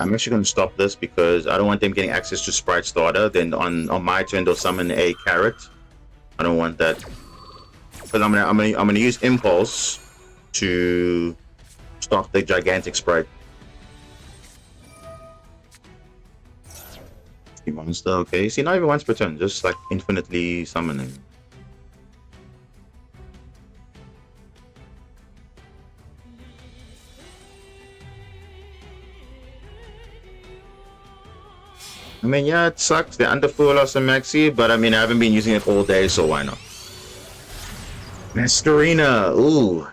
I'm actually going to stop this because I don't want them getting access to Sprite Starter. Then on my turn, they'll summon a carrot. I don't want that, because I'm gonna use Impulse to stop the gigantic Sprite. Monster, okay. See, not even once per turn, just like infinitely summoning. I mean, yeah, it sucks. They're under full loss and maxi, but I mean, I haven't been using it all day, so why not? Masquerina, ooh.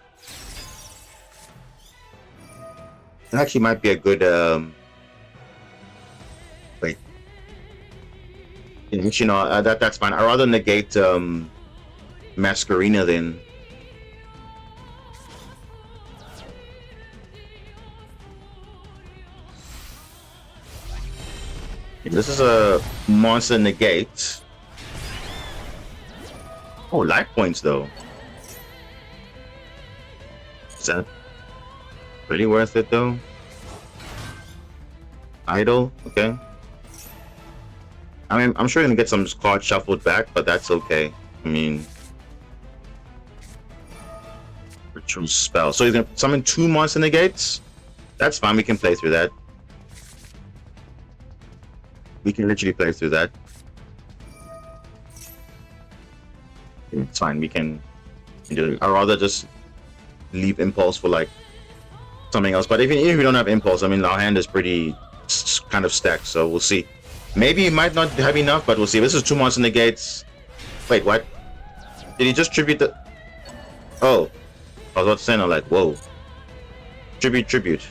That actually might be a good, wait. You know, that's fine. I'd rather negate, Masquerina then. This is a monster negate. Oh, life points though. Is that really worth it though? Idle, okay. I mean, I'm sure you're gonna get some cards shuffled back, but that's okay. I mean, ritual spell. So you're gonna summon 2 monster negates? That's fine. We can play through that. We can literally play through that. It's fine. We can do it. I'd rather just leave Impulse for like something else. But even if we don't have Impulse, I mean, our hand is pretty kind of stacked. So we'll see. Maybe he might not have enough, but we'll see. This is 2 monster negates. Wait, what? Did he just tribute the... Oh. I was about to say, I'm like, whoa. Tribute.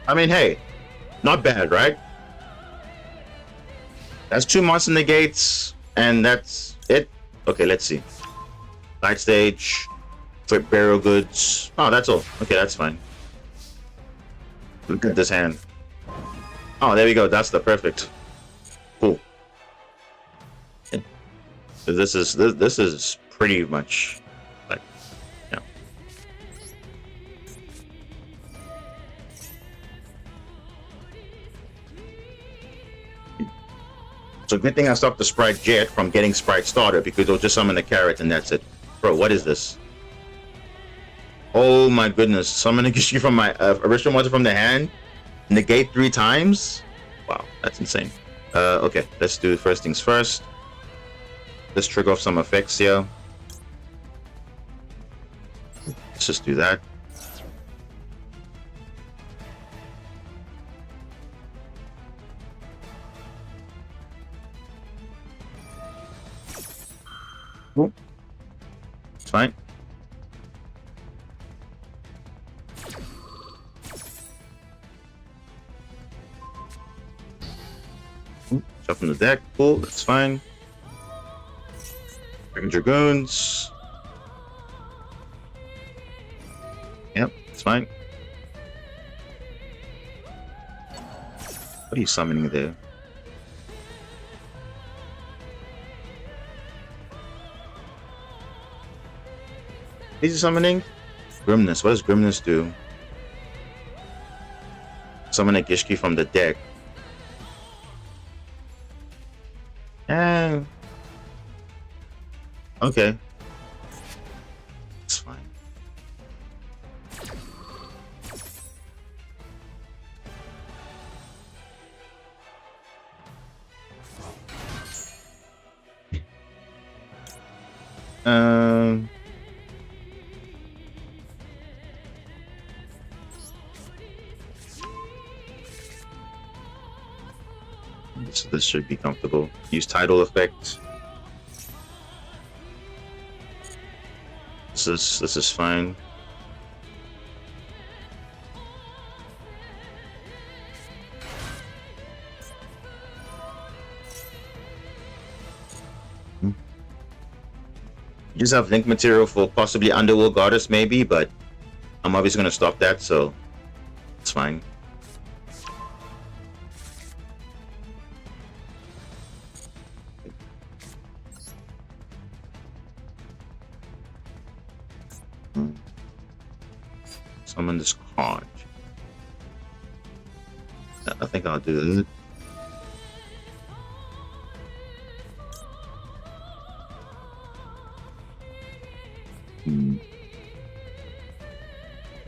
I mean, hey, not bad, right? That's 2 monster negates, and that's it. Okay, let's see. Light stage, burial goods. Oh, that's all. Okay, that's fine. Look at this hand. Oh, there we go. That's the perfect. Cool. Okay. So this is pretty much like, yeah. So good thing I stopped the Sprite Jet from getting Sprite started, because it'll just summon the carrot and that's it. Bro, what is this? Oh my goodness. Summon a Gishki from my original monster from the hand. Negate 3 times? Wow, that's insane. Okay, let's do first things first. Let's trigger off some effects here. Let's just do that. Cool. It's fine. Jump from the deck. Cool, that's fine. Dragoons. Yep, it's fine. What are you summoning there? Is he summoning? Grimness. What does Grimness do? Summon a Gishki from the deck. Okay. It's fine. This should be comfortable. Use tidal effect. This is fine. You just have link material for possibly Underworld Goddess maybe, but I'm obviously gonna stop that, so it's fine. Summon this card. I think I'll do it.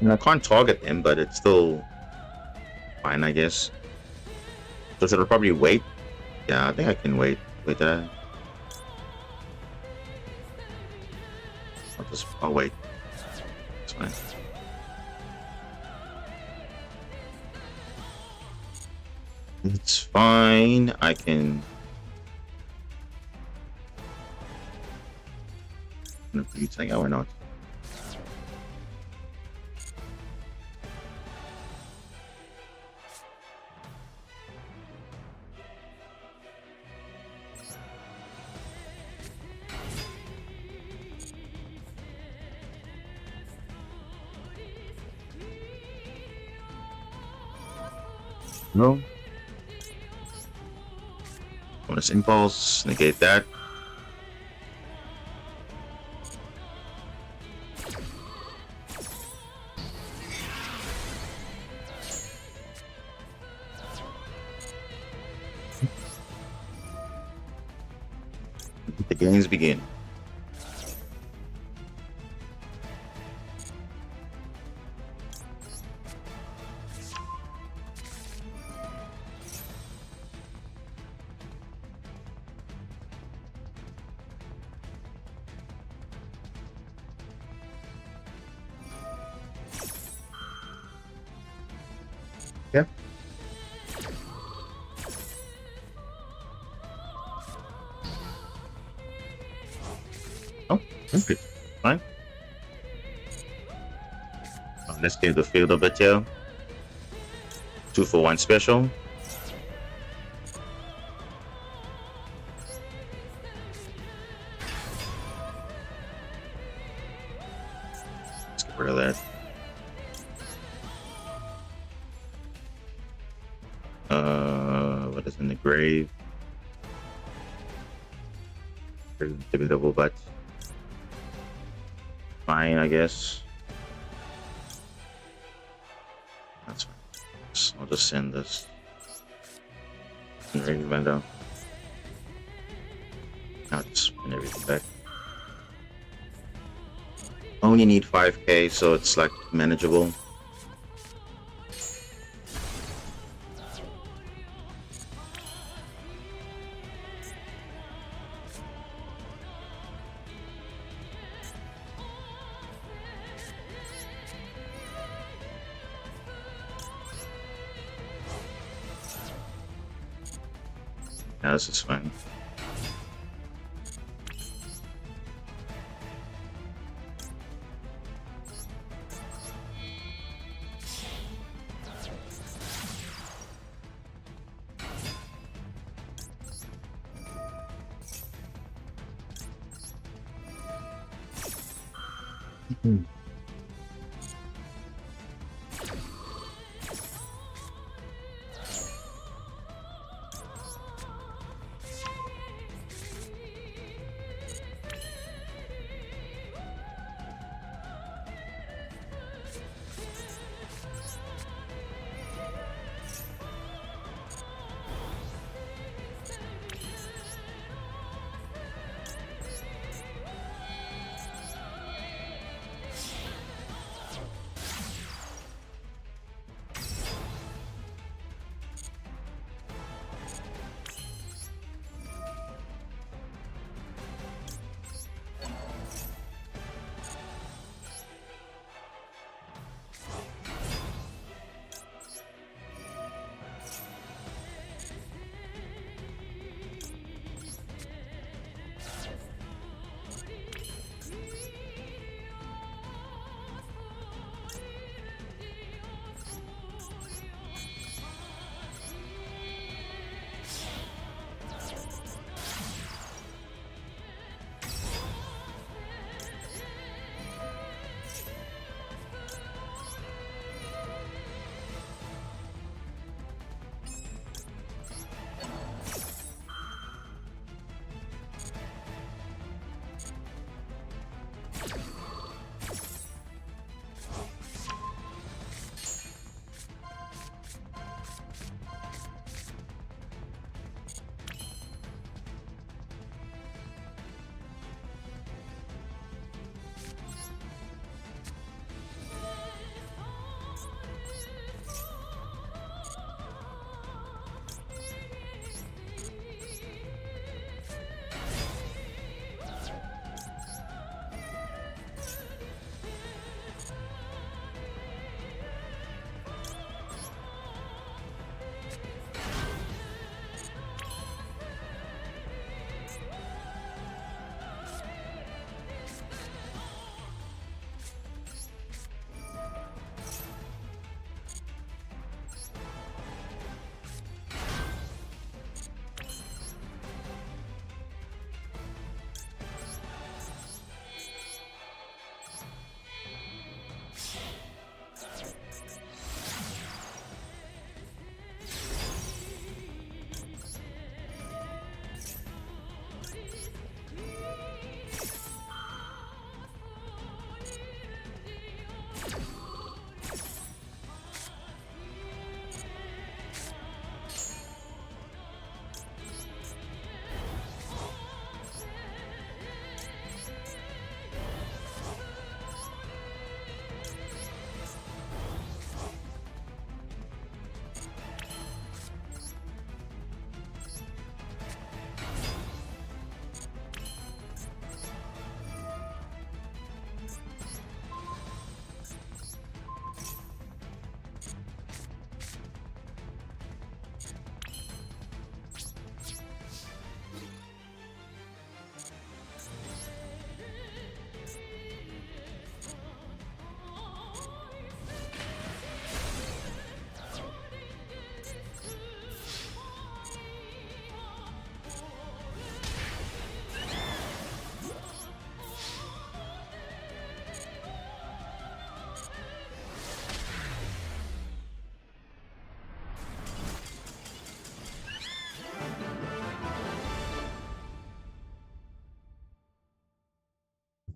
And I can't target them, but it's still fine, I guess. So it'll probably wait. Yeah, I think I can wait with that. I'll wait. It's fine. It's fine. I can. Are you saying or not? No. Bonus impulse, negate that. The games begin. Yeah. Oh, okay. Fine. Let's give the field a bit here. 2 for 1 special. Let's get rid of that. What is in the grave? Debatable, but fine, I guess. That's fine. I'll just send this. Ready to down. I'll just spin everything back. Only need 5k, so it's like manageable. Yeah, this is fine.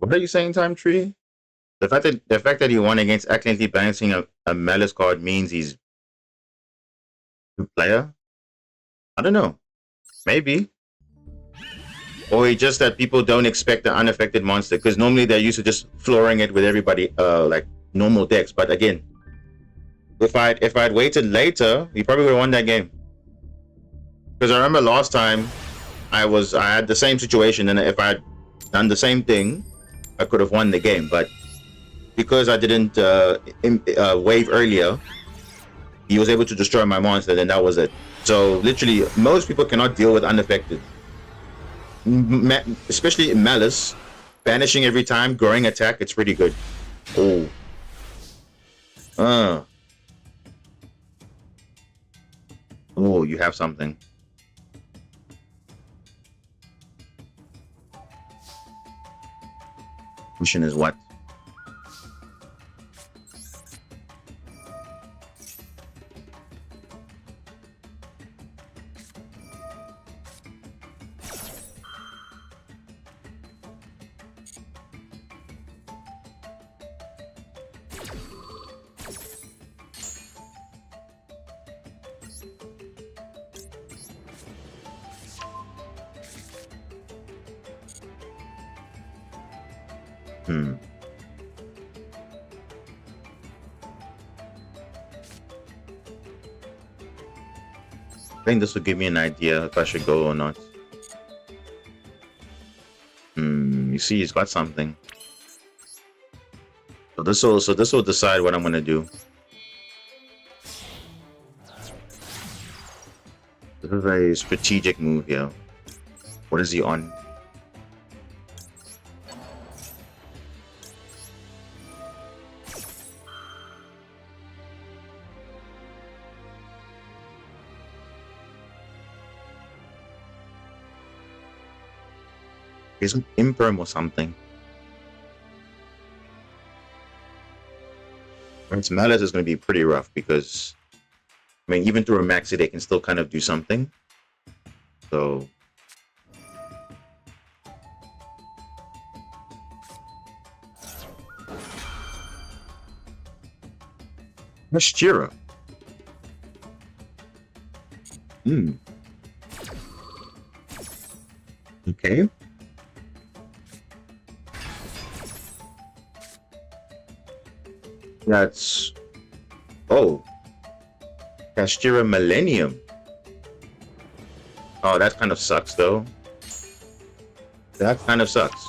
What are you saying, Time Tree? The fact that he won against accidentally balancing a malice card means he's a player? I don't know. Maybe. Or it's just that people don't expect the unaffected monster, because normally they're used to just flooring it with everybody like normal decks. But again, if I'd waited later, he probably would have won that game. Because I remember last time I had the same situation, and if I had done the same thing, I could have won the game. But because I didn't wave earlier, he was able to destroy my monster, and that was it. So literally, most people cannot deal with unaffected. Especially in Malice, banishing every time, growing attack, it's pretty good. Oh. Oh, you have something. Mission is what? I think this will give me an idea if I should go or not. You see, he's got something. So this will decide what I'm gonna do. This is a strategic move here. What is he on? He's an Imperm or something. Its Malice is going to be pretty rough because, I mean, even through a Maxi, they can still kind of do something. So, Mashira. Okay. That's... Oh. Castira Millennium. Oh, that kind of sucks, though. That kind of sucks.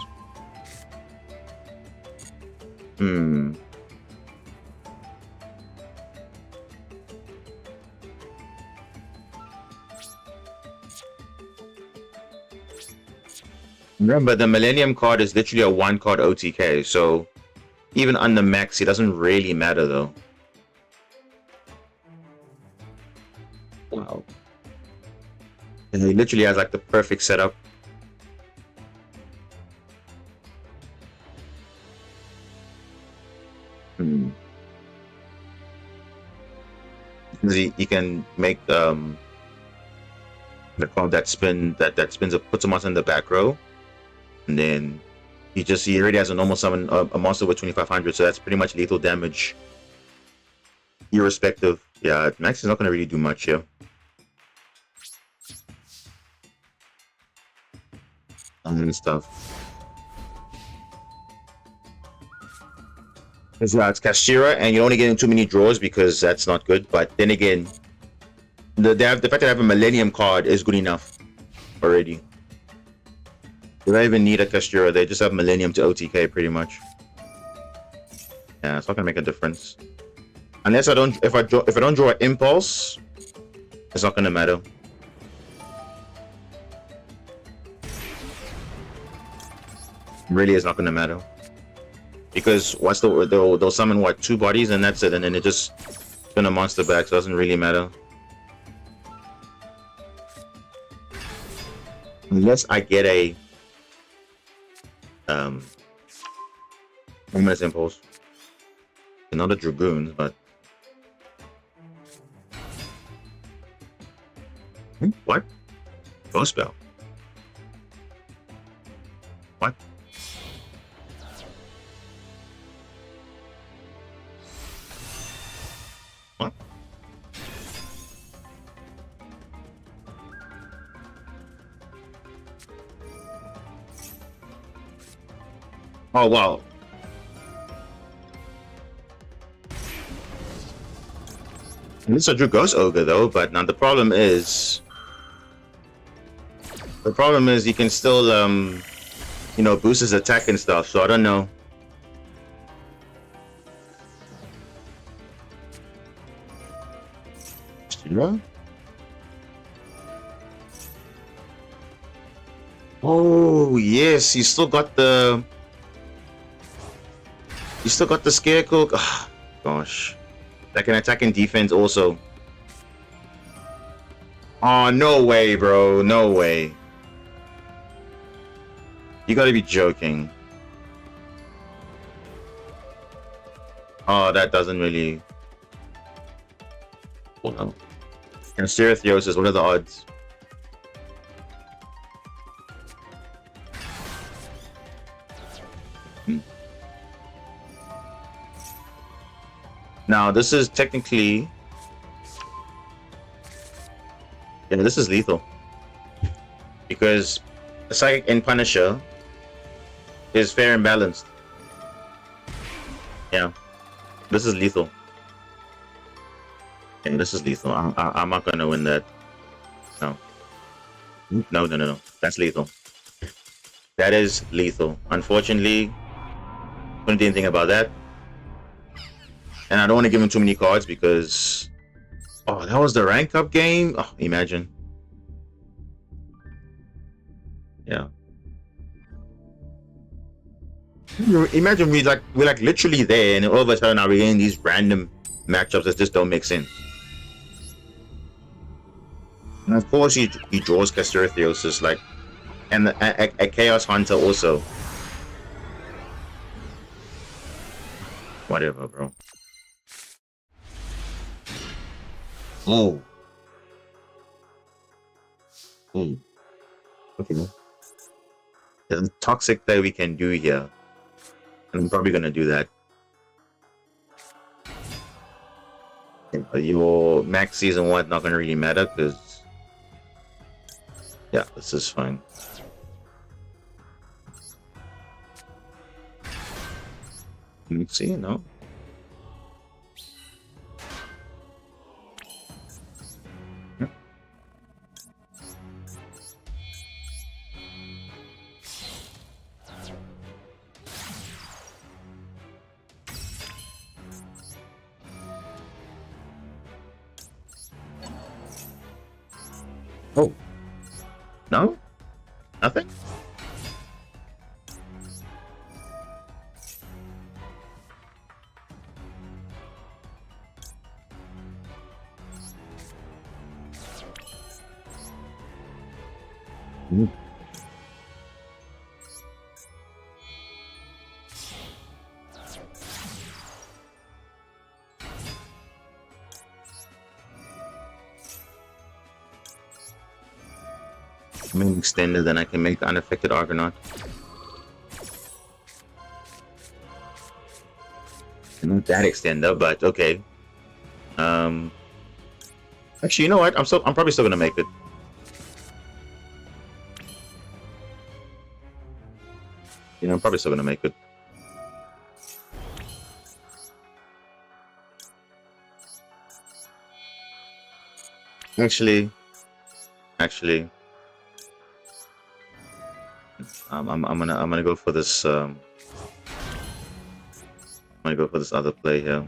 Remember, the Millennium card is literally a one-card OTK, so even on the max, it doesn't really matter, though. Wow. And he literally has, like, the perfect setup. Because he can make the card that spins puts a monster in the back row, and then he already has a normal summon a monster with 2500, so that's pretty much lethal damage irrespective. Yeah, max is not going to really do much here. And stuff. It's Kashira, and you're only getting too many draws because that's not good. But then again, the fact that they have a Millennium card is good enough already. They don't even need a Kashira, they just have Millennium to OTK pretty much. Yeah, it's not gonna make a difference. Unless if I don't draw an Impulse, it's not gonna matter. Really is not gonna matter. Because they'll summon what, 2 bodies and that's it, and then it just spin a monster back, so it doesn't really matter. Unless I get a Luminous Impulse. Not a Dragoon, but what? Ghost Spell. What? Oh wow. And this is a Dragos Ogre though, but now the problem is he can still you know, boost his attack and stuff, so I don't know. Oh yes, he's still got the scarecrow. Oh, gosh. That can attack and defense also. Oh, no way, bro. No way. You gotta be joking. Oh, that doesn't really... Oh, no. And Stereotheosis, what are the odds? Now, this is technically... Yeah, this is lethal. Because the Psychic and Punisher is fair and balanced. Yeah. This is lethal. Yeah, this is lethal. I'm not gonna win that. No. No. That's lethal. That is lethal. Unfortunately, couldn't do anything about that. And I don't want to give him too many cards because... Oh, that was the rank up game? Oh, imagine. Yeah. Imagine we're like literally there, and all of a sudden now we're getting these random matchups that just don't make sense. And of course he draws Castertheosis, like, and a Chaos Hunter also. Whatever, bro. Oh. Okay. There's a toxic play we can do here. And I'm probably gonna do that. Your max season 1 not gonna really matter because yeah, this is fine. Let me see, no. Oh. No? Nothing? I'm gonna extend it, then I can make the unaffected Argonaut. Not that extender, but okay. Actually, you know what? I'm probably still gonna make it. You know, I'm probably still gonna make it. Actually, I'm gonna go for this. I'm gonna go for this other play here.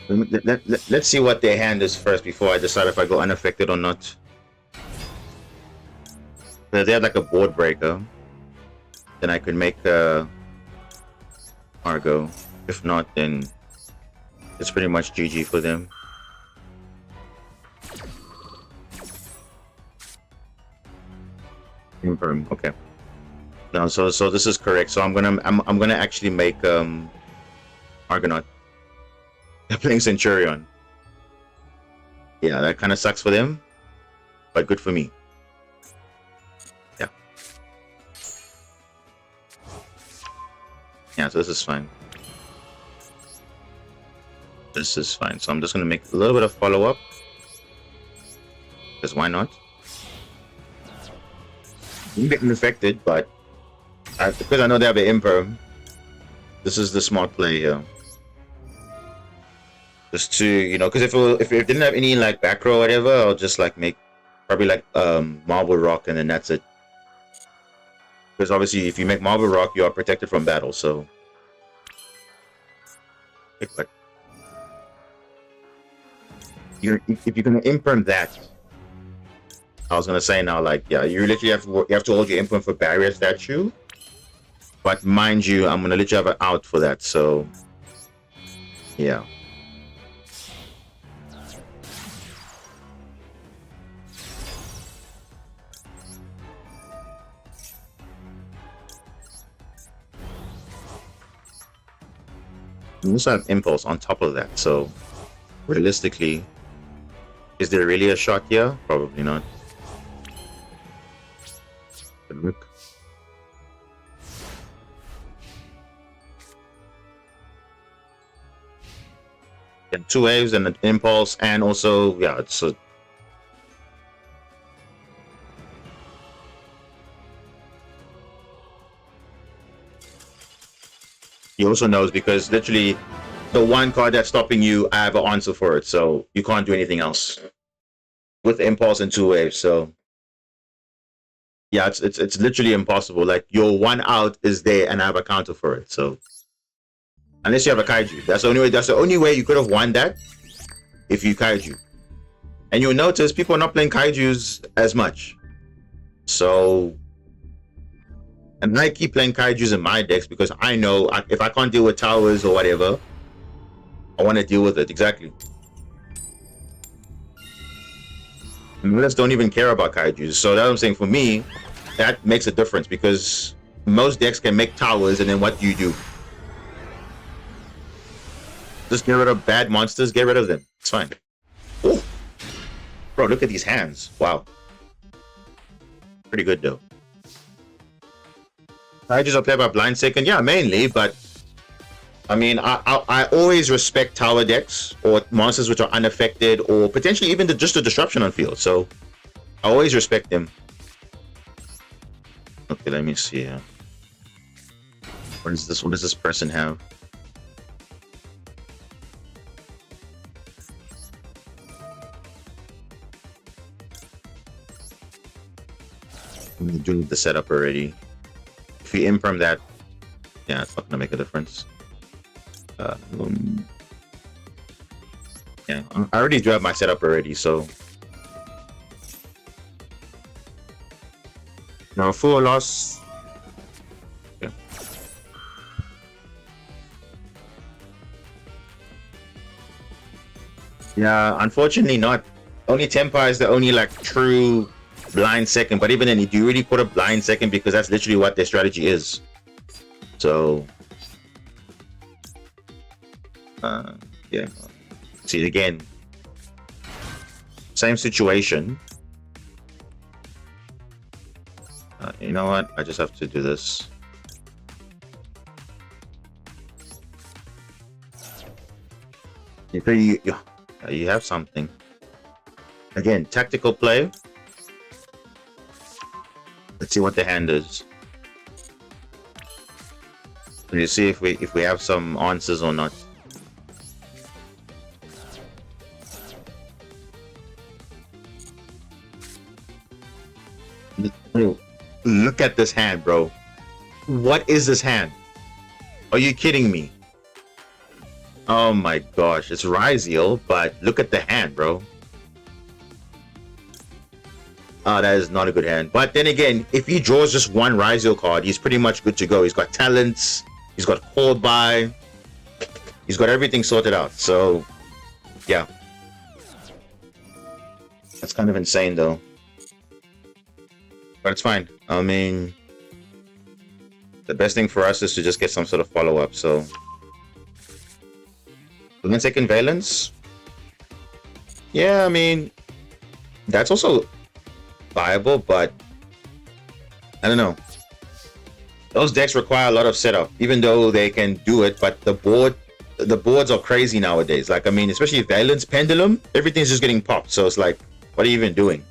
Let's see what their hand is first before I decide if I go unaffected or not. If they have like a board breaker, then I could make Argo. If not, then it's pretty much GG for them. Confirm. Okay. No, so this is correct. So I'm gonna actually make Argonaut. They're playing Centurion. Yeah, that kind of sucks for them, but good for me. Yeah. Yeah, so this is fine. This is fine. So I'm just gonna make a little bit of follow-up. Because why not? I'm getting affected, but because I know they have an imperm, this is the smart play here. Just to, you know, because if it didn't have any like back row or whatever, I'll just like make probably like marble rock and then that's it. Because obviously if you make marble rock, you are protected from battle, so if you're gonna imperm that, I was gonna say now, like, yeah, you literally have to hold your imperm for barrier statue. But mind you, I'm gonna literally have an out for that, so yeah. You also have impulse on top of that, so realistically, is there really a shot here? Probably not. Good look. Get 2 waves and an impulse, and also, yeah, it's a... He also knows because literally the one card that's stopping you, I have an answer for it, so you can't do anything else with impulse and 2 waves. So yeah, it's literally impossible. Like your one out is there, and I have a counter for it. So unless you have a kaiju, that's the only way. That's the only way you could have won that if you kaiju. And you'll notice people are not playing kaijus as much. So. And I keep playing kaijus in my decks because I know if I can't deal with towers or whatever, I want to deal with it. Exactly. And others don't even care about kaijus. So that's what I'm saying. For me, that makes a difference because most decks can make towers, and then what do you do? Just get rid of bad monsters. Get rid of them. It's fine. Oh, bro, look at these hands. Wow. Pretty good though. Kaijus are played by blind second, yeah, mainly, but I mean, I always respect tower decks or monsters which are unaffected or potentially even just a disruption on field. So I always respect them. Okay, let me see here. What is this? What does this person have? I'm doing the setup already. If you imperm that, yeah, it's not gonna make a difference. Yeah, I already do have my setup already, so no full loss. Yeah. Yeah, unfortunately not. Only Tempa is the only like true blind second, but even then, do you really put a blind second because that's literally what their strategy is? So, yeah. See again, same situation. You know what? I just have to do this. You have something. Again, tactical play. Let's see what the hand is. You see if we have some answers or not. Look at this hand, bro. What is this hand? Are you kidding me? Oh my gosh, it's Ryziel, but look at the hand, bro. Oh, that is not a good hand. But then again, if he draws just one Ryziel card, he's pretty much good to go. He's got talents, he's got called by, he's got everything sorted out. So, yeah. That's kind of insane, though. But it's fine. I mean, the best thing for us is to just get some sort of follow-up, so... Then second Valence? Yeah, I mean, that's also viable, but I don't know. Those decks require a lot of setup, even though they can do it, but the boards are crazy nowadays. Like, I mean, especially Valence, Pendulum, everything's just getting popped, so it's like, what are you even doing?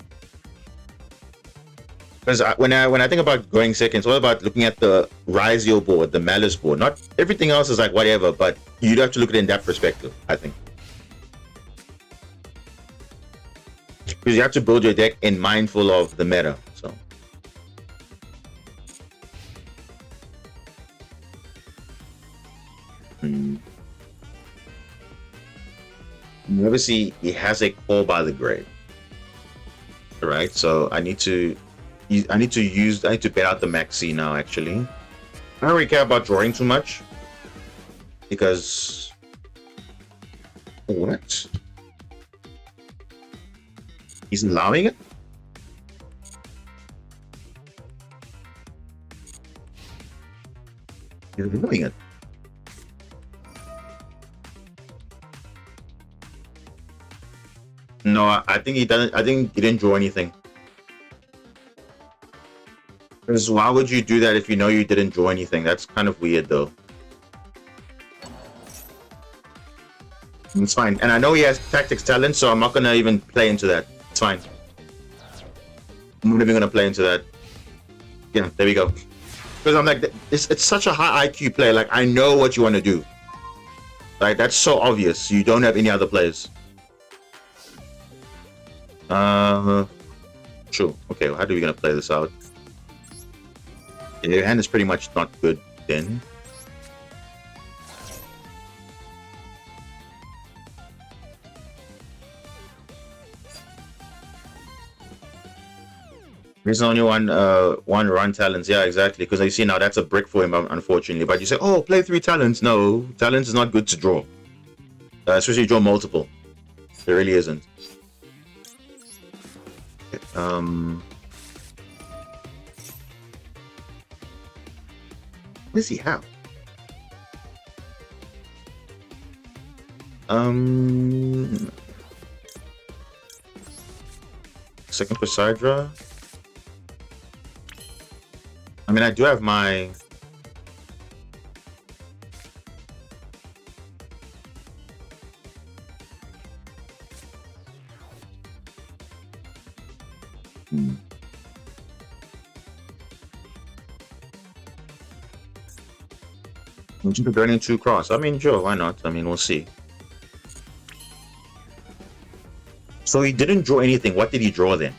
Because when I think about going second, it's all about looking at the Rizio board, the Malice board. Not everything else is like whatever, but you'd have to look at it in that perspective, I think. Because you have to build your deck in mindful of the meta. So you ever see he has a call by the grave, right? So I need to bet out the Maxi now. Actually, I don't really care about drawing too much because what? He's allowing it. He's allowing it. No, I think he doesn't. I think he didn't draw anything. Because why would you do that if you know you didn't draw anything? That's kind of weird, though. It's fine. And I know he has tactics talent, so I'm not gonna even play into that. It's fine. I'm not even gonna play into that. Yeah, there we go. Because I'm like, it's such a high IQ play. Like, I know what you want to do. Like, that's so obvious. You don't have any other players. Sure. Okay, well, how are we gonna play this out? Yeah, your hand is pretty much not good then. There's only one run talents. Yeah, exactly. Because you see now that's a brick for him, unfortunately. But you say, oh, play 3 talents. No, talents is not good to draw. Especially draw multiple. It really isn't. What does he have? Second Poseidra. I mean, I do have my... Burning 2 cross. I mean, sure, why not? I mean, we'll see. So he didn't draw anything. What did he draw then?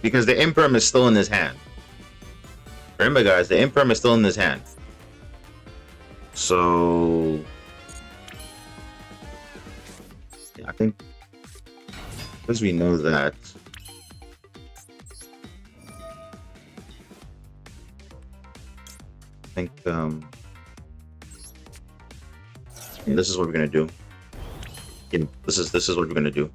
Because the Imperm is still in his hand. Remember, guys, the Imperm is still in his hand. So... yeah, I think... because we know that... I think, yeah, this is what we're gonna do. Yeah, this is what we're gonna do.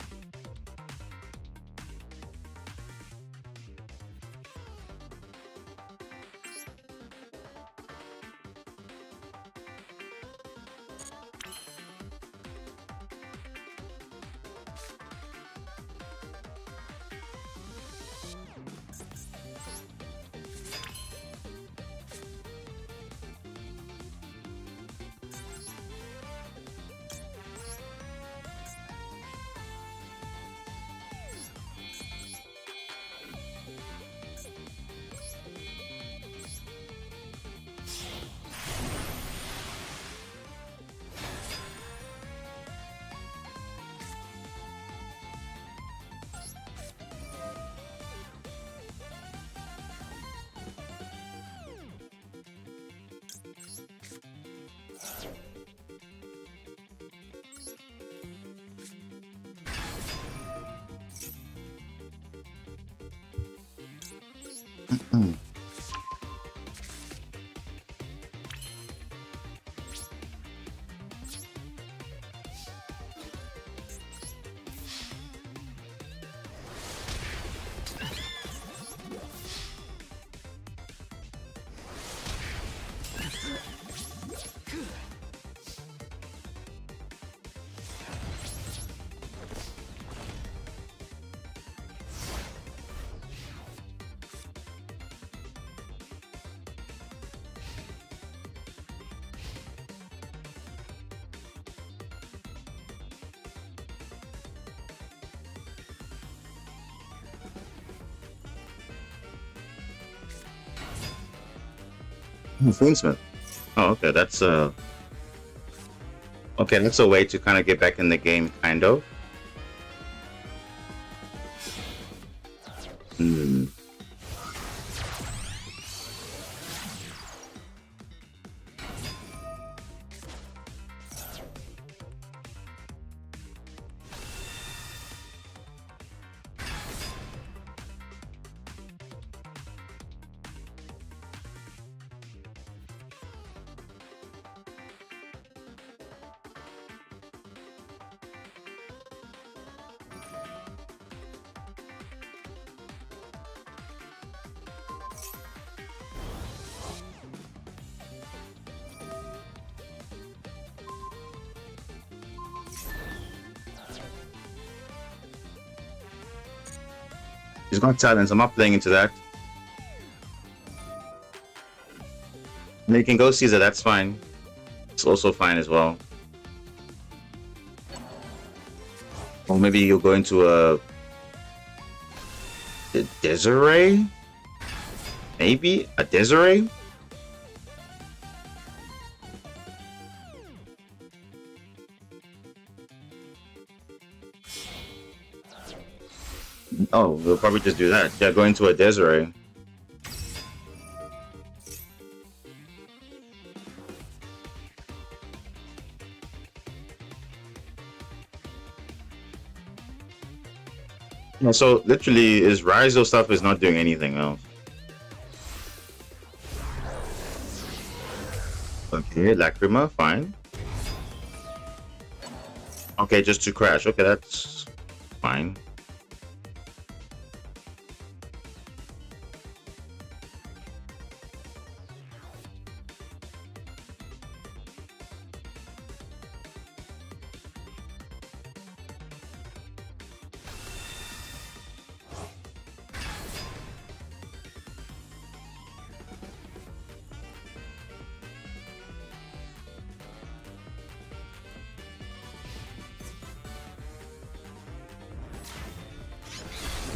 Fiendsmith. Oh, okay. That's okay. That's a way to kind of get back in the game, kind of. Hmm. He's got talents. I'm not playing into that. And you can go Caesar. That's fine. It's also fine as well. Or maybe you'll go into a Desiree? Maybe a Desiree? Oh, we'll probably just do that. Yeah, go into a Desiree. Yeah, so literally, is Ryzo stuff is not doing anything else. Okay, Lacrima, fine. Okay, just to crash. Okay, that's fine.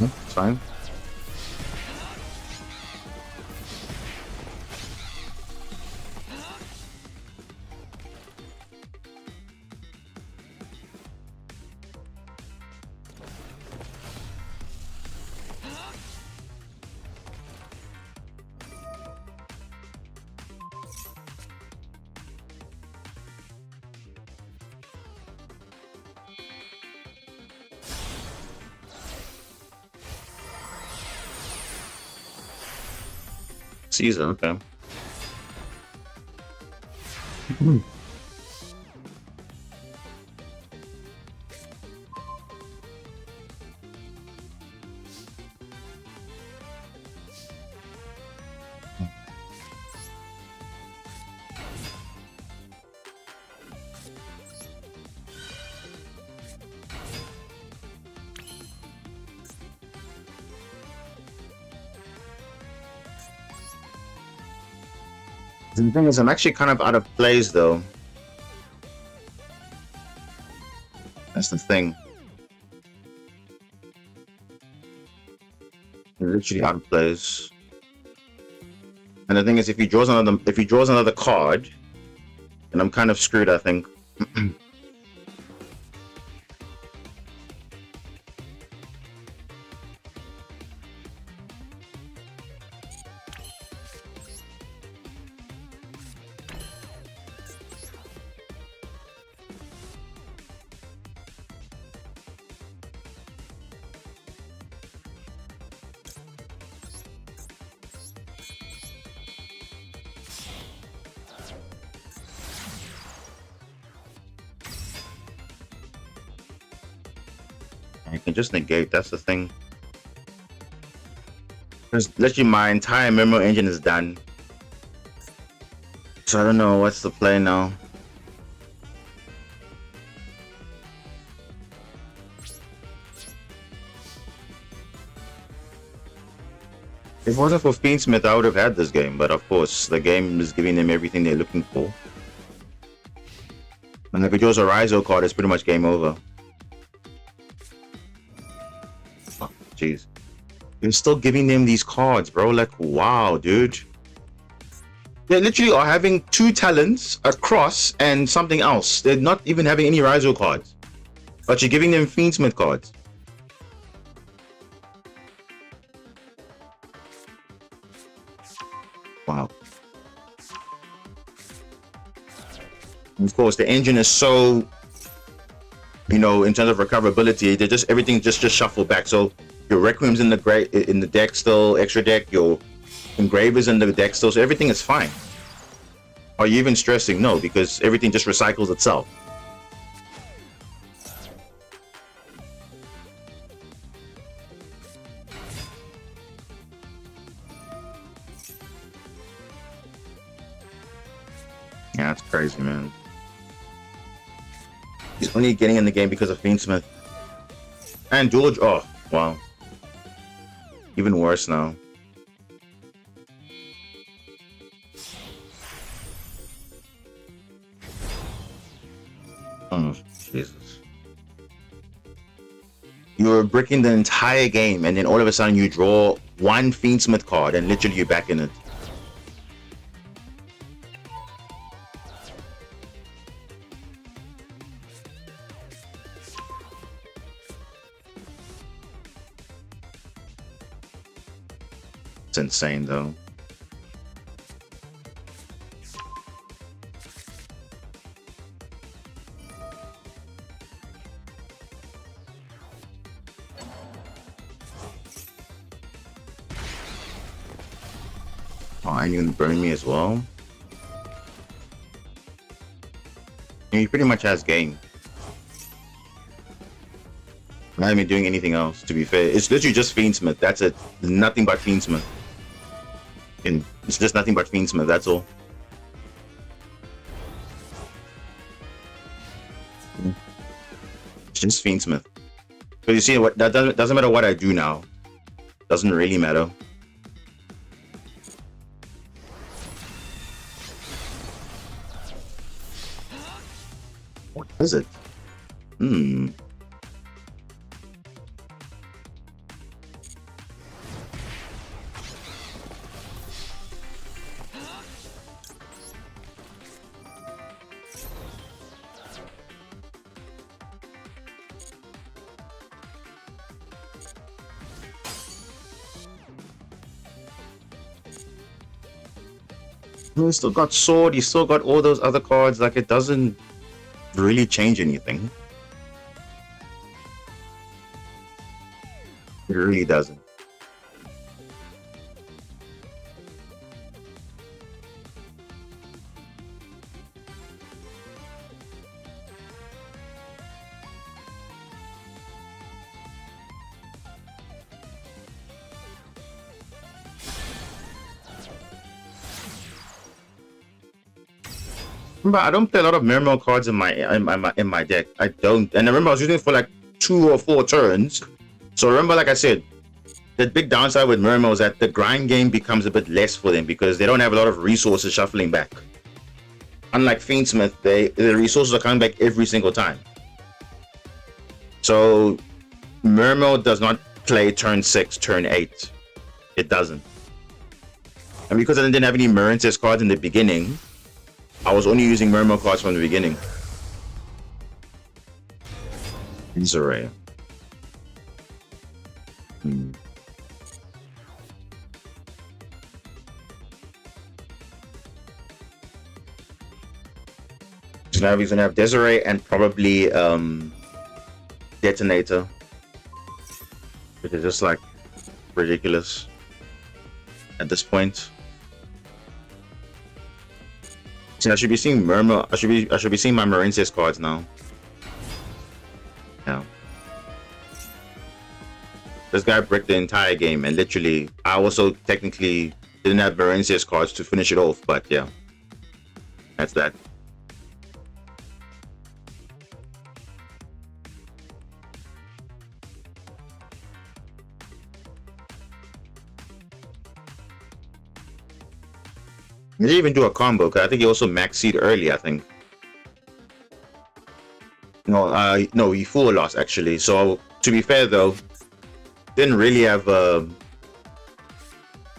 It's fine. Caesar, okay. The thing is, I'm actually kind of out of plays though. That's the thing. I'm literally out of plays. And the thing is, if he draws another card, then I'm kind of screwed, I think. I can just negate, that's the thing. Because literally my entire memory engine is done. So I don't know what's the play now. If it wasn't for Fiendsmith, I would have had this game, but of course, the game is giving them everything they're looking for. And if it draws a Ryzo card, it's pretty much game over. Oh, jeez. You're still giving them these cards, bro. Like, wow, dude. They literally are having 2 talents, a cross, and something else. They're not even having any Rizo cards. But you're giving them Fiendsmith cards. Wow. And of course, the engine is so, you know, in terms of recoverability, they just everything just shuffled back. So your Requiem's in the deck still, extra deck, your Engraver's in the deck still, so everything is fine. Are you even stressing? No, because everything just recycles itself. Yeah, that's crazy, man. He's only getting in the game because of Fiendsmith. And Duel, oh, wow. Even worse now. Oh, Jesus. You're bricking the entire game, and then all of a sudden you draw 1 Fiendsmith card, and literally you're back in it. It's insane, though. Oh, and you're gonna burn me as well? He pretty much has game. Not even doing anything else, to be fair. It's literally just Fiendsmith. That's it. Nothing but Fiendsmith. And it's just nothing but Fiendsmith, that's all. It's just Fiendsmith. Because you see, what that doesn't matter what I do now. Doesn't really matter. What is it? He still got sword, he still got all those other cards, like it doesn't really change anything. It really doesn't. Remember, I don't play a lot of Mirmo cards in my deck. I don't, and I remember I was using it for like 2 or 4 turns. So remember, like I said, the big downside with Mirmo is that the grind game becomes a bit less for them because they don't have a lot of resources shuffling back. Unlike Fiendsmith, the resources are coming back every single time. So Mirmo does not play turn 6, turn 8. It doesn't. And because I didn't have any Marinces cards in the beginning, I was only using Mirmo cards from the beginning. These are rare. So now he's gonna have Desiree and probably Detonator, which is just like ridiculous at this point. See, I should be seeing Mirmo. I should be seeing my Marinces cards now. Yeah. This guy bricked the entire game, and literally, I also technically didn't have Marinces cards to finish it off, but yeah. That's that. He didn't even do a combo, because I think he also maxed early, I think. No, no, he full lost, actually. So, to be fair, though, didn't really have,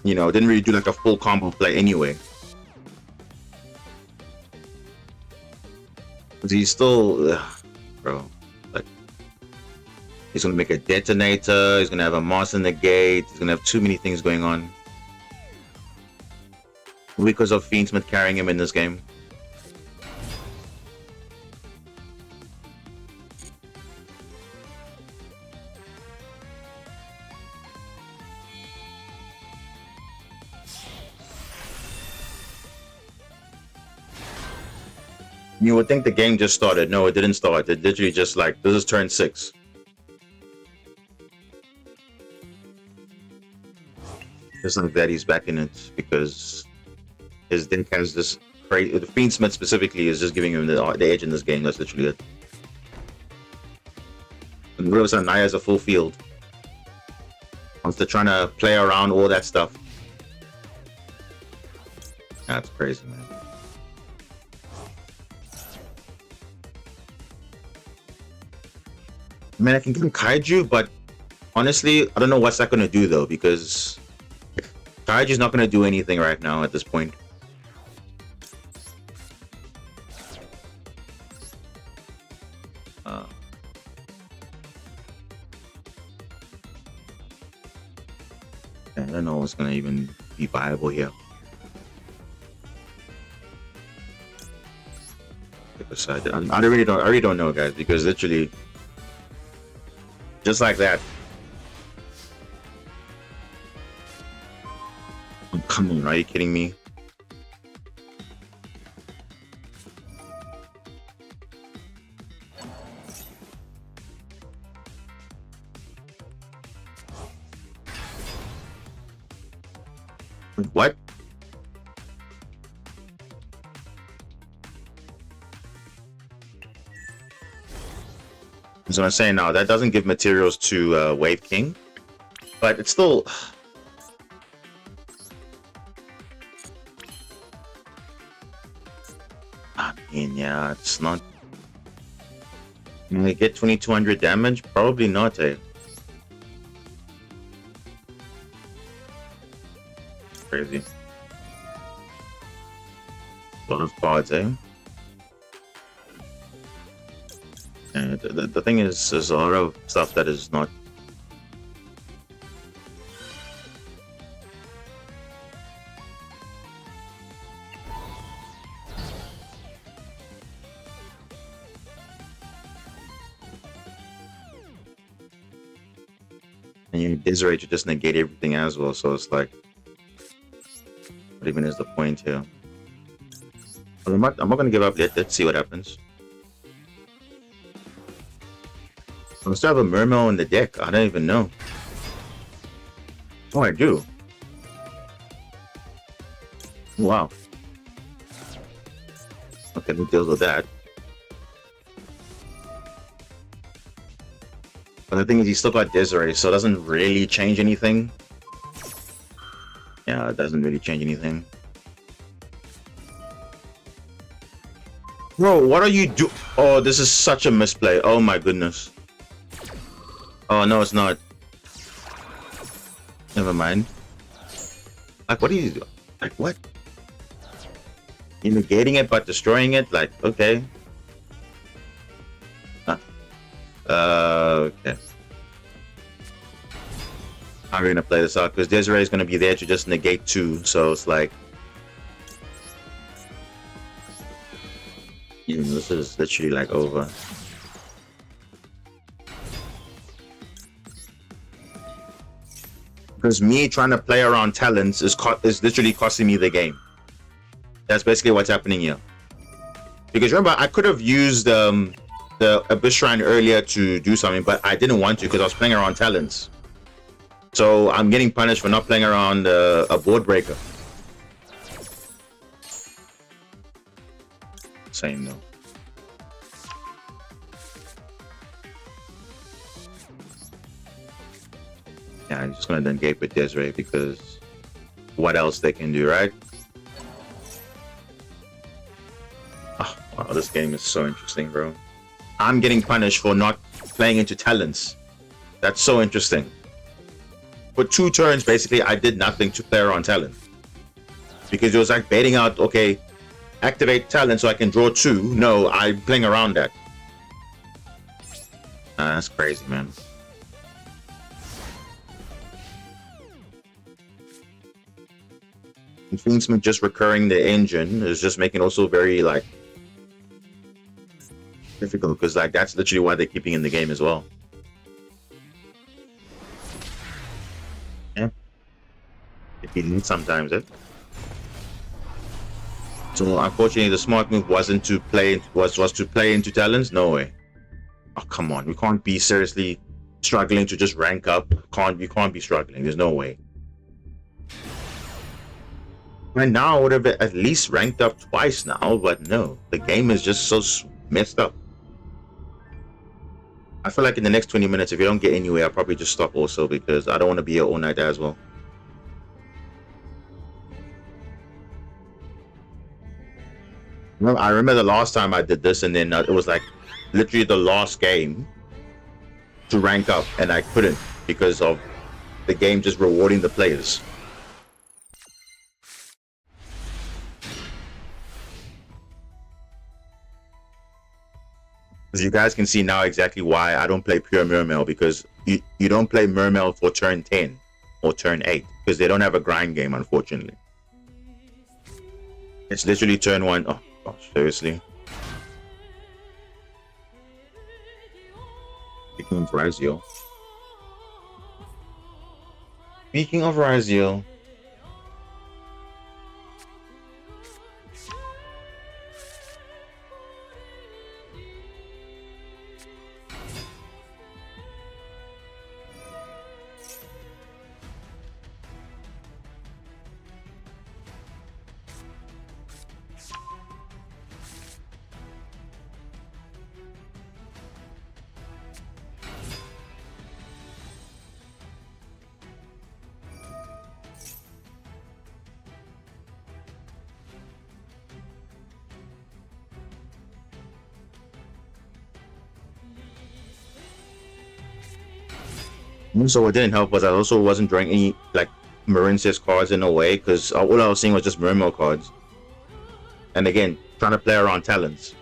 you know, didn't really do like a full combo play anyway. He's still, bro. Like, he's gonna make a detonator. He's gonna have a master negate. He's gonna have too many things going on because of Fiendsmith carrying him in this game. You would think the game just started. No, it didn't start. It literally just like, this is turn 6. Just like that, he's back in it because his deck has this crazy. The Fiendsmith specifically is just giving him the edge in this game. That's literally it. And all of a sudden, Naya has a full field. Once they're trying to play around all that stuff. That's crazy, man. I mean, I can give him Kaiju, but honestly, I don't know what's that going to do, though, because Kaiju's not going to do anything right now at this point. I don't know what's going to even be viable here. I really don't know, guys, because literally, just like that. Oh, come on, are you kidding me? What? So I'm saying now that doesn't give materials to Wave King, but it's still. I mean, yeah, it's not. Can I get 2200 damage? Probably not, eh? Crazy. A lot of cards, eh? And the thing is, there's a lot of stuff that is not. And you Desiree to just negate everything as well, so it's like, what even is the point here? I'm not gonna give up yet. Let's see what happens. I still have a Mermail in the deck. I don't even know. Oh, I do. Wow. Okay, who deals with that? But the thing is, he still got Desiree, so it doesn't really change anything. Yeah, it doesn't really change anything. Bro, what are you doing? Oh, this is such a misplay. Oh my goodness. Oh, no, it's not. Never mind. Like, what are you doing? Like, what? You're negating it but destroying it? Like, okay. Huh. Okay. How are we gonna play this out? Because Desiree is gonna be there to just negate 2, so it's like. You know, this is literally like over. Because me trying to play around talents is literally costing me the game. That's basically what's happening here. Because remember, I could have used the Abyss Shrine earlier to do something, but I didn't want to because I was playing around talents. So I'm getting punished for not playing around a board breaker. Same though. Yeah, I'm just gonna then negate with Desiree because what else they can do, right? Oh, wow, this game is so interesting, bro. I'm getting punished for not playing into talents. That's so interesting. For 2 turns, basically, I did nothing to play around talent. Because it was like baiting out, okay, activate talent so I can draw 2. No, I'm playing around that. That's crazy, man. And Fiendsman just recurring the engine is just making also very like difficult, because like that's literally why they're keeping in the game as well. Yeah. If you need sometimes it. So unfortunately the smart move wasn't to play was to play into talents. No way. Oh come on, we can't be seriously struggling to just rank up. You can't be struggling. There's no way. And now I would have at least ranked up twice now, but no, the game is just so messed up. I feel like in the next 20 minutes, if you don't get anywhere, I'll probably just stop also, because I don't want to be here all night as well. I remember the last time I did this, and then it was like literally the last game to rank up, and I couldn't because of the game just rewarding the players. As you guys can see now exactly why I don't play pure Mermail, because you don't play Mermail for turn 10 or turn 8 because they don't have a grind game, unfortunately. It's literally turn 1. Oh gosh, seriously. Speaking of Raziel. Speaking of Raziel. So what didn't help was I also wasn't drawing any like Marincess cards in a way, because all I was seeing was just Mermail cards. And again, trying to play around talents.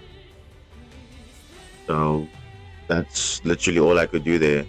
So that's literally all I could do there.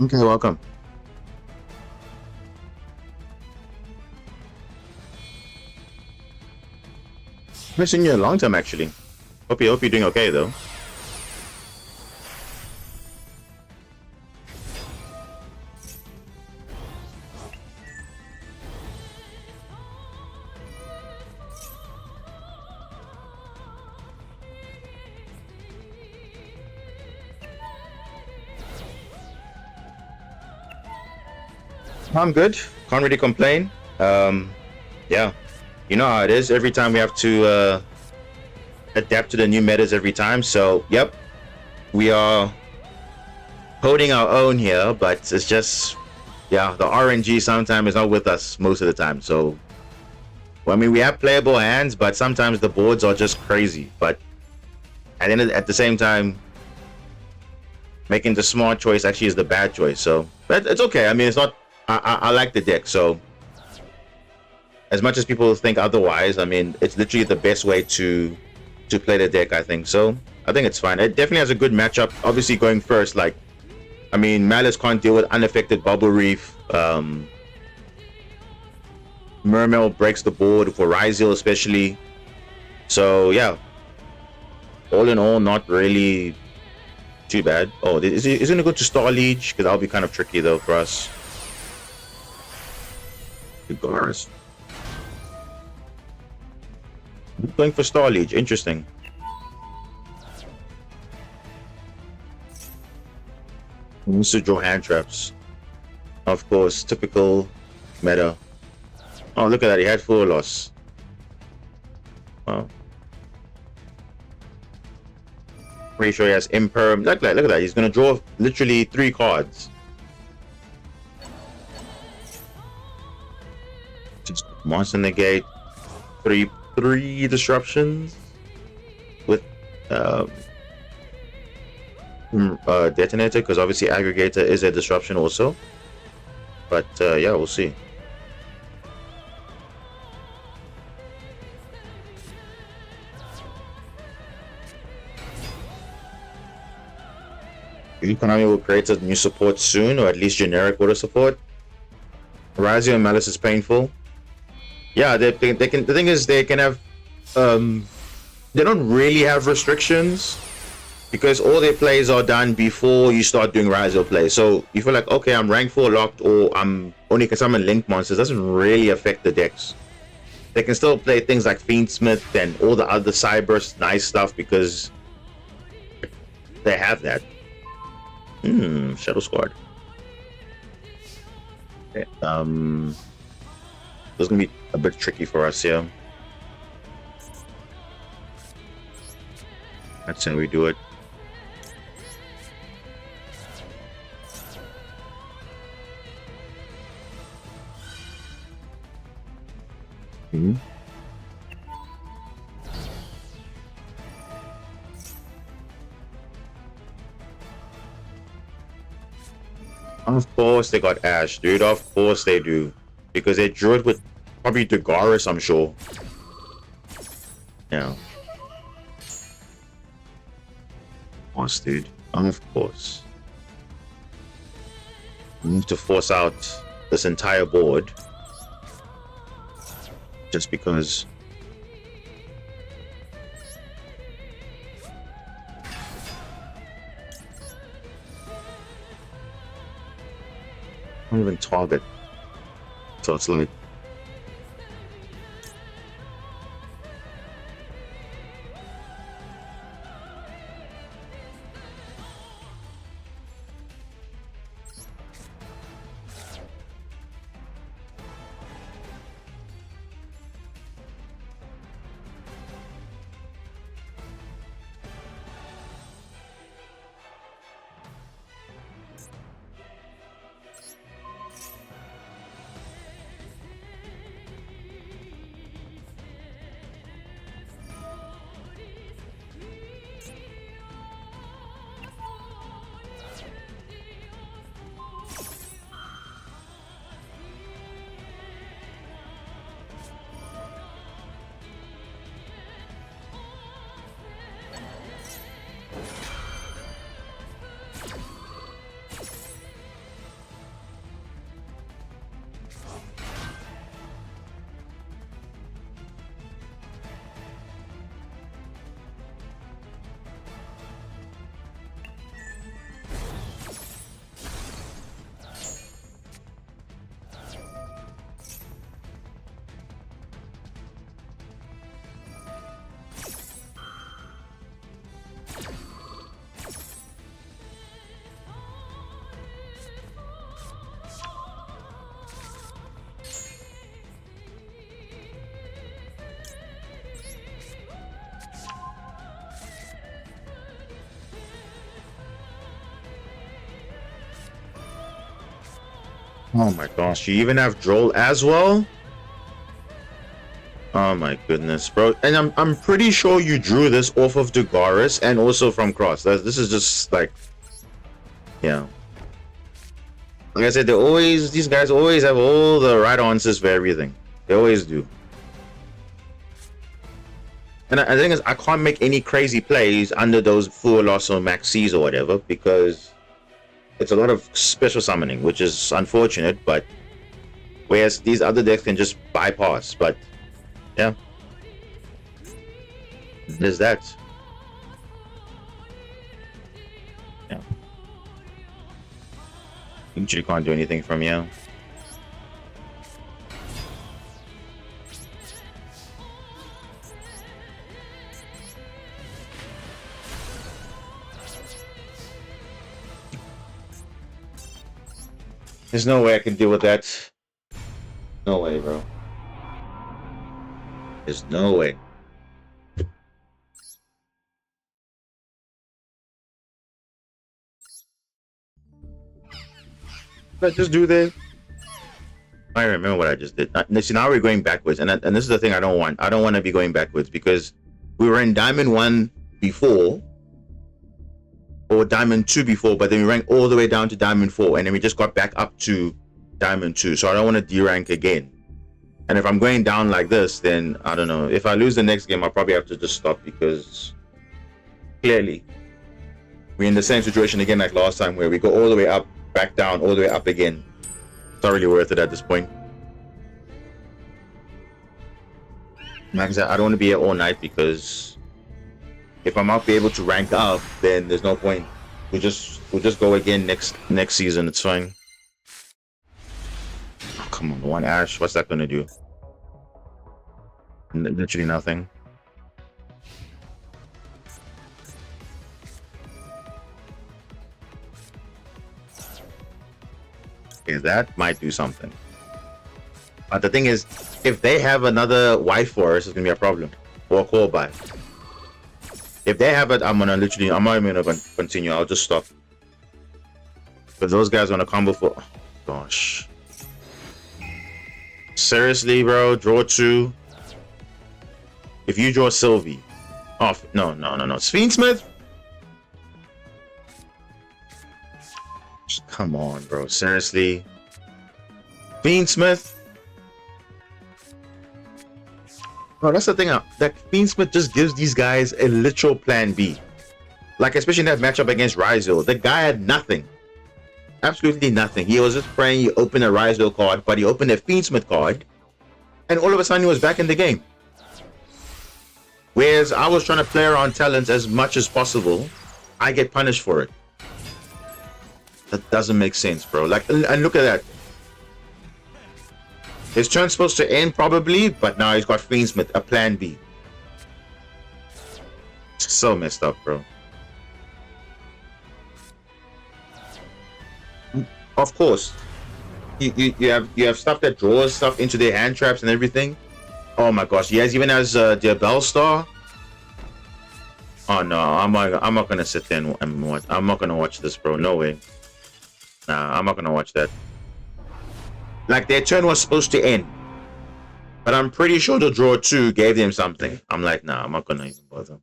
Okay, welcome. I've seen you a long time actually. Hope you're doing okay though. I'm good. Can't really complain. Yeah, you know how it is. Every time we have to adapt to the new metas every time. So, yep, we are holding our own here, but it's just, yeah, the RNG sometimes is not with us most of the time. So, well, I mean, we have playable hands, but sometimes the boards are just crazy. But at the same time, making the smart choice actually is the bad choice. So, but it's okay. I mean, it's not I like the deck. So as much as people think otherwise, I mean, it's literally the best way to play the deck, I think. So I think it's fine. It definitely has a good matchup. Obviously, going first, like, I mean, Malice can't deal with unaffected Bubble Reef. Mermail breaks the board for Ryzeal especially. So yeah, all in all, not really too bad. Oh, is it gonna go to Star Leech? Because that'll be kind of tricky though for us. Garrus. Going for Star Leech, interesting. Yugioh hand traps. Of course, typical meta. Oh, look at that, he had full loss. Wow. Pretty sure he has Imperm. Look at that, he's gonna draw literally 3 cards. Just Monster Negate. Three disruptions with Detonator, because obviously Aggregator is a disruption also. But yeah, we'll see. Konami will create a new support soon, or at least generic auto support. Ryzeal and Malice is painful. Yeah, they can. The thing is, they can have. They don't really have restrictions because all their plays are done before you start doing Ryzeal plays. So you feel like, okay, I'm rank 4 locked, or I'm only can summon Link monsters. Doesn't really affect the decks. They can still play things like Fiendsmith and all the other Cyburst nice stuff because they have that. Shadow Squad. Okay. It's gonna be a bit tricky for us here. That's how we do it. Of course they got Ash, dude. Of course they do. Because they drew it with probably Dagaris, I'm sure. Yeah. Of course, dude. Of course. We need to force out this entire board. Just because. I don't even target. So it's like. Oh my gosh, you even have Droll as well? Oh my goodness, bro. And I'm pretty sure you drew this off of Dagaris and also from Cross. This is just like, yeah. Like I said, these guys always have all the right answers for everything. They always do. And the thing is, I can't make any crazy plays under those full loss or max C's or whatever because it's a lot of special summoning, which is unfortunate. But whereas these other decks can just bypass. But yeah, there's that. Yeah, you literally can't do anything from here. There's no way I can deal with that. No way, bro. There's no way. What did I just do there? I remember what I just did. See, now we're going backwards, and this is the thing I don't want. I don't want to be going backwards because we were in Diamond 1 before, or Diamond 2 before, but then we ranked all the way down to Diamond 4, and then we just got back up to Diamond 2. So I don't want to derank again. And if I'm going down like this, then I don't know. If I lose the next game, I'll probably have to just stop because clearly we're in the same situation again like last time where we go all the way up, back down, all the way up again. It's not really worth it at this point. Like I said, I don't want to be here all night because if I'm not be able to rank up, then there's no point. We'll just go again next season. It's fine. Oh, come on, one Ash. What's that gonna do? Literally nothing. Okay, that might do something. But the thing is, if they have another wife for us, it's gonna be a problem. Or a call by. If they have it, I'm not even gonna continue. I'll just stop. Because those guys want to combo for. Oh, gosh. Seriously, bro. Draw 2. If you draw Sylvie. Oh, no. Fiendsmith? Come on, bro. Seriously. Fiendsmith? Bro, that's the thing. That Fiendsmith just gives these guys a literal plan B. Like, especially in that matchup against Ryzel. The guy had nothing. Absolutely nothing. He was just praying you open a Ryzel card, but he opened a Fiendsmith card. And all of a sudden, he was back in the game. Whereas I was trying to play around talents as much as possible. I get punished for it. That doesn't make sense, bro. Like, and look at that. His turn's supposed to end probably, but now he's got Fiendsmith, a plan B. So messed up, bro. Of course, you have stuff that draws stuff into their hand traps and everything. Oh my gosh, yes, even as their Bell Star. Oh no, I'm not gonna sit there and watch. I'm not gonna watch this, bro. No way. Nah, I'm not gonna watch that. Like, their turn was supposed to end, but I'm pretty sure the draw 2 gave them something. I'm like, nah, I'm not gonna even bother.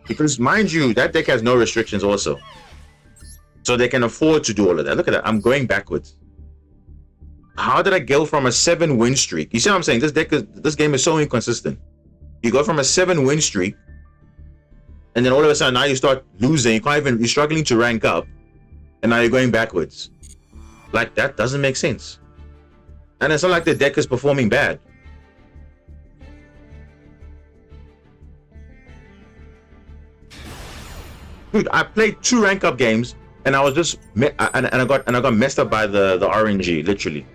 Because mind you, that deck has no restrictions also. So they can afford to do all of that. Look at that. I'm going backwards. How did I go from a 7-win streak? You see what I'm saying? This game is so inconsistent. You go from a 7-win streak, and then all of a sudden now you start losing. You're struggling to rank up, and now you're going backwards. Like, that doesn't make sense. And it's not like the deck is performing bad. Dude, I played 2 rank up games, and I was just I got messed up by the RNG, literally.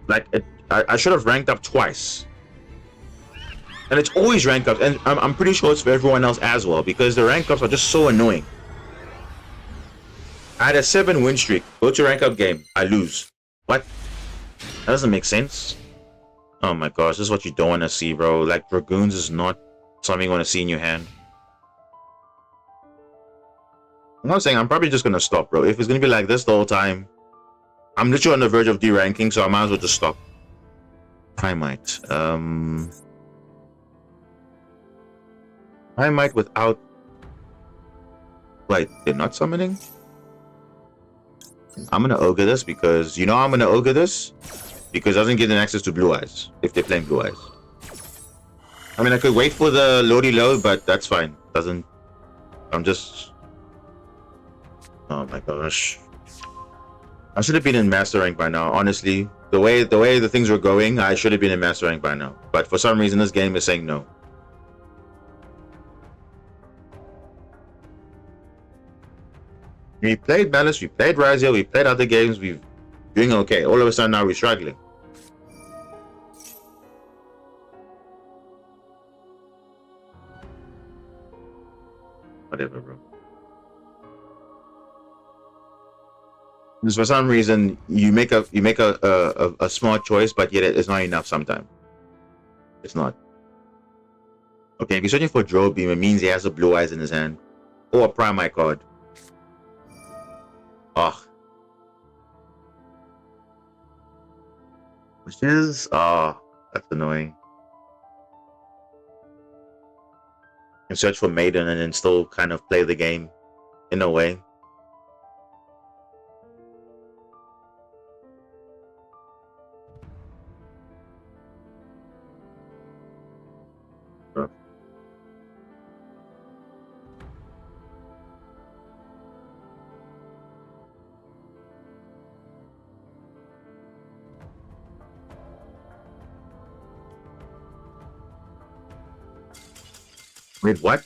Like, I should have ranked up twice. And it's always rank ups, and I'm pretty sure it's for everyone else as well, because the rank ups are just so annoying. I had a 7-win streak. Go to rank up game. I lose. What? That doesn't make sense. Oh my gosh, this is what you don't want to see, bro. Like, Dragoons is not something you want to see in your hand. I'm not saying I'm probably just gonna stop, bro. If it's gonna be like this the whole time, I'm literally on the verge of deranking, so I might as well just stop. I might. I might without. Wait, they're not summoning? I'm gonna ogre this because you know I'm gonna ogre this because it doesn't give them access to blue eyes if they're playing blue eyes. I mean, I could wait for the loady load, but that's fine. Doesn't. I'm just. Oh my gosh. I should have been in master rank by now. Honestly, the way the things were going, I should have been in master rank by now. But for some reason, this game is saying no. We played Malice, we played Razia, we played other games, we're doing okay. All of a sudden now we're struggling. Whatever, bro. Because for some reason you make a smart choice, but yet it's not enough sometimes. It's not. Okay, if you're searching for Draw Beam, it means he has a blue eyes in his hand. Or a Prime Eye card. Ugh. Which is that's annoying. You can search for Maiden and then still kind of play the game in a way. Wait, what?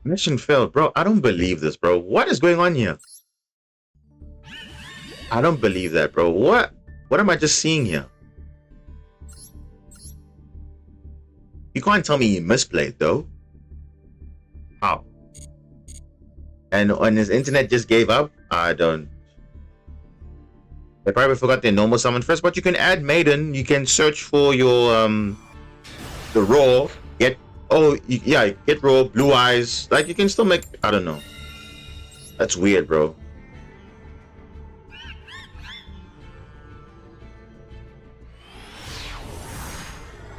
Mission failed, bro. I don't believe this, bro. What is going on here? I don't believe that, bro. What am I just seeing here? You can't tell me he misplayed, though. How? And when his internet just gave up? I don't. They probably forgot their normal summon first, but you can add Maiden. You can search for your the raw, get get raw, blue eyes. Like you can still make, I don't know. That's weird, bro.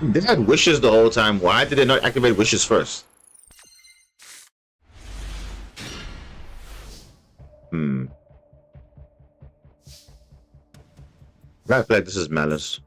They had wishes the whole time. Why did they not activate wishes first? I feel like this is Malice.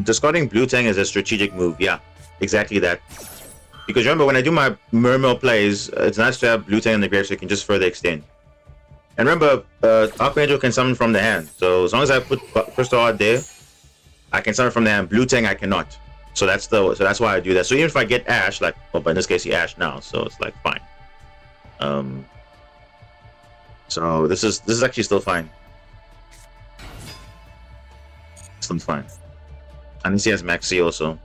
Discarding Blue Tang is a strategic move. Yeah, exactly that. Because remember, when I do my Mermail plays, it's nice to have Blue Tang in the grave so you can just further extend. And remember, Archangel can summon from the hand. So as long as I put Crystal Heart there, I can summon from the hand. Blue Tang I cannot. So that's why I do that. So even if I get Ash, like, well, but in this case he Ash now, so it's like fine. So this is actually still fine. Still fine. And he has Maxi also.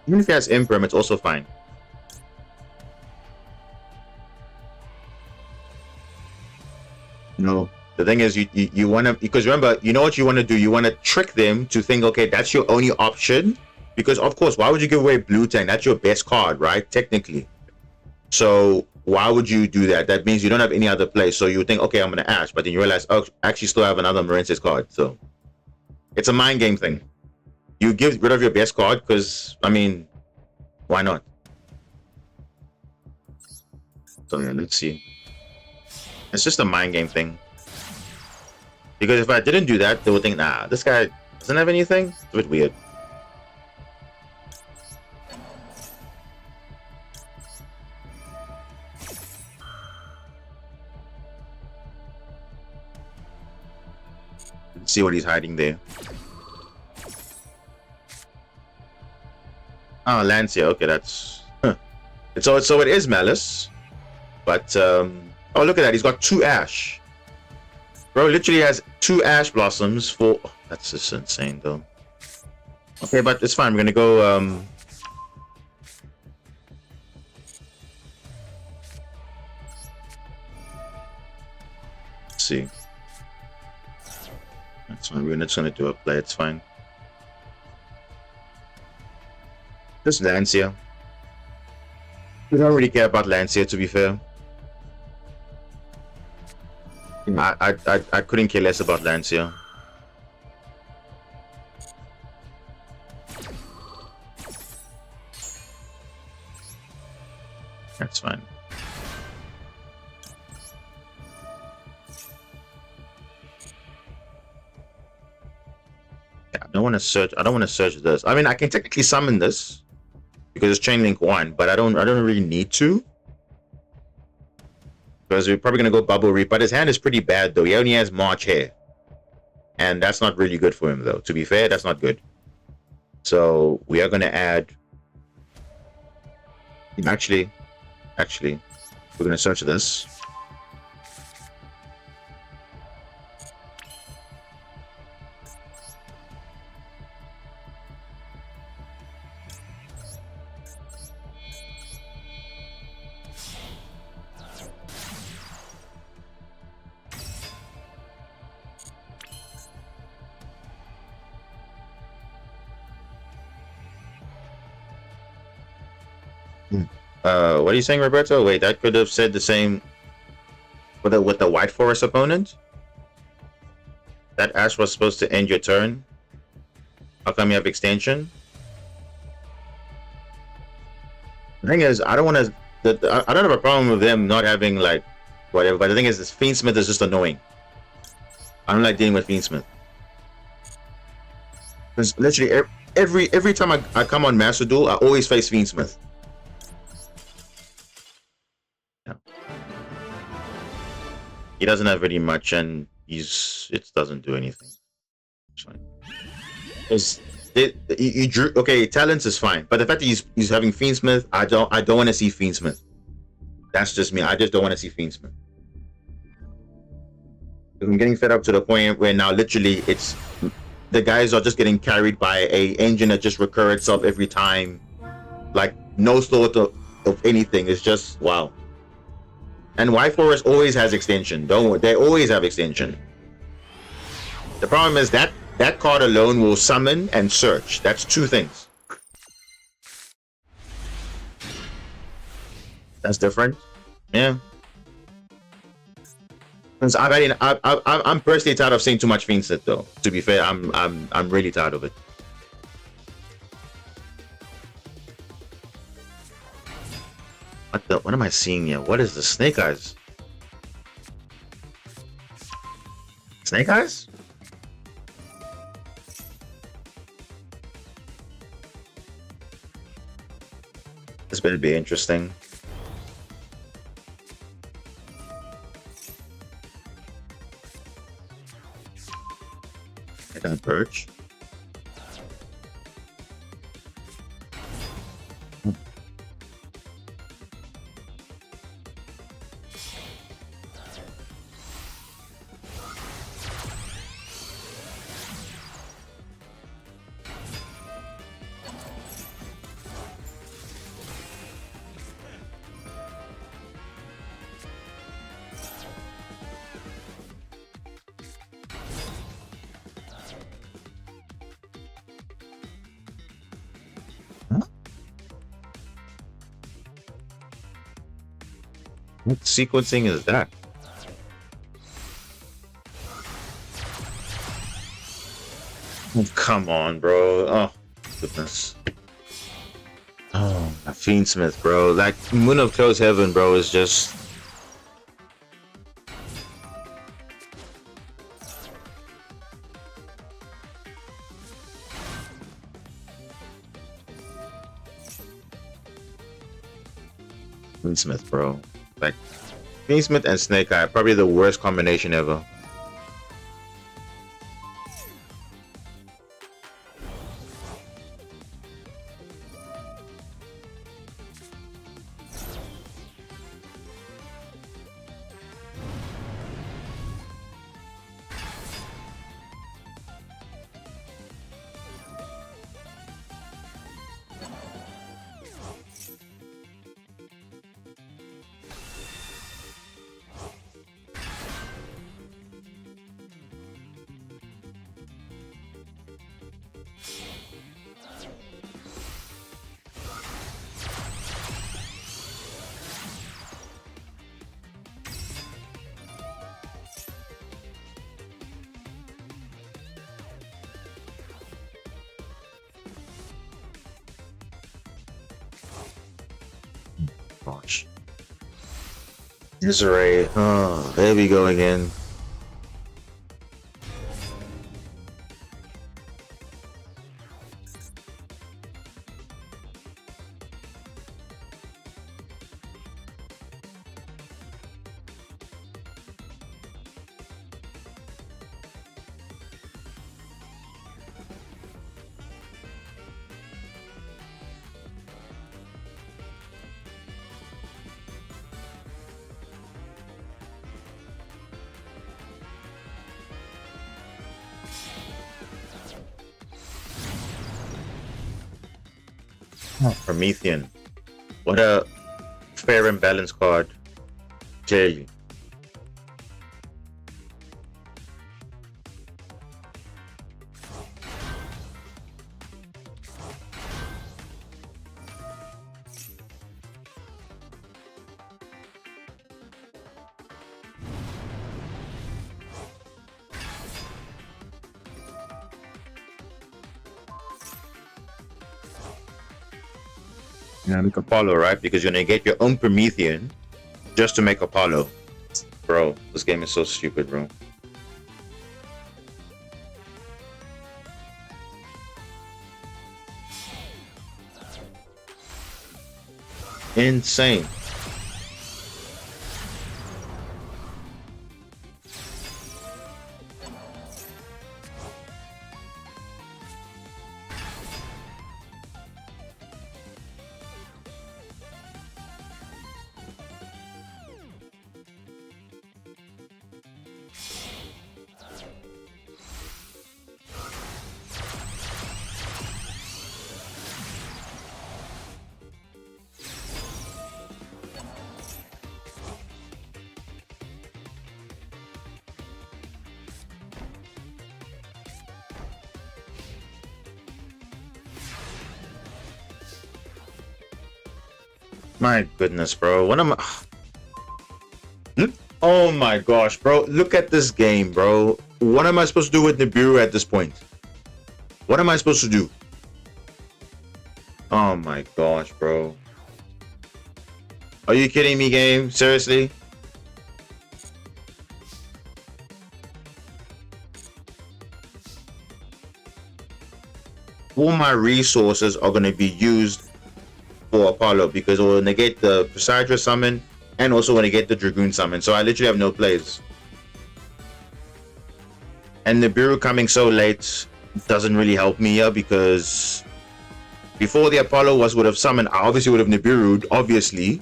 Even if he has Imperm, it's also fine. No, the thing is, you want to, because remember, you know what you want to do. You want to trick them to think, okay, that's your only option. Because of course, why would you give away Blue Tang? That's your best card, right? Technically. So why would you do that? That means you don't have any other play. So you think, okay, I'm gonna Ash, but then you realize, oh, I actually still have another Marensis card. So it's a mind game thing. You give rid of your best card because, I mean, why not? So yeah, let's see. It's just a mind game thing. Because if I didn't do that, they would think, nah, this guy doesn't have anything. It's a bit weird. Let's see what he's hiding there. Oh, Lancia. Okay, that's. Huh. So it is Malice, but oh, look at that. He's got 2 Ash. Bro literally has 2 Ash Blossoms for... Oh, that's just insane, though. Okay, but it's fine. We're gonna go, Let's see. That's fine. We're just gonna do a play. It's fine. Just Lancia. We don't really care about Lancia, to be fair. I couldn't care less about Lancia. That's fine. Yeah, I don't want to search. I don't want to search this. I mean, I can technically summon this because it's Chain Link 1, but I don't really need to. Because we're probably gonna go Bubble Reap, but his hand is pretty bad though. He only has March Hair, and that's not really good for him though. To be fair, that's not good. So we are gonna add. Actually, we're gonna search this. What are you saying, Roberto? Wait, that could have said the same with the White Forest opponent. That Ash was supposed to end your turn. How come you have extension? The thing is, I don't want to. I don't have a problem with them not having like whatever. But the thing is, this Fiendsmith is just annoying. I don't like dealing with Fiendsmith. Because literally every time I come on Master Duel, I always face Fiendsmith. He doesn't have very much, and it doesn't do anything. It's fine. You drew okay. Talents is fine, but the fact that he's having Fiendsmith, I don't want to see Fiendsmith. That's just me. I just don't want to see Fiendsmith. I'm getting fed up to the point where now literally it's the guys are just getting carried by a engine that just recurs itself every time, like no thought of anything. It's just wow. And White Forest always has extension. They always have extension. The problem is that card alone will summon and search. That's 2 things. That's different. Yeah. Because I'm personally tired of seeing too much Fiendset though. To be fair, I'm really tired of it. What am I seeing here? What is the Snake Eyes? Snake Eyes? This better be interesting. I got Perch. What sequencing is that? Oh, come on, bro. Oh, goodness. Oh, Fiendsmith, bro. Like, Moon of Closed Heaven, bro, is just... Fiendsmith, bro. Like, Fiendsmith and Snake Eye, probably the worst combination ever. gosh. Desiree. Oh, there we go again. Promethean. What a fair and balanced card. Tell you. Yeah, make Apollo, right? Because you're gonna get your own Promethean just to make Apollo. Bro, this game is so stupid, bro. Insane. My goodness, bro. What am I? Oh my gosh, bro. Look at this game, bro. What am I supposed to do with Nibiru at this point? What am I supposed to do? Oh my gosh, bro. Are you kidding me, game? Seriously? All my resources are going to be used for Apollo because it will negate the Poseidon summon and also when I get the Dragoon summon. So I literally have no plays. And Nibiru coming so late doesn't really help me here because before the Apollo would have summoned, I obviously would have Nibiru'd, obviously.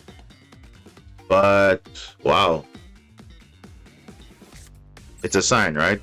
But wow. It's a sign, right?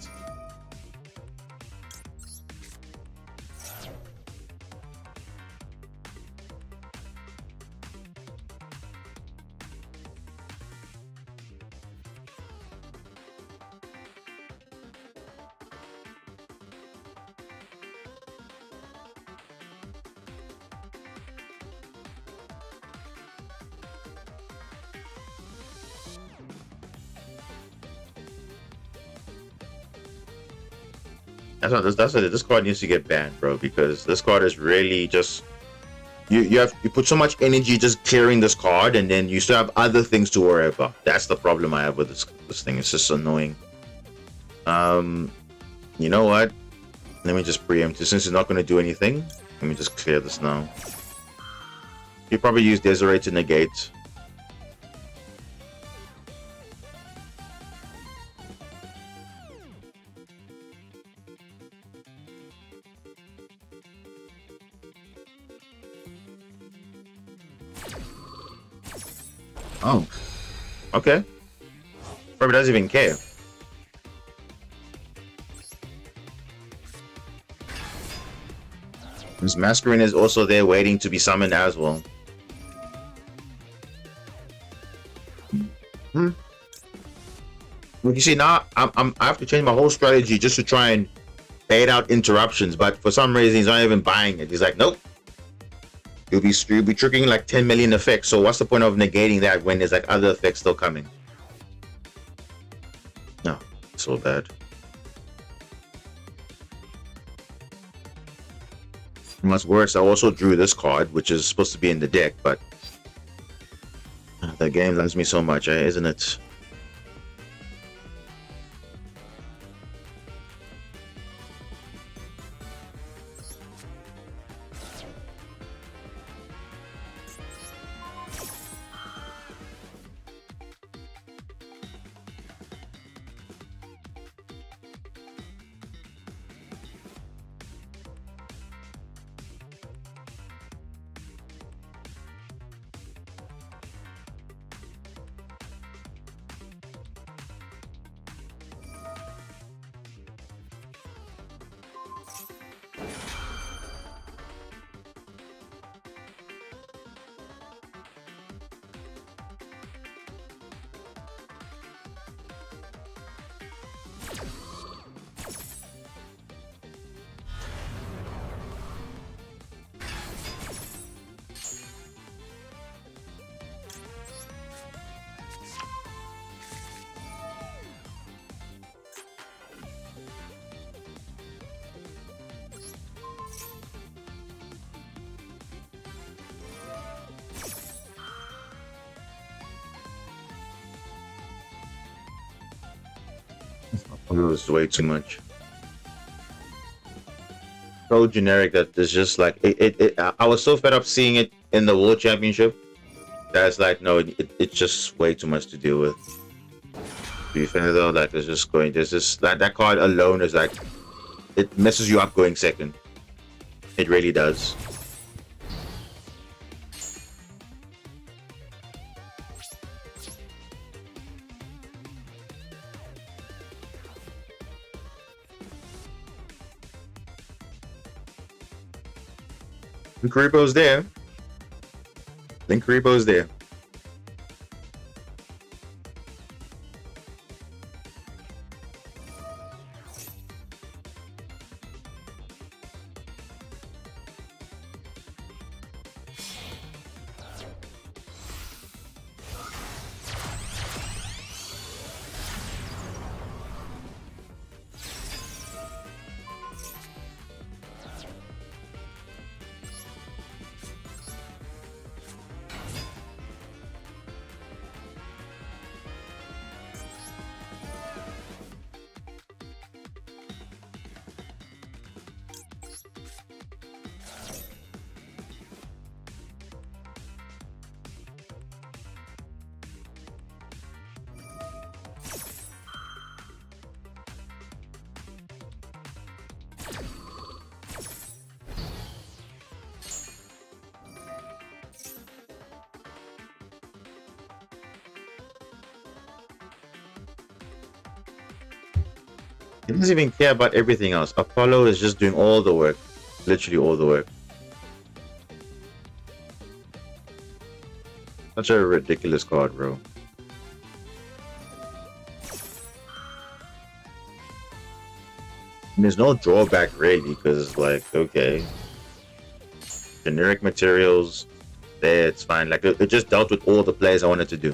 That's what this card needs to get banned, bro, because this card is really just you put so much energy just clearing this card and then you still have other things to worry about. That's the problem I have with this thing. It's just annoying. You know what? Let me just preempt it. Since it's not going to do anything, let me just clear this now. You probably use Desiree to negate. Oh, okay. Probably doesn't even care. This Masquerade is also there waiting to be summoned as well. Well, you see, now I have to change my whole strategy just to try and bait out interruptions. But for some reason, he's not even buying it. He's like, nope. You'll be triggering like 10 million effects. So what's the point of negating that when there's like other effects still coming? No, so bad. And what's worse, I also drew this card, which is supposed to be in the deck, but The game loves me so much, isn't it? It was way too much. So generic that it's just like I was so fed up seeing it in the World Championship. That's like no, it's just way too much to deal with. To be fair though, like it's just going. There's just that card alone is like it messes you up going second. It really does. Link Repo's there. Link Repo's there. He doesn't even care about everything else. Apollo is just doing all the work. Literally all the work. Such a ridiculous card, bro. And there's no drawback really, because it's like, okay. Generic materials, there, it's fine. Like, it just dealt with all the plays I wanted to do.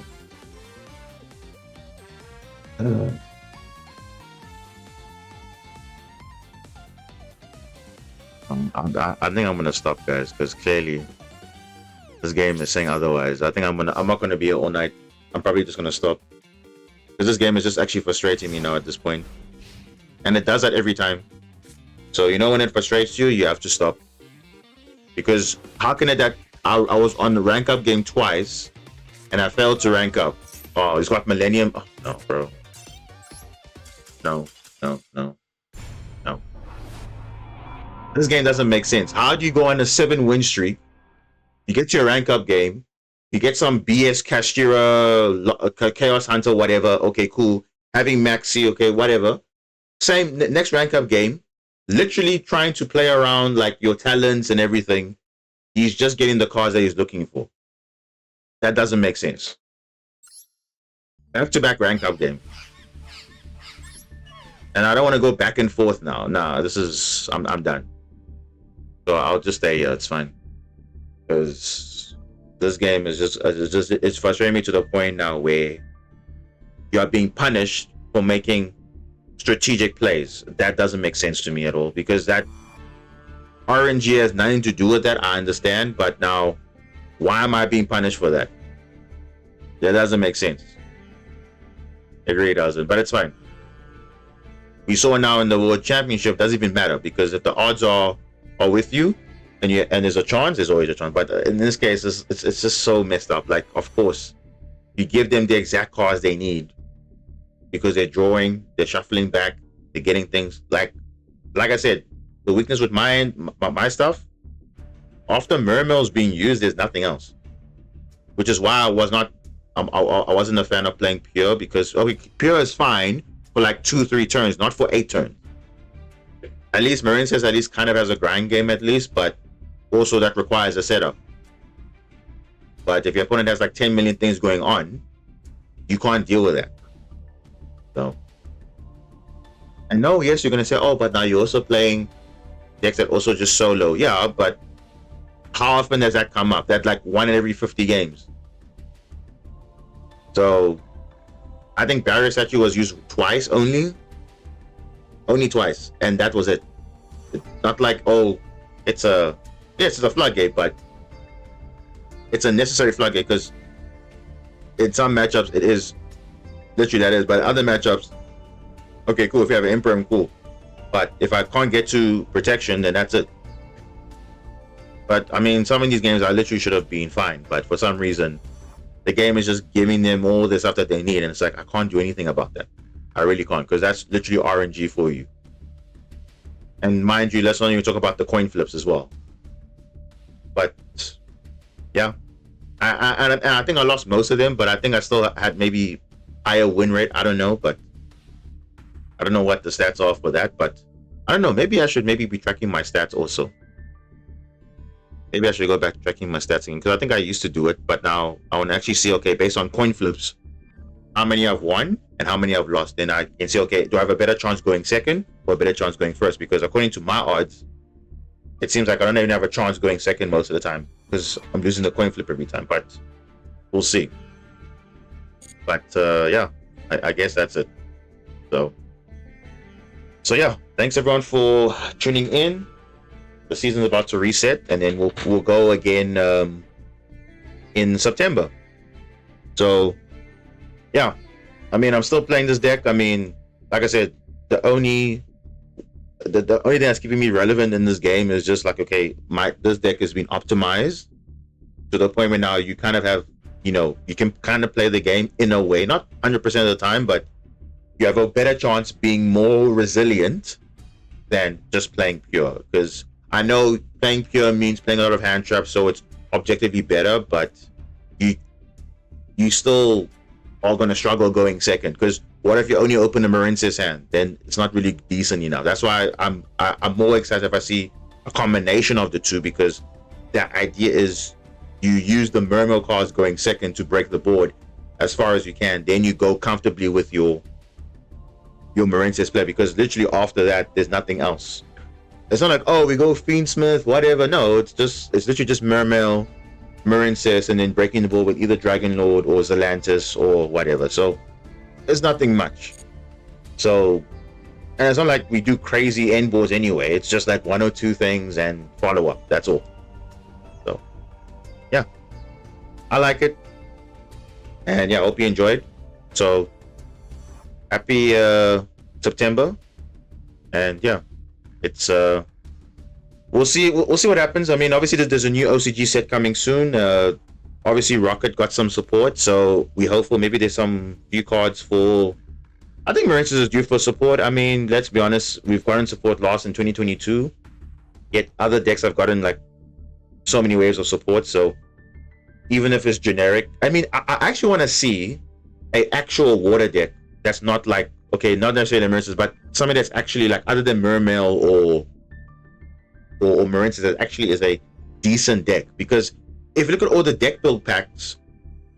I think I'm gonna stop, guys, because clearly this game is saying otherwise. I'm not gonna be here all night. I'm probably just gonna stop because this game is just actually frustrating me now at this point, and it does that every time. So you know when it frustrates you, you have to stop, because how can it that I was on the rank up game twice and I failed to rank up? Oh, he's got Millennium. Oh, no, bro. No. This game doesn't make sense. How do you go on a 7-win streak? You get your rank up game. You get some BS Kashira, Chaos Hunter, whatever. Okay, cool. Having Maxi, okay, whatever. Same next rank up game. Literally trying to play around like your talents and everything. He's just getting the cards that he's looking for. That doesn't make sense. Back-to-back rank up game. And I don't want to go back and forth now. Nah, this is I'm done. So I'll just stay here. It's fine. Because this game is it's frustrating me to the point now where you are being punished for making strategic plays. That doesn't make sense to me at all, because that RNG has nothing to do with that. I understand, but now why am I being punished for that? That doesn't make sense. It really doesn't, but it's fine. We saw now in the World Championship, doesn't even matter, because if the odds are with you, and there's a chance, there's always a chance. But in this case, it's just so messed up. Like, of course, you give them the exact cards they need because they're drawing, they're shuffling back, they're getting things like I said. The weakness with my stuff, after Mermail's being used, there's nothing else, which is why I was not. I wasn't a fan of playing Pure, because Pure is fine for like 2-3 turns, not for 8 turns. At least Marine says at least kind of has a grind game at least, but also that requires a setup. But if your opponent has like 10 million things going on, you can't deal with that. So, and no, yes, you're gonna say, oh, but now you're also playing decks that also just solo. Yeah, but how often does that come up? That's like 1 in every 50 games. So I think Barrier Statue was used twice only twice, and that was it. It's not like, oh, it's a floodgate, but it's a necessary floodgate, because in some matchups it is literally that is, but other matchups, okay, cool, if you have an Imperm, cool, but if I can't get to protection, then that's it. But I mean, some of these games I literally should have been fine, but for some reason the game is just giving them all the stuff that they need, and it's like I can't do anything about that. I really can't, because that's literally RNG for you. And mind you, let's not even talk about the coin flips as well. But yeah, I think I lost most of them, but I think I still had maybe higher win rate. I don't know, but I don't know what the stats are for that. But I don't know. Maybe I should be tracking my stats also. Maybe I should go back to tracking my stats again, because I think I used to do it, but now I want to actually see, okay, based on coin flips, how many I've won and how many I've lost. Then I can say, okay, do I have a better chance going second or a better chance going first? Because according to my odds, it seems like I don't even have a chance going second most of the time, because I'm losing the coin flip every time. But we'll see. But yeah, I guess that's it. So yeah, thanks everyone for tuning in. The season's about to reset, and then we'll go again in September. So yeah, I mean, I'm still playing this deck. I mean, like I said, the only thing that's keeping me relevant in this game is just like, okay, this deck has been optimized to the point where now you kind of have, you can kind of play the game in a way, not 100% of the time, but you have a better chance being more resilient than just playing Pure. Because I know playing Pure means playing a lot of hand traps, so it's objectively better, but you still are going to struggle going second, because what if you only open a Marince's hand? Then it's not really decent enough. That's why I'm more excited if I see a combination of the two, because the idea is you use the Mermail cards going second to break the board as far as you can. Then you go comfortably with your Marince's play, because literally after that there's nothing else. It's not like, oh, we go Fiendsmith, whatever. No, it's literally just Mermail, Marince's, and then breaking the board with either Dragon Lord or Zelantis or whatever. So there's nothing much. So, and it's not like we do crazy end boards anyway. It's just like 1 or 2 things and follow up. That's all. So yeah, I like it, and yeah, I hope you enjoyed. So happy September, and yeah, it's we'll see what happens. I mean, obviously there's a new OCG set coming soon. Obviously Rocket got some support, so we hope maybe there's some few cards for, I think Marinces is due for support. I mean, let's be honest, we've gotten support last in 2022, yet other decks have gotten like so many waves of support. So even if it's generic, I mean, I actually want to see a actual water deck that's not like, okay, not necessarily Marinces, but something that's actually like, other than Mermail or Marinces, that actually is a decent deck. Because if you look at all the deck build packs,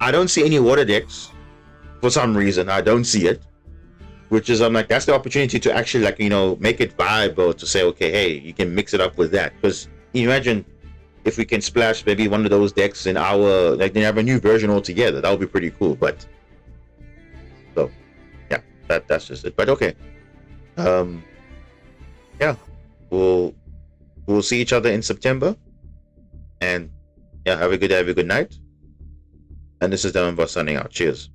I don't see any water decks for some reason. I don't see it, which is, I'm like, that's the opportunity to actually, like, make it viable, to say, okay, hey, you can mix it up with that. Because imagine if we can splash maybe one of those decks in our, like, they have a new version altogether. That would be pretty cool. But so yeah, that's just it. But okay, yeah, we'll see each other in September, and yeah, have a good day, have a good night. And this is Diamond Boss signing out. Cheers.